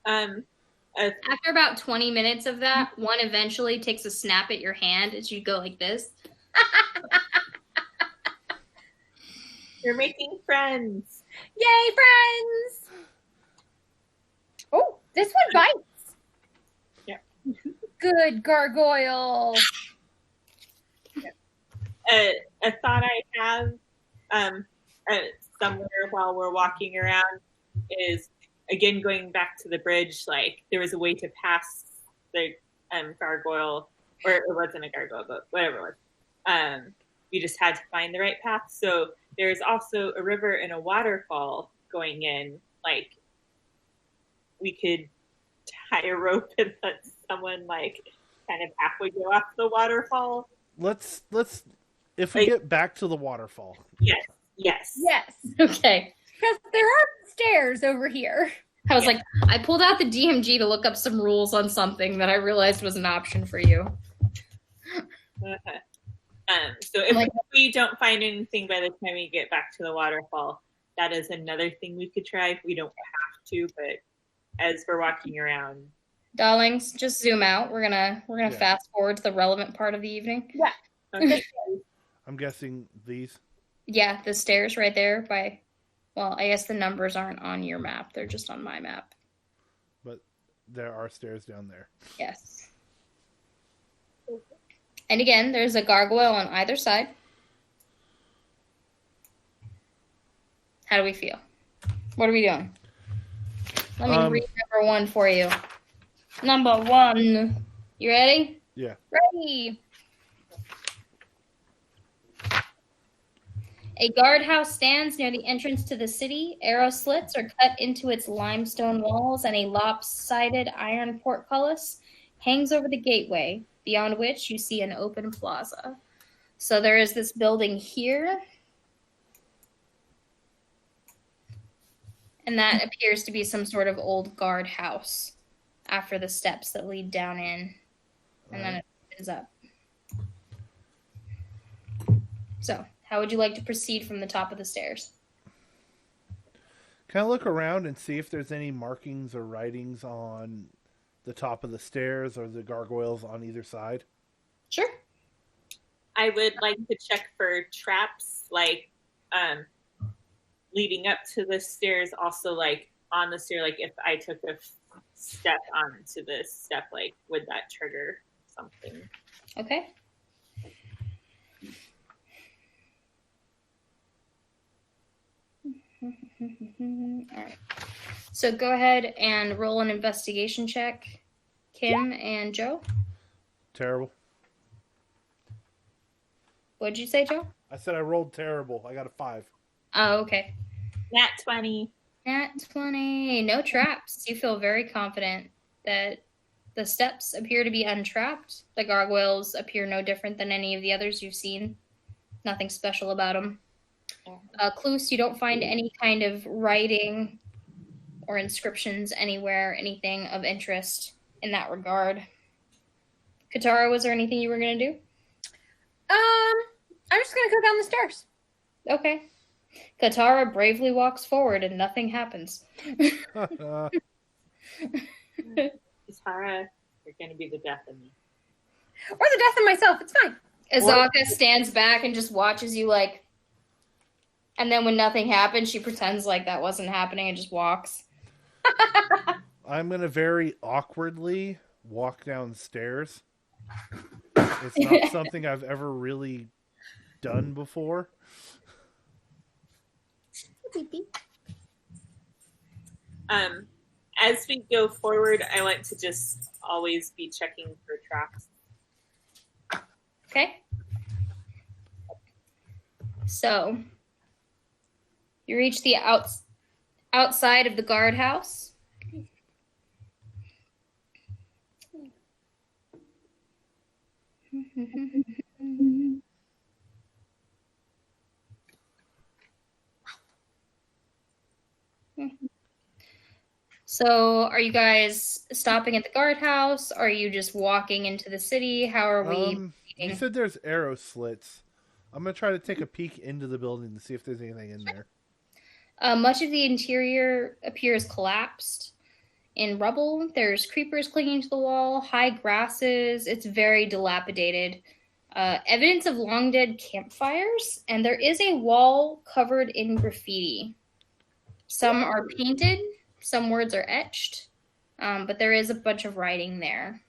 After about 20 minutes of that, one eventually takes a snap at your hand as you go like this. You're making friends. Yay, friends! Oh, this one bites. Yeah. Good gargoyle. A thought I have somewhere while we're walking around is, again, going back to the bridge, like there was a way to pass the gargoyle, or it wasn't a gargoyle, but whatever it was. We just had to find the right path. So there's also a river and a waterfall going in. Like, we could tie a rope and let someone like kind of halfway go off the waterfall. Let's if we get back to the waterfall. Yes. Yes. Yes. Okay. Because there are stairs over here. I was like, I pulled out the DMG to look up some rules on something that I realized was an option for you. So if we don't find anything by the time we get back to the waterfall, that is another thing we could try. We don't have to, but as we're walking around, Darlings, just zoom out. We're gonna fast forward to the relevant part of the evening. Yeah. okay. I'm guessing these. Yeah, the stairs right there by. Well, I guess the numbers aren't on your map. They're just on my map. But there are stairs down there. Yes. And again, there's a gargoyle on either side. How do we feel? What are we doing? Let me read number 1 for you. Number 1. You ready? Yeah. Ready. A guardhouse stands near the entrance to the city. Arrow slits are cut into its limestone walls, and a lopsided iron portcullis hangs over the gateway, beyond which you see an open plaza. So there is this building here, and that appears to be some sort of old guardhouse after the steps that lead down in, and then it opens up. So, how would you like to proceed from the top of the stairs? Can I look around and see if there's any markings or writings on the top of the stairs or the gargoyles on either side? Sure. I would like to check for traps, like leading up to the stairs, also like on the stair, like if I took a step onto this step, like would that trigger something? Okay. All right. So go ahead and roll an investigation check, Kim and Joe. Terrible. What'd you say, Joe? I said I rolled terrible. I got a 5. Oh, okay. Nat 20. Nat 20. No traps. You feel very confident that the steps appear to be untrapped. The gargoyles appear no different than any of the others you've seen. Nothing special about them. Kloos, you don't find any kind of writing or inscriptions anywhere, anything of interest in that regard. Katara, was there anything you were going to do? I'm just going to go down the stairs. Okay. Katara bravely walks forward and nothing happens. Katara, you're going to be the death of me. Or the death of myself. It's fine. Azaka stands back and just watches you like, and then when nothing happens, she pretends like that wasn't happening and just walks. I'm going to very awkwardly walk downstairs. It's not something I've ever really done before. As we go forward, I like to just always be checking for traps. Okay. So, you reach the outside of the guardhouse. So, are you guys stopping at the guardhouse? Are you just walking into the city? How are we? You said there's arrow slits. I'm going to try to take a peek into the building to see if there's anything in there. Much of the interior appears collapsed in rubble. There's creepers clinging to the wall, high grasses. It's very dilapidated. Evidence of long dead campfires, and there is a wall covered in graffiti. Some are painted, some words are etched, but there is a bunch of writing there.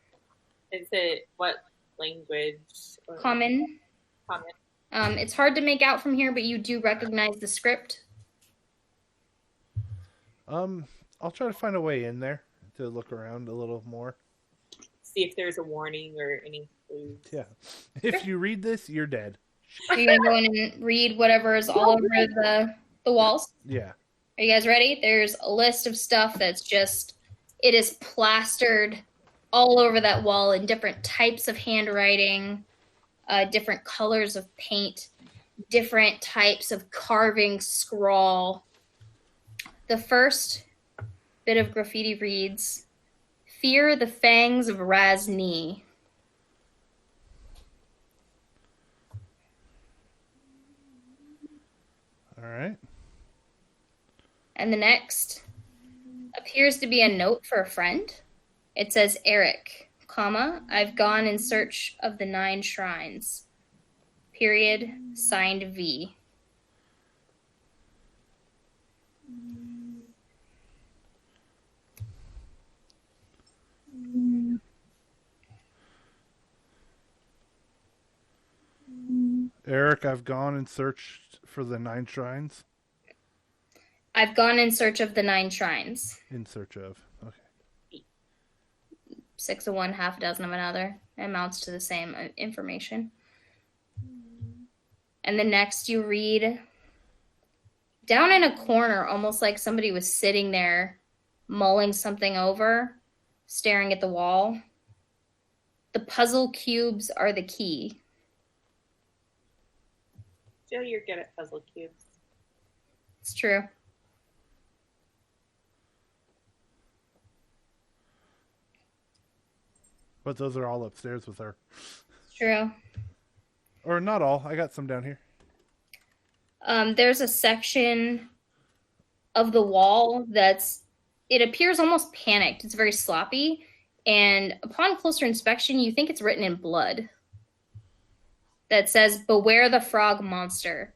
Is it what language? Common. Common. It's hard to make out from here, but you do recognize the script. I'll try to find a way in there to look around a little more. See if there's a warning or any clues. Yeah. If you read this, you're dead. Are you gonna go in and read whatever is all over the walls? Yeah. Are you guys ready? There's a list of stuff that's just, it is plastered all over that wall in different types of handwriting, different colors of paint, different types of carving, scrawl. The first bit of graffiti reads, "Fear the fangs of Razni." All right. And the next appears to be a note for a friend. It says, "Eric, comma, I've gone in search of the 9 shrines. Period, signed V." Eric, I've gone and searched for the 9 shrines. I've gone in search of the 9 shrines. In search of. Okay. 6 of one, half a dozen of another. It amounts to the same information. And the next you read, down in a corner, almost like somebody was sitting there mulling something over, staring at the wall. "The puzzle cubes are the key." Jill, you're good at puzzle cubes. It's true. But those are all upstairs with her. It's true. Or not all. I got some down here. There's a section of the wall it appears almost panicked. It's very sloppy. And upon closer inspection, you think it's written in blood. That says, "Beware the frog monster."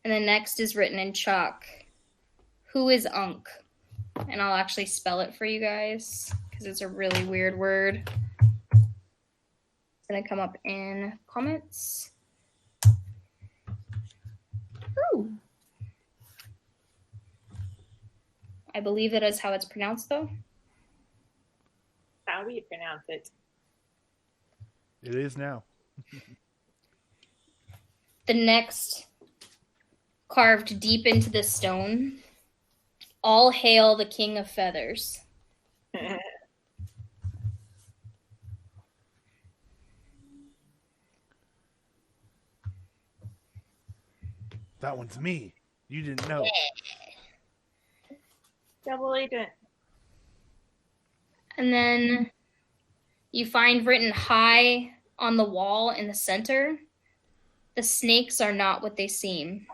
And the next is written in chalk, "Who is Unk?" And I'll actually spell it for you guys because it's a really weird word. It's going to come up in comments. Ooh. I believe that is how it's pronounced, though. How do you pronounce it? It is now. The next, carved deep into the stone, "All hail the King of Feathers." That one's me. You didn't know. Double agent. And then you find written high on the wall in the center, "The snakes are not what they seem."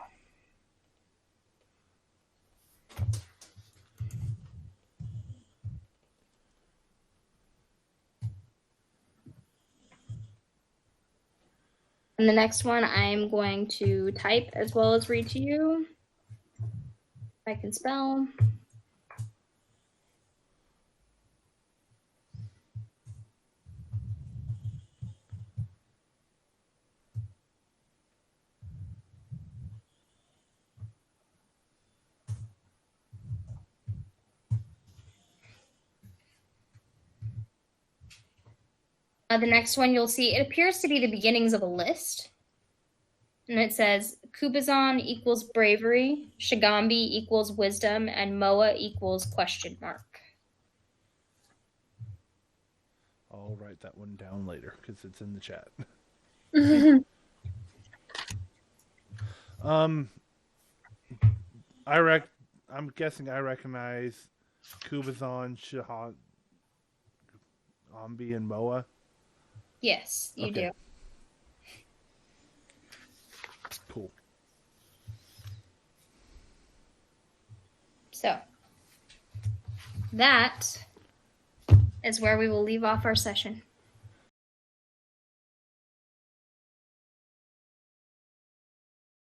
And the next one I'm going to type as well as read to you. If I can spell. The next one you'll see, it appears to be the beginnings of a list. And it says, "Kubazan equals bravery, Shigambi equals wisdom, and Moa equals question mark." I'll write that one down later because it's in the chat. I'm guessing I recognize Kubazan, Shahad, Ambi, and Moa. Yes, you do. Cool. So, that is where we will leave off our session.